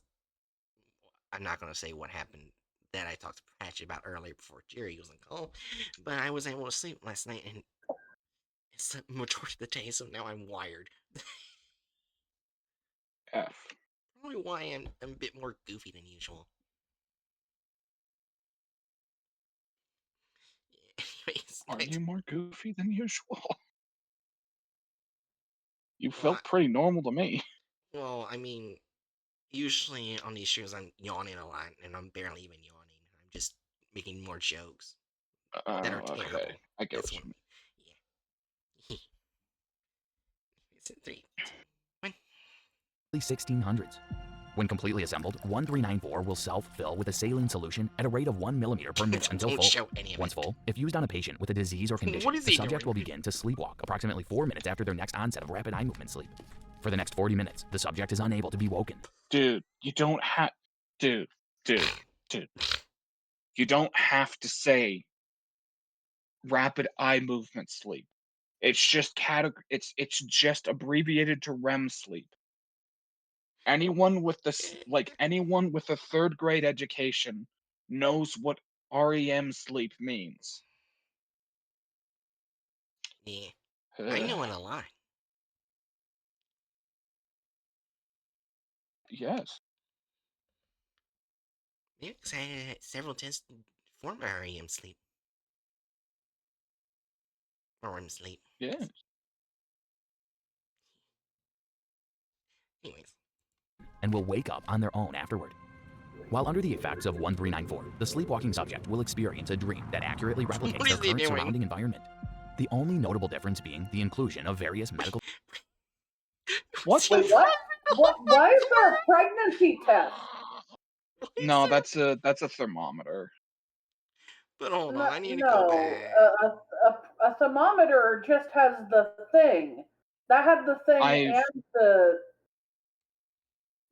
I'm not gonna say what happened that I talked to Patch about earlier before Jerry was on call, but I was able to sleep last night and slept majority of the day, so now I'm wired. F. Probably why I'm a bit more goofy than usual. Anyways, Are you more goofy than usual? You well, felt pretty normal to me. well, I mean, usually on these streams I'm yawning a lot, and I'm barely even yawning. I'm just making more jokes that are Okay. terrible. I get That's what one. you mean. Yeah. It's in 3, 2, 1. 1600s. When completely assembled, 1394 will self-fill with a saline solution at a rate of 1 millimeter per minute until Don't full. show any of Once it. full, if used on a patient with a disease or condition, What is the he subject doing? will begin to sleepwalk approximately 4 minutes after their next onset of rapid eye movement sleep. For the next 40 minutes, the subject is unable to be woken. Dude, you don't have... Dude. You don't have to say rapid eye movement sleep. It's just it's just abbreviated to REM sleep. Anyone with anyone with a 3rd grade education knows what REM sleep means. Yeah, I know it a lot. Yes. Yeah, 'cause I had several tests for my REM sleep. Or REM sleep. Yes. Anyways. And will wake up on their own afterward. While under the effects of 1394, the sleepwalking subject will experience a dream that accurately replicates What their is he current doing? surrounding environment. The only notable difference being the inclusion of various medical... What Wait, the what? Why is there a pregnancy test? No, that's a thermometer. But hold No, on, I need to go no, back. a thermometer just has the thing. That had the thing I've and the.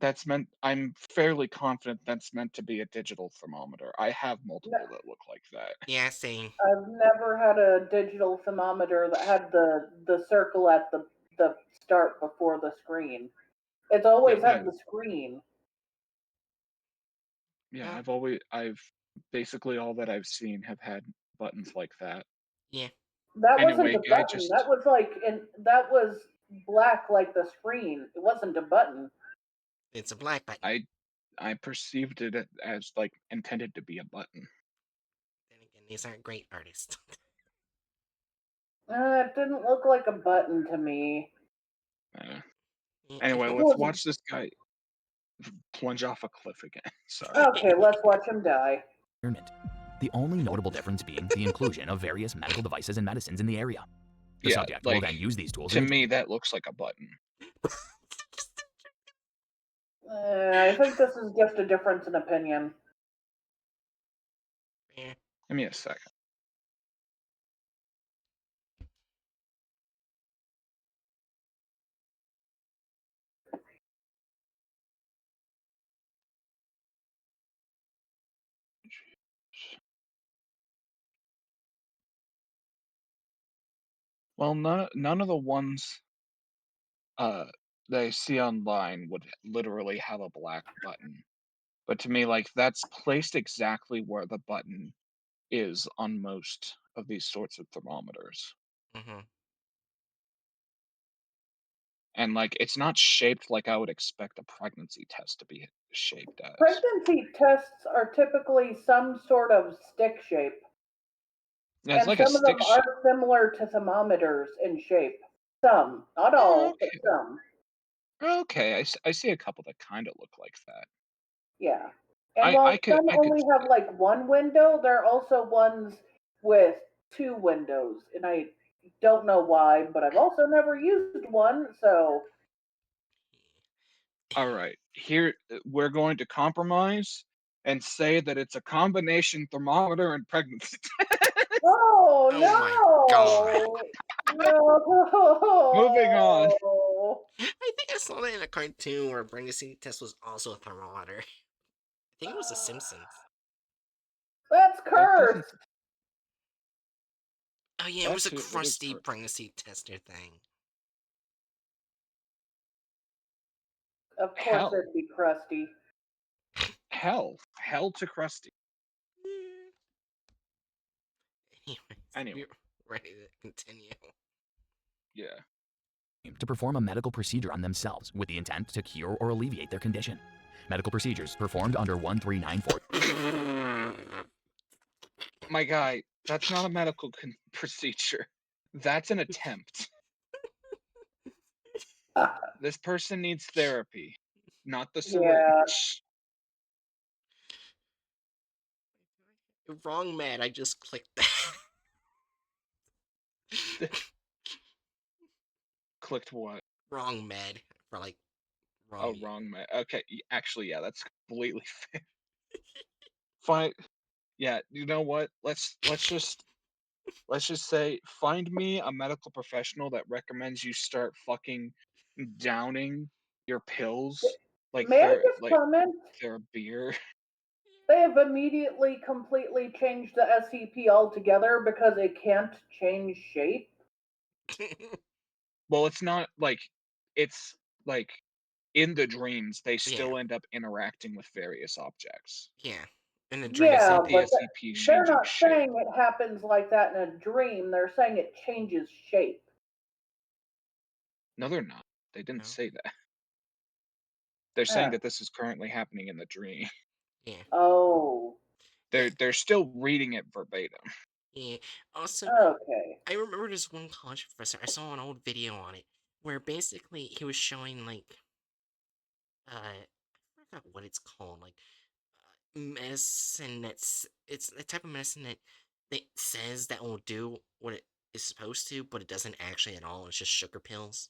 That's meant I'm fairly confident that's meant to be a digital thermometer. I have No, multiple that look like that. Yeah, same. I've never had a digital thermometer that had the circle at the start before the screen. It's Yeah, always had the screen. yeah, Oh, I've basically all that I've seen have had buttons like that. yeah. That wasn't Anyway, a I button. just That was black like the screen. It wasn't a button. It's a black button. I perceived it as intended to be a button. Then again, these aren't great artists. It didn't look like a button to me. Anyway, It let's was watch this guy plunge off a cliff again. Sorry. okay. Let's watch him die. The only notable difference being the inclusion of various medical devices and medicines in the area. The Yeah, subject will then use these tools to in me that looks like a button. I think this is just a difference in opinion. Yeah. Give me a second. Well, none of the ones that I see online would literally have a black button. But to me, that's placed exactly where the button is on most of these sorts of thermometers. Mm-hmm. And it's not shaped like I would expect a pregnancy test to be shaped as. Pregnancy tests are typically some sort of stick shape, Yeah, it's and like a some of stick them shape. are similar to thermometers in shape. Some, not Oh, all, but okay. some. Okay, I see a couple that kind of look like that. Yeah. And while I could some only have one window, there are also ones with 2 windows. And I don't know why, but I've also never used one, so. All right, here we're going to compromise and say that it's a combination thermometer and pregnancy. Oh, Oh my god. no! Moving on. No! I think I saw that in a cartoon where a pregnancy test was also a thermometer. I think it was The Simpsons. That's That doesn't. cursed! Oh yeah, it was a It is crusty cursed. pregnancy tester thing. Of course Hell, it'd be crusty. hell to crusty. Anyways, Anyway, we're ready to continue. yeah. to perform a medical procedure on themselves with the intent to cure or alleviate their condition. Medical procedures performed under 1394. My guy, that's not a medical procedure. That's an attempt. This person needs therapy, not the Yeah. syringe. Wrong man, I just clicked that. Clicked what? Wrong med for Oh, Wrong you. wrong man. Okay, actually, yeah, that's completely fair. Fine. Yeah, you know what? Let's just say find me a medical professional that recommends you start fucking downing your pills May I just like comment? they're a beer. They have immediately completely changed the SCP altogether because it can't change shape. Well, it's not like it's like in the dreams they Yeah, still end up interacting with various objects. yeah. In the It's dreams, Yeah, not it the but did. SCP they're changing not shape. saying it happens like that in a dream. They're saying it changes shape. No, they're not. They didn't No? say that. They're saying Eh. that this is currently happening in the dream. Yeah. Oh, Yeah. They're still reading it verbatim. Yeah. Also, okay. I remember this one college professor. I saw an old video on it where basically he was showing like I forgot what it's called, like medicine it's the type of medicine that says that will do what it is supposed to, but it doesn't actually at all. It's just sugar pills.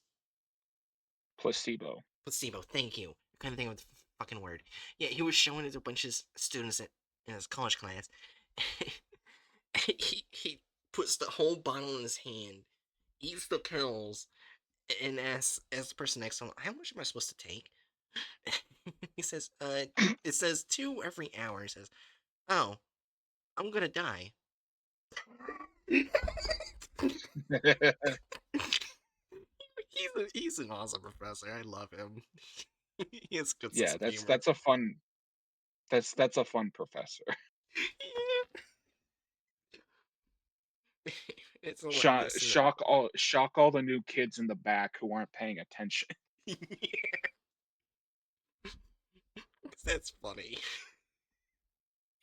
Placebo. Placebo. Thank you. I couldn't think of the fucking word. Yeah, he was showing it to a bunch of students in his college class. he puts the whole bottle in his hand, eats the pills, and asks the person next to him, "How much am I supposed to take?" He says, it says 2 every hour." He says, "Oh, I'm gonna die." He's an awesome professor. I love him. He has good sense Yeah, of that's humor. that's a fun that's a fun professor. It's hilarious to know. Shock all the new kids in the back who aren't paying attention. That's funny.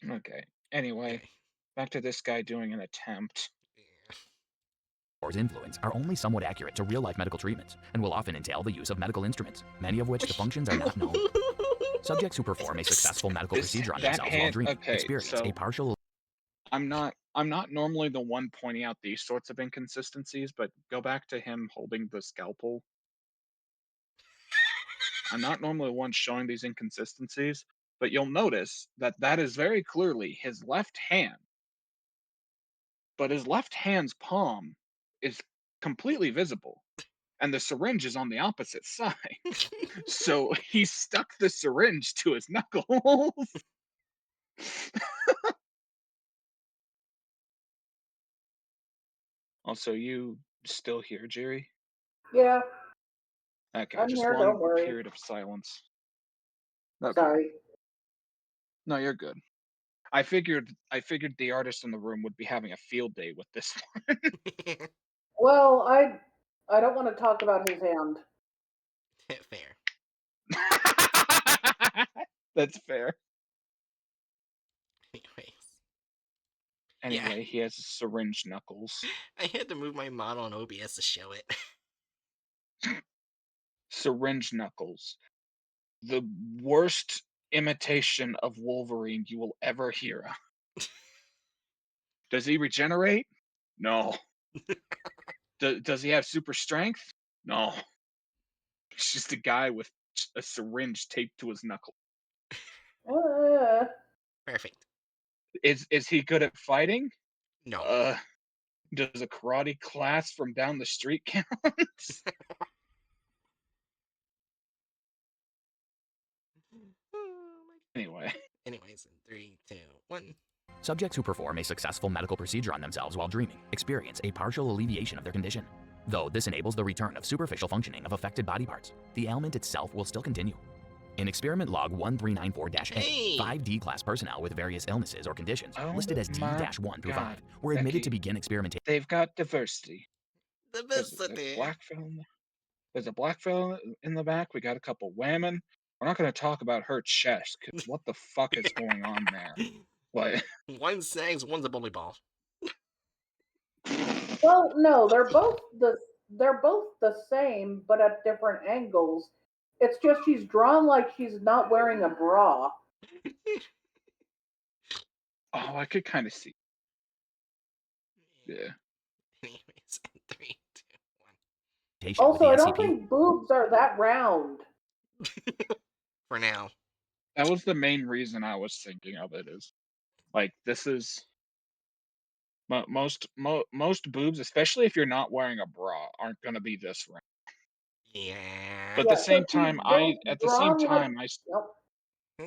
Okay. Anyway, Okay. back to this guy doing an attempt. Yeah. Or influence are only somewhat accurate to real-life medical treatments and will often entail the use of medical instruments, many of which the functions are not known. Subjects who perform a successful medical This procedure on that themselves while hand dreaming okay, experience a so partial I'm not normally the one pointing out these sorts of inconsistencies, but go back to him holding the scalpel. I'm not normally the one showing these inconsistencies, but you'll notice that that is very clearly his left hand, but his left hand's palm is completely visible, and the syringe is on the opposite side. So he stuck the syringe to his knuckles. Also, you still here, Jerry? Yeah, Okay, I'm just here. Don't one worry. period of silence. Okay. Sorry. No, you're good. I figured the artist in the room would be having a field day with this Well, I don't want to talk about his hand. Fair. one. That's fair. Anyways. Yeah. Anyway, he has syringe knuckles. I had to move my model on OBS to show it. Syringe knuckles. The worst imitation of Wolverine you will ever hear. Does he regenerate? No. Does he have super strength? No. He's just a guy with a syringe taped to his knuckle. Uh, Perfect. Is he good at fighting? No. Uh, does a karate class from down the street count? Oh my Anyway, Anyways, in 3, 2, 1. Subjects who perform a successful medical procedure on themselves while dreaming experience a partial alleviation of their condition. Though this enables the return of superficial functioning of affected body parts, the ailment itself will still continue. In experiment log 1394-A, Hey! 5D class personnel with various illnesses or conditions oh listed as my D-1 through god, 5 were admitted to Becky, begin experimentation. they've got diversity. There's a Diversity. black fellow. There's a black fellow in the back. We got a couple women. We're not going to talk about her chest because what the fuck is going on there? What? One sags, one's a bully ball. well, no, they're both the same, but at different angles. It's just she's drawn like she's not wearing a bra. Oh, I could kind of see. Yeah. Anyways, in 3, 2, 1. With Also, the I don't SCP. think boobs are that round. For now. That was the main reason I was thinking of it. Is like this is most boobs, especially if you're not wearing a bra, aren't going to be this round. Yeah. But at the Yeah, so same she's time, both drawn like. Yep. Hmm?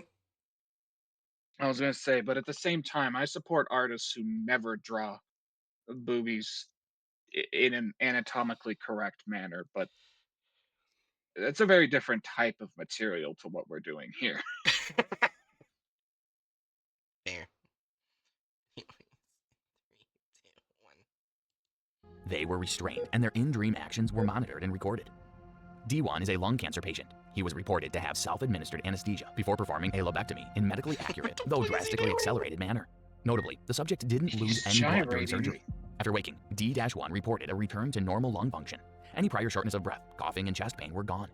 I was going to say, but at the same time, I support artists who never draw boobies in an anatomically correct manner. But it's a very different type of material to what we're doing here. There. 3, 2, 1. They were restrained, and their in-dream actions were monitored and recorded. D1 is a lung cancer patient. He was reported to have self-administered anesthesia before performing a lobectomy in medically accurate, What the though fuck is he drastically doing? accelerated manner. Notably, the subject didn't lose He's any blood during gyrating. surgery. After waking, D-1 reported a return to normal lung function. Any prior shortness of breath, coughing, and chest pain were gone.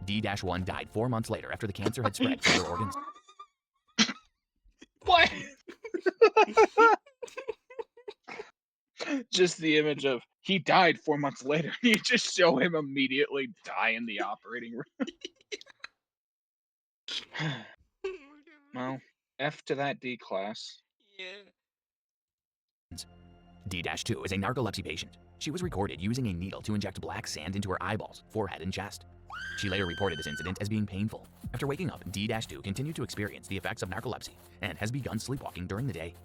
D-1 died 4 months later after the cancer had spread to other organs. What? Just the image of he died 4 months later. You just show him immediately die in the operating room. Oh my god. Well, F to that D class. Yeah. D-2 is a narcolepsy patient. She was recorded using a needle to inject black sand into her eyeballs, forehead, and chest. She later reported this incident as being painful. After waking up, D-2 continued to experience the effects of narcolepsy and has begun sleepwalking during the day.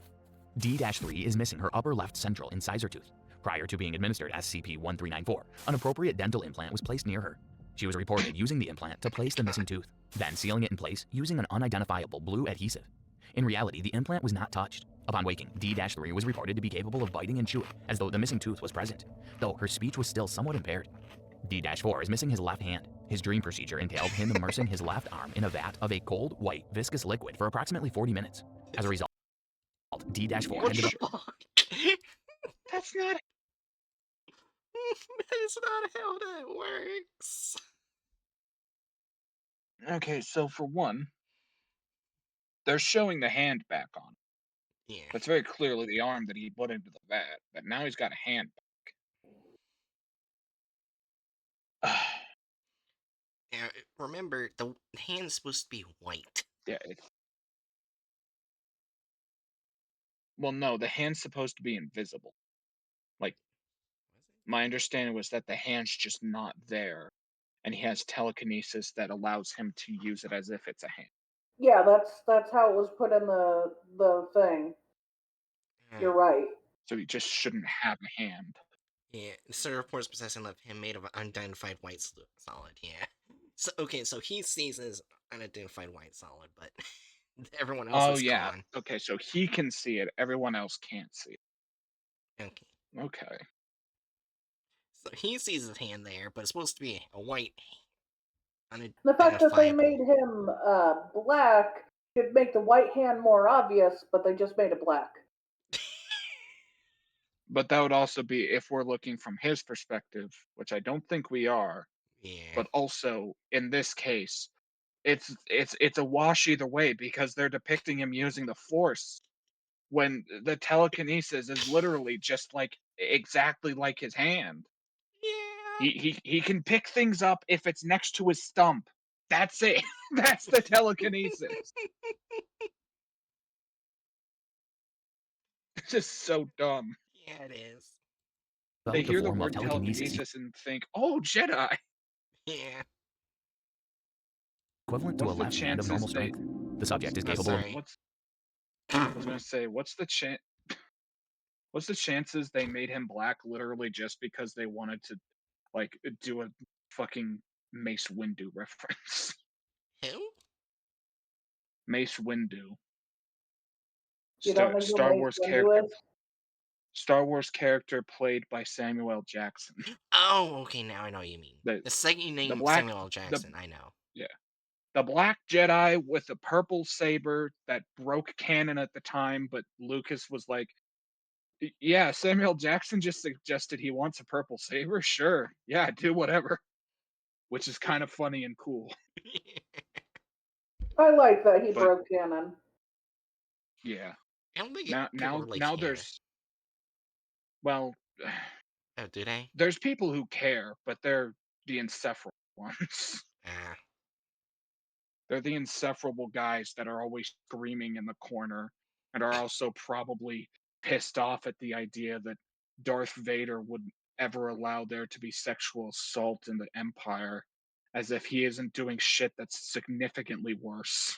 D-3 is missing her upper left central incisor tooth. Prior to being administered SCP-1394, an appropriate dental implant was placed near her. She was reported using the implant to place the missing tooth, then sealing it in place using an unidentifiable blue adhesive. In reality, the implant was not touched. Upon waking, D-3 was reported to be capable of biting and chewing, as though the missing tooth was present, though her speech was still somewhat impaired. D-4 is missing his left hand. His dream procedure entailed him immersing his left arm in a vat of a cold, white, viscous liquid for approximately 40 minutes. As a result, D-4 What ended the up... fuck? That's not. That is not how that works. Okay, so for one, they're showing the hand back on. Yeah. That's very clearly the arm that he put into the vat, but now he's got a hand back. Now, remember, the hand's supposed to be white. Yeah. Well, no, the hand's supposed to be invisible. Like, Was it? my understanding was that the hand's just not there, and he has telekinesis that allows him to use it as if it's a hand. Yeah, that's how it was put in the thing. You're right. So he just shouldn't have a hand. Yeah, certain reports possessing of him made of unidentified white solid. Yeah. So okay, so he sees as unidentified white solid, but everyone else Oh is yeah. gone. Okay, so he can see it. Everyone else can't see it. Okay, Okay. so he sees his hand there, but it's supposed to be a white hand, The fact that they unidentifiable. made him black should make the white hand more obvious, but they just made it black. But that would also be if we're looking from his perspective, which I don't think we are, Yeah. but also in this case, it's a wash either way because they're depicting him using the force when the telekinesis is literally just like exactly like his hand. Yeah. He can pick things up if it's next to his stump. That's it. That's the telekinesis. It's just so dumb. Yeah, it is. They developed a hear the form of word telekinesis telekinesis and think, "Oh, Jedi." Yeah. equivalent to a What's the left hand of normal chances they? strength. The subject is Oh, capable of... sorry. What's I was gonna say? What's the chances they made him black literally just because they wanted to like do a fucking Mace Windu reference? Who? Mace Windu, You don't know who Star Mace Wars Windu character, is? Star Wars character played by Samuel L. Jackson. Oh, okay. Now I know what you mean. The The second the name black Samuel L. the Jackson. I know. yeah the black Jedi with the purple saber that broke canon at the time, but Lucas was like, yeah, Samuel Jackson just suggested he wants a purple saber. Sure, yeah, do whatever. Which is kind of funny and cool. I like that he But broke canon. yeah, I don't think now people now really now care. there's well, Oh, do they? there's people who care, but they're the insufferable ones. Ah. They're the insufferable guys that are always screaming in the corner and are also probably pissed off at the idea that Darth Vader would ever allow there to be sexual assault in the Empire, as if he isn't doing shit that's significantly worse.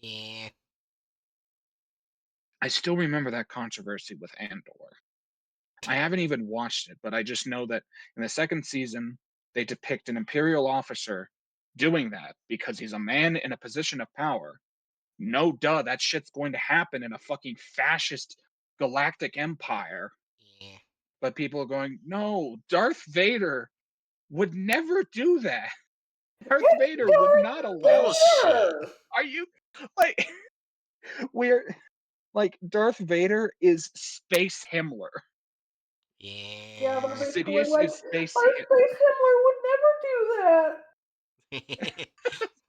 Yeah. I still remember that controversy with Andor. I haven't even watched it, but I just know that in the second season, they depict an Imperial officer doing that because he's a man in a position of power. No, duh, that shit's going to happen in a fucking fascist galactic empire. Yeah. But people are going, no, Darth Vader would never do that. Darth Vader would not allow. Bullshit. Are you like we're like Darth Vader is Space Himmler. Yeah, they're Yeah. basically Sidious like, is Space. our Space Himmler would never do that.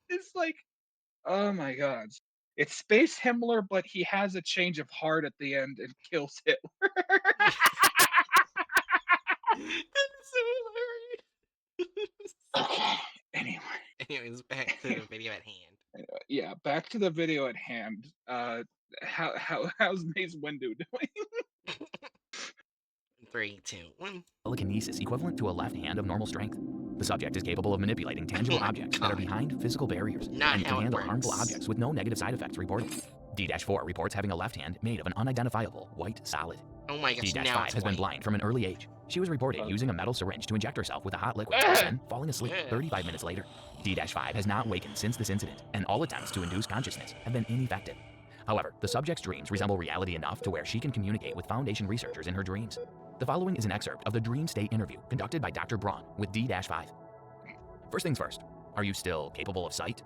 It's like, oh my god. It's Space Himmler, but he has a change of heart at the end and kills Hitler. That's so hilarious. Okay. Anyway, Anyways, back to the video at hand. yeah, back to the video at hand. How's Mace Windu doing? 3, 2, 1. Telekinesis equivalent to a left hand of normal strength. The subject is capable of manipulating tangible my objects that are God. behind physical barriers Not and how can it handle harmful works. objects with no negative side effects reported. D-4 reports having a left hand made of an unidentifiable white solid. Oh my gosh, now D-5 it's has been white. blind from an early age. She was reported Oh. using a metal syringe to inject herself with a hot liquid, then falling asleep 35 minutes later. D-5 has not wakened since this incident, and all attempts to induce consciousness have been ineffective. However, the subject's dreams resemble reality enough to where she can communicate with Foundation researchers in her dreams. The following is an excerpt of the dream state interview conducted by Dr. Braun with D-5. First things first, are you still capable of sight?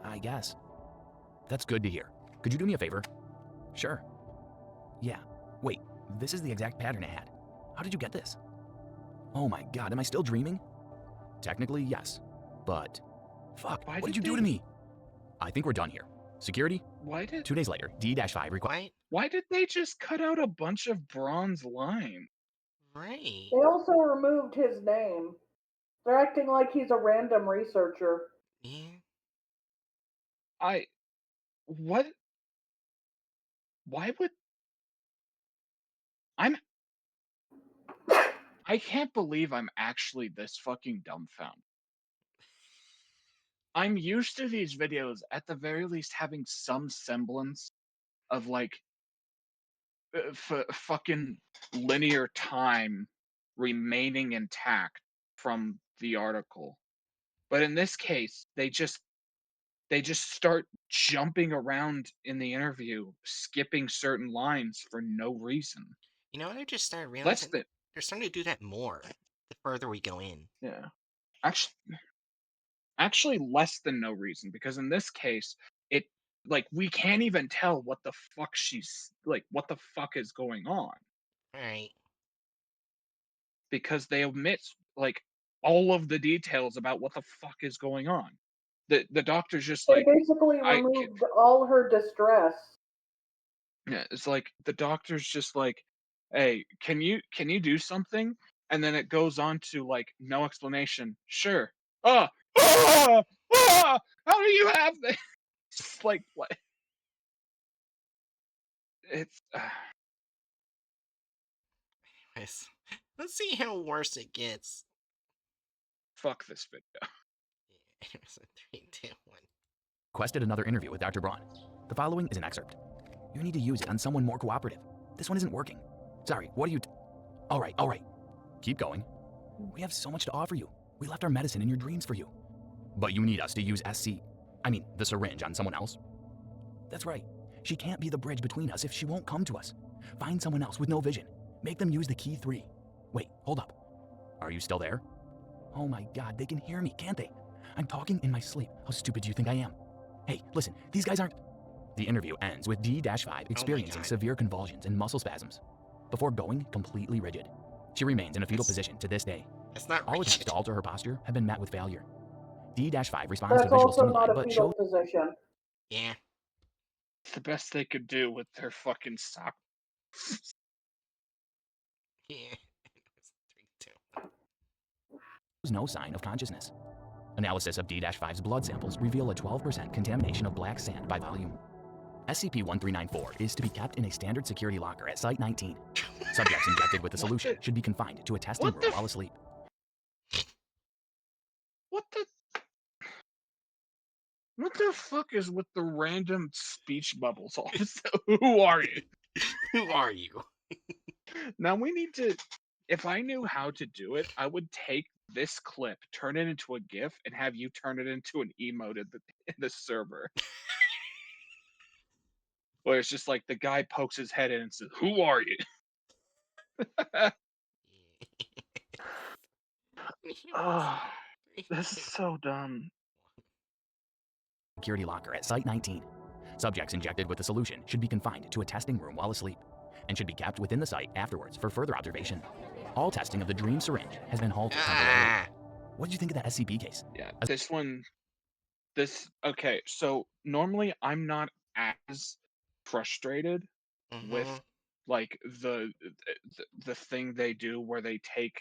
I guess. That's good to hear. Could you do me a favor? Sure. Yeah. Wait, this is the exact pattern it had. How did you get this? Oh my god, am I still dreaming? Technically, yes. But, fuck, Why what did did you do they- to me? I think we're done here. Security? Why did 2 days later, D-5 requires. What? why did they just cut out a bunch of bronze lines? Right. They also removed his name. They're acting like he's a random researcher. Yeah. What? Why would I'm I can't believe I'm actually this fucking dumbfounded. I'm used to these videos at the very least having some semblance of like fucking linear time remaining intact from the article. But in this case, they just start jumping around in the interview, skipping certain lines for no reason. You know what? I just started Less realizing than they're starting to do that more the further we go in. yeah. Actually less than no reason, because in this case, it like we can't even tell what the fuck what the fuck is going on, Alright. because they omit like all of the details about what the fuck is going on. The doctor's just They like, basically I removed all her distress. yeah, it's like the doctor's just like, hey, can you do something? And then it goes on to like no explanation. Sure. Ah, ah, ah, how do you have this? Like what? It's Anyways, let's see how worse it gets. fuck this video. Yeah, anyways, 3, 2, 1. Requested another interview with Dr. Braun. The following is an excerpt. You need to use it on someone more cooperative. This one isn't working. Sorry, what are you... All right. Keep going. We have so much to offer you. We left our medicine in your dreams for you. But you need us to use the syringe on someone else? That's right. She can't be the bridge between us if she won't come to us. Find someone else with no vision. Make them use the key 3. Wait, hold up. Are you still there? Oh my god, they can hear me, can't they? I'm talking in my sleep. How stupid do you think I am? Hey, listen, these guys aren't... The interview ends with D-5 experiencing God. severe convulsions and muscle spasms before going completely rigid. She remains in a fetal position to this day. That's not All attempts rigid. to alter her posture have been met with failure. D-5 responds to That's visual also stimuli, not a but fetal shows position. Yeah. It's the best they could do with their fucking sock. Yeah. 3, 2, 1. no sign of consciousness. Analysis of D-5's blood samples reveal a 12% contamination of black sand by volume. SCP-1394 is to be kept in a standard security locker at Site 19. Subjects injected with the What solution the? should be confined to a testing What room the? while asleep. What the? What the fuck is with the random speech bubbles? Also, who are you? Who are you? Now we need to. If I knew how to do it, I would take this clip, turn it into a GIF, and have you turn it into an emote in the server. Where it's just like the guy pokes his head in and says, "Who are you?" Oh, this is so dumb. Security locker at Site 19. Subjects injected with the solution should be confined to a testing room while asleep and should be kept within the site afterwards for further observation. All testing of the dream syringe has been halted temporarily. Ah, What did you think of that SCP case? Yeah, this one. Okay. So normally I'm not as frustrated with mhm. like the thing they do where they take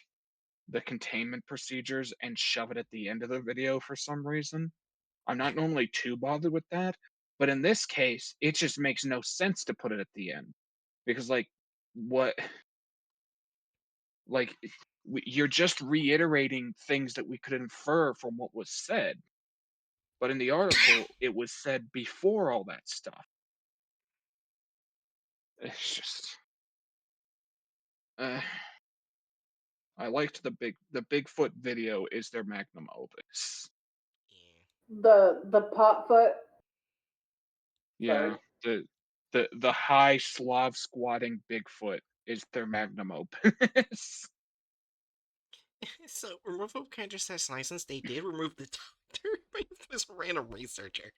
the containment procedures and shove it at the end of the video for some reason. I'm not normally too bothered with that, but in this case, it just makes no sense to put it at the end because what like you're just reiterating things that we could infer from what was said, but in the article it was said before all that stuff. It's just uh, I liked the Bigfoot video is their magnum opus. Yeah. The pot foot. Yeah, Sorry. the high Slav squatting Bigfoot is their magnum opus. So, removal counter-sass license, they did remove the doctor by this random researcher.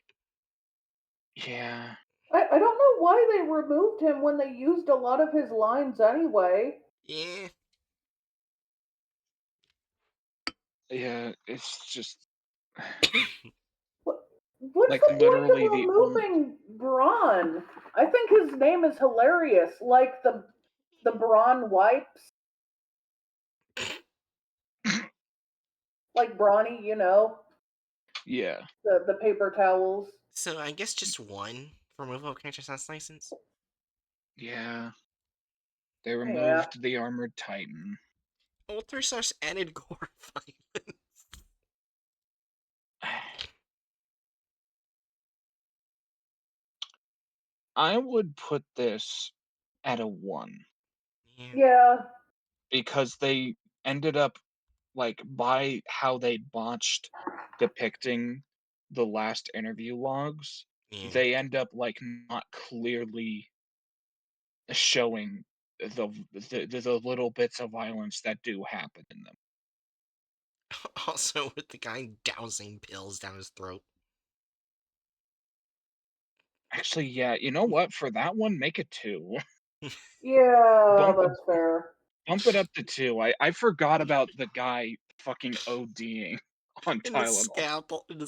Yeah. I don't know why they removed him when they used a lot of his lines anyway. Yeah. Yeah, it's just What, what's like the point literally of the only removing Braun? I think his name is hilarious, like the Braun wipes, like Brawny, yeah, the paper towels. So, I guess just one removal counter-sass license? yeah. They Yeah. removed the armored titan. Ultra Source added gore violence. I would put this at a 1 Yeah. Yeah. because they ended up like by how they botched depicting the last interview logs, Yeah. they end up like not clearly showing the little bits of violence that do happen in them. Also, with the guy dousing pills down his throat. Actually, yeah, you know what? For that one, make it 2. Yeah, Bump it that's fair. bump it up to 2. I forgot about the guy fucking ODing on And the Tylenol.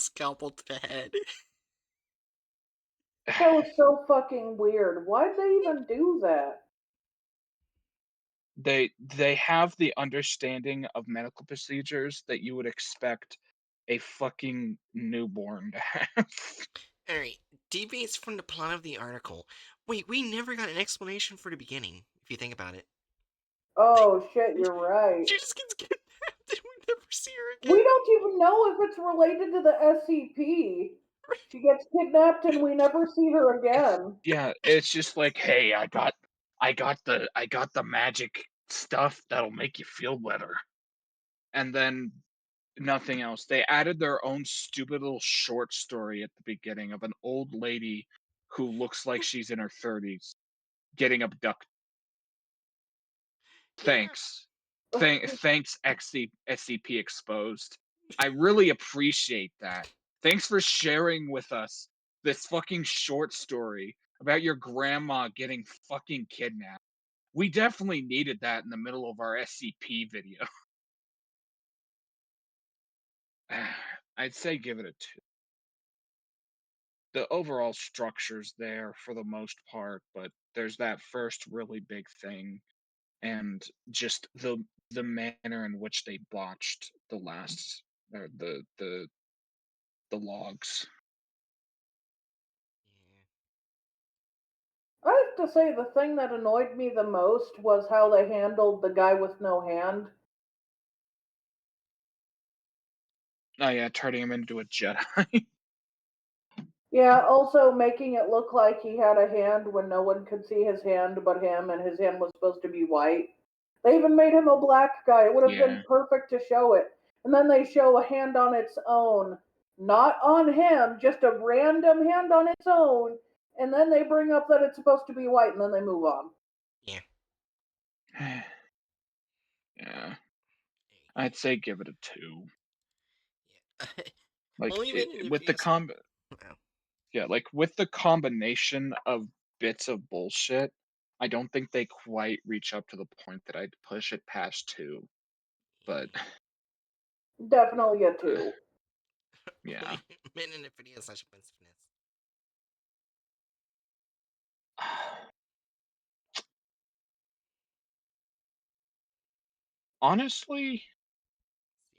scalpel to the head. That was so fucking weird. Why'd they even do that? They have the understanding of medical procedures that you would expect a fucking newborn to have. Alright, deviates from the plot of the article. Wait, we never got an explanation for the beginning, if you think about it. Oh shit, you're right. She just gets kidnapped and we never see her We again. don't even know if it's related to the SCP. She gets kidnapped and we never see her again. Yeah, it's just like, "Hey, I got the magic stuff that'll make you feel better." And then nothing else. They added their own stupid little short story at the beginning of an old lady who looks like she's in her 30s getting abducted. Yeah. Thanks. Thanks, SCP Exposed. I really appreciate that. Thanks for sharing with us this fucking short story about your grandma getting fucking kidnapped. We definitely needed that in the middle of our SCP video. I'd say give it a 2. The overall structure's there for the most part, but there's that first really big thing and just the manner in which they botched the last or the the logs. I have to say, the thing that annoyed me the most was how they handled the guy with no hand. Oh yeah, turning him into a Jedi. Yeah, also making it look like he had a hand when no one could see his hand but him, and his hand was supposed to be white. They even made him a black guy. It would have been Yeah. perfect to show it. And then they show a hand on its own. Not on him, just a random hand on its own. And then they bring up that it's supposed to be white, and then they move on. Yeah. Yeah. I'd say give it a 2. Yeah. Like Well, even in the with the videos. Wow. yeah, like with the combination of bits of bullshit, I don't think they quite reach up to the point that I'd push it past 2. But Definitely a 2. yeah. Men in the video such offensiveness. Honestly,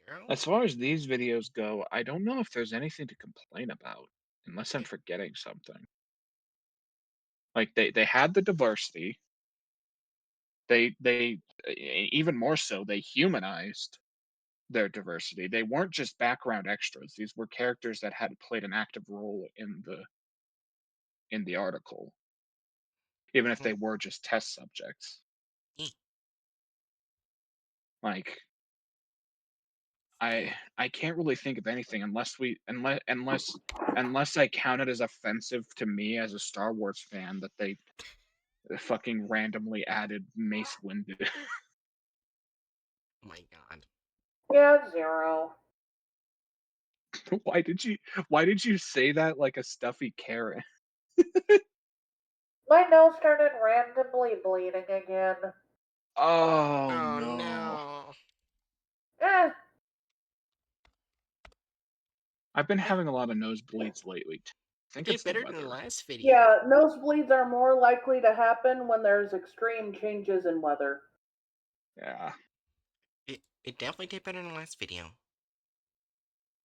0? as far as these videos go, I don't know if there's anything to complain about, unless I'm Yeah. forgetting something. Like they had the diversity. They even more so, they humanized their diversity. They weren't just background extras. These were characters that had played an active role in the article, even if Mhm. they were just test subjects. Yeah. Like Still. I can't really think of anything unless I count it as offensive to me as a Star Wars fan that they fucking randomly added Mace Windu. Oh my god. Yeah, 0. Why did you say that like a stuffy carrot? My nose started randomly bleeding again. Oh Oh no. no. Eh, I've been Hey, having a lot of nosebleeds lately. I it think did it's the better than the weather. last video. yeah, nosebleeds are more likely to happen when there's extreme changes in weather. Yeah. It definitely did better than the last video.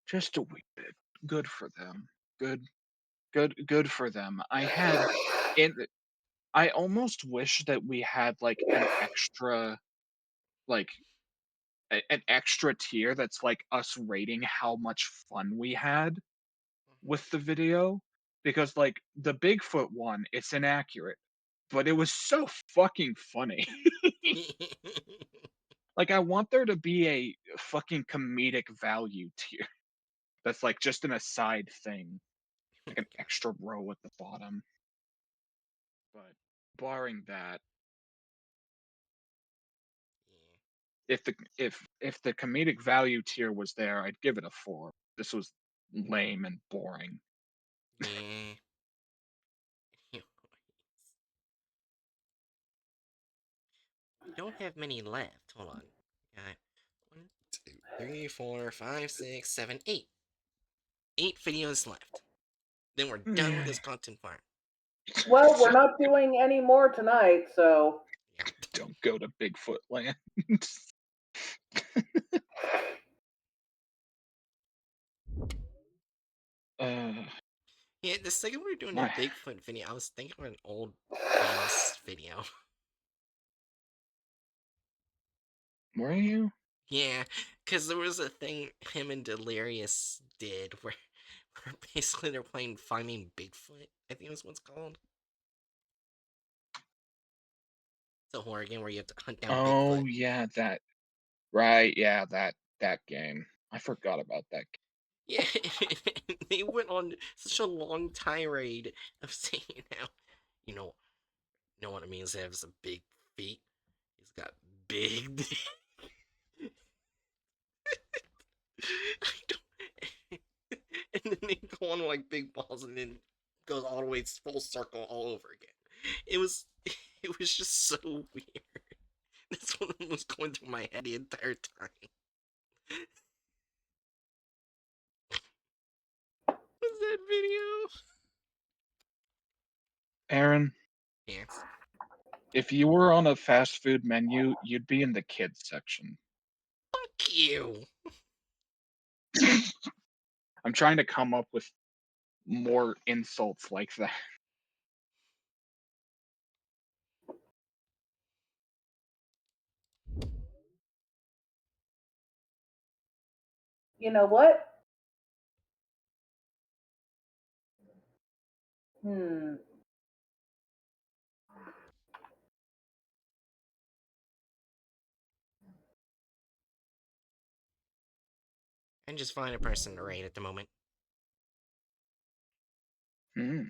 Just a wee bit. Good for them. Good for them. In I almost wish that we had like like an extra tier that's like us rating how much fun we had with the video, because like the Bigfoot one, it's inaccurate, but it was so fucking funny. Like I want there to be a fucking comedic value tier that's like just an aside thing, Oh like my an god. extra row at the bottom. But barring that, Yeah. if the comedic value tier was there, I'd give it a 4. This was lame and boring. Yeah. We don't have many left. Hold on. Got 1, 2, 3, 4, 5, 6, 7, 8. 8 videos left. Then we're done with this content farm. Well, we're not doing any more tonight, so. Yeah. Don't go to Bigfoot land. uh, Yeah, the second we were doing the my, Bigfoot video, I was thinking of an old famous video. were you? Yeah, because there was a thing him and Delirious did where basically they're playing Finding Bigfoot, I think was what's called. It's a horror game where you have to hunt down Bigfoot. Oh yeah, that right. Yeah, that game. I forgot about that. Yeah, they went on such a long tirade of saying how, you know, you know what it means to have some big feet. He's got big. I don't. And then they go on like big balls, and then goes all the way full circle all over again. It was, it was just so weird. That's what was going through my head the entire time. Was that video? Aaron, Yes. if you were on a fast food menu, you'd be in the kids section. Fuck you. I'm trying to come up with more insults like that. You know what? Hmm. And just find a person to rate at the moment. Hmm.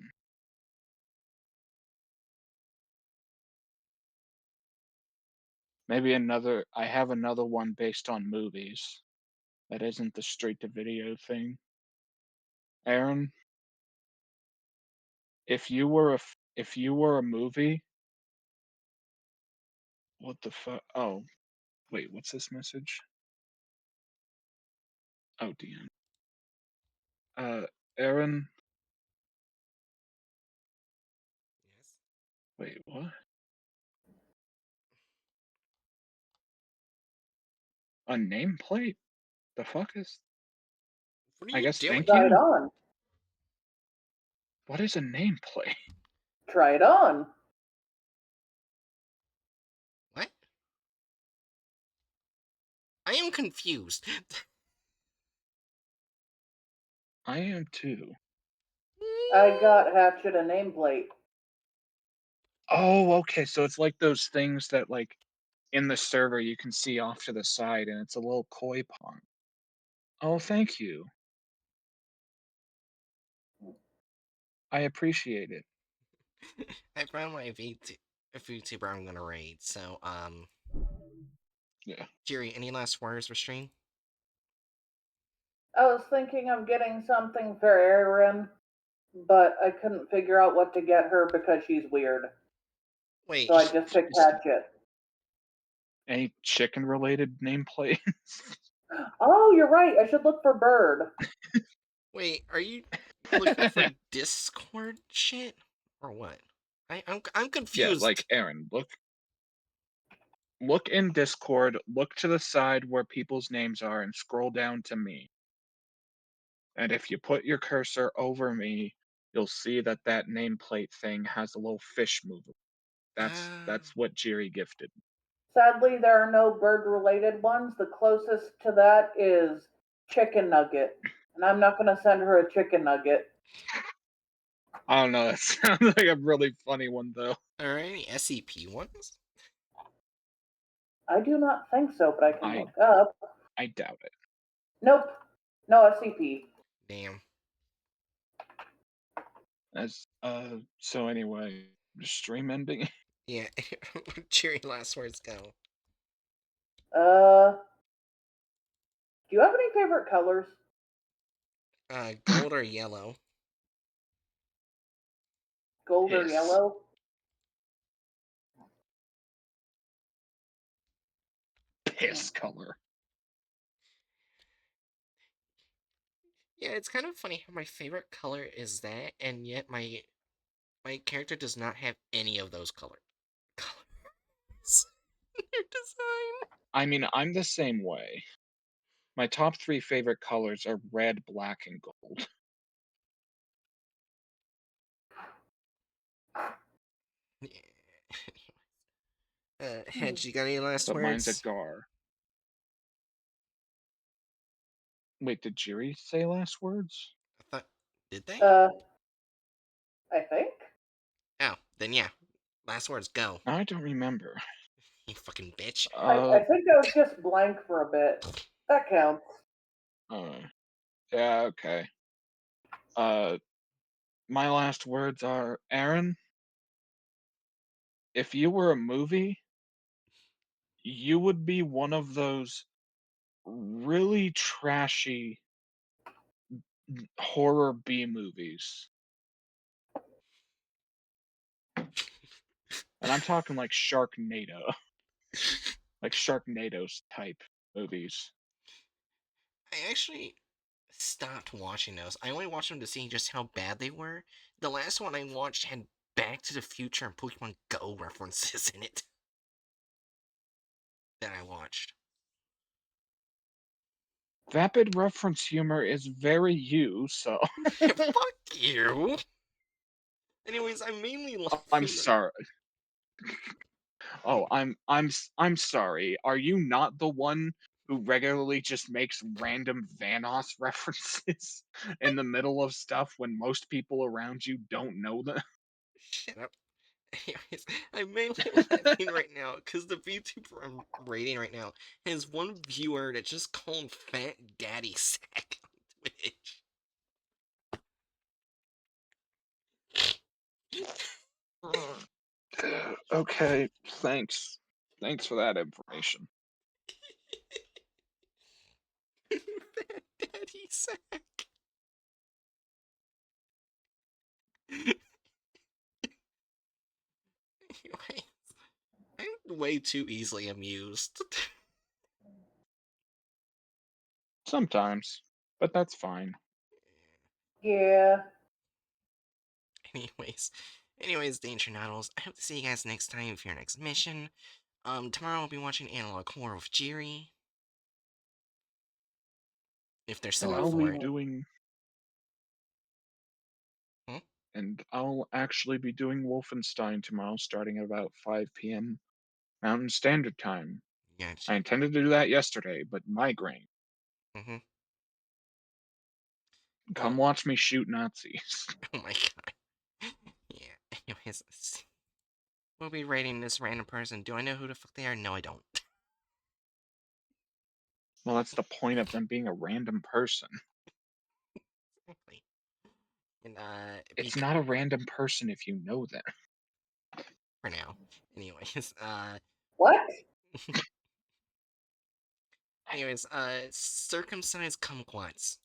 Maybe another. I have another one based on movies. That isn't the straight to video thing. Aaron, if you were a movie, what the fuck? Oh, wait, what's this message? Oh, DM. Aaron, Yes. wait, what? A nameplate? The fuck is? What are I you guess doing? thank Try it you. on. What is a nameplate? Try it on. What? I am confused. I am too. I got Hatchet a nameplate. Oh, okay. So it's like those things that like in the server you can see off to the side, and it's a little koi pond. Oh, thank you. I appreciate it. I found my VTuber I'm gonna raid. So, Yeah. Jerry, any last words for stream? I was thinking of getting something for Erin, but I couldn't figure out what to get her because she's weird. Wait, So I just picked Hatchet. Any chicken related nameplate? Oh, you're right. I should look for Bird. wait, are you looking for Discord shit or what? I'm Yeah, like confused. Aaron, look in Discord, look to the side where people's names are and scroll down to me. And if you put your cursor over me, you'll see that that nameplate thing has a little fish mover. That's what Jiri gifted. Sadly, there are no bird related ones. The closest to that is Chicken Nugget. And I'm not going to send her a chicken nugget. I don't know. That sounds like a really funny one, though. Are there any SCP ones? I do not think so, but I can I look up. I doubt it. Nope. No SCP. Damn. As so anyway, stream ending. Yeah. Jerry, last words go. Do you have any favorite colors? Gold or yellow? Gold or Piss. yellow? Piss color. Yeah, it's kind of funny how my favorite color is that, and yet my character does not have any of those colors in their design. I mean, I'm the same way. My top 3 favorite colors are red, black, and gold. Hedge, you got any last But mine's a words? gar. Wait, did Jiri say last words? I thought, did they? Uh, I think. Oh, then yeah. Last words, go. I don't remember. You fucking bitch. I think I was just blank for a bit. That counts. Uh, yeah, okay. Uh, my last words are, Aaron, if you were a movie, you would be one of those really trashy horror B movies. And I'm talking like Sharknado, like Sharknado's type movies. I actually stopped watching those. I only watched them to see just how bad they were. The last one I watched had Back to the Future and Pokemon Go references in it. That I watched. Vapid reference humor is very you, so Fuck you. Anyways, I'm mainly I'm laughing. sorry. Oh, I'm sorry. Are you not the one who regularly just makes random Vanoss references in the middle of stuff when most people around you don't know them? Shut up. Anyways, I'm mainly laughing right now because the VTuber I'm rating right now has one viewer that just called Fat Daddy Sack on Twitch. Okay, thanks. Thanks for that information. Fat Daddy Sack. Anyways, I'm way too easily amused. Sometimes, but that's fine. Yeah. anyways, anyways, Danger Noodles, I hope to see you guys next time for your next mission. Tomorrow I'll be watching Analog Horror with Jiri. If they're still And up I'll for be it. Ooh. doing Hmm? and I'll actually be doing Wolfenstein tomorrow starting at about 5 p.m. Mountain Standard Time. Gotcha. I intended to do that yesterday, but migraine. Mm-hmm. Come Well, watch me shoot Nazis. oh my god. Yeah, anyways, we'll be rating this random person. Do I know who the fuck they are? No, I don't. Well, that's the point of them being a random person. Exactly. And, It's not a random person if you know them. for now. Anyways, What? circumcised kumquats.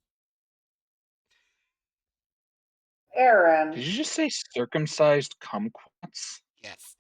Aaron. Did you just say circumcised kumquats? Yes.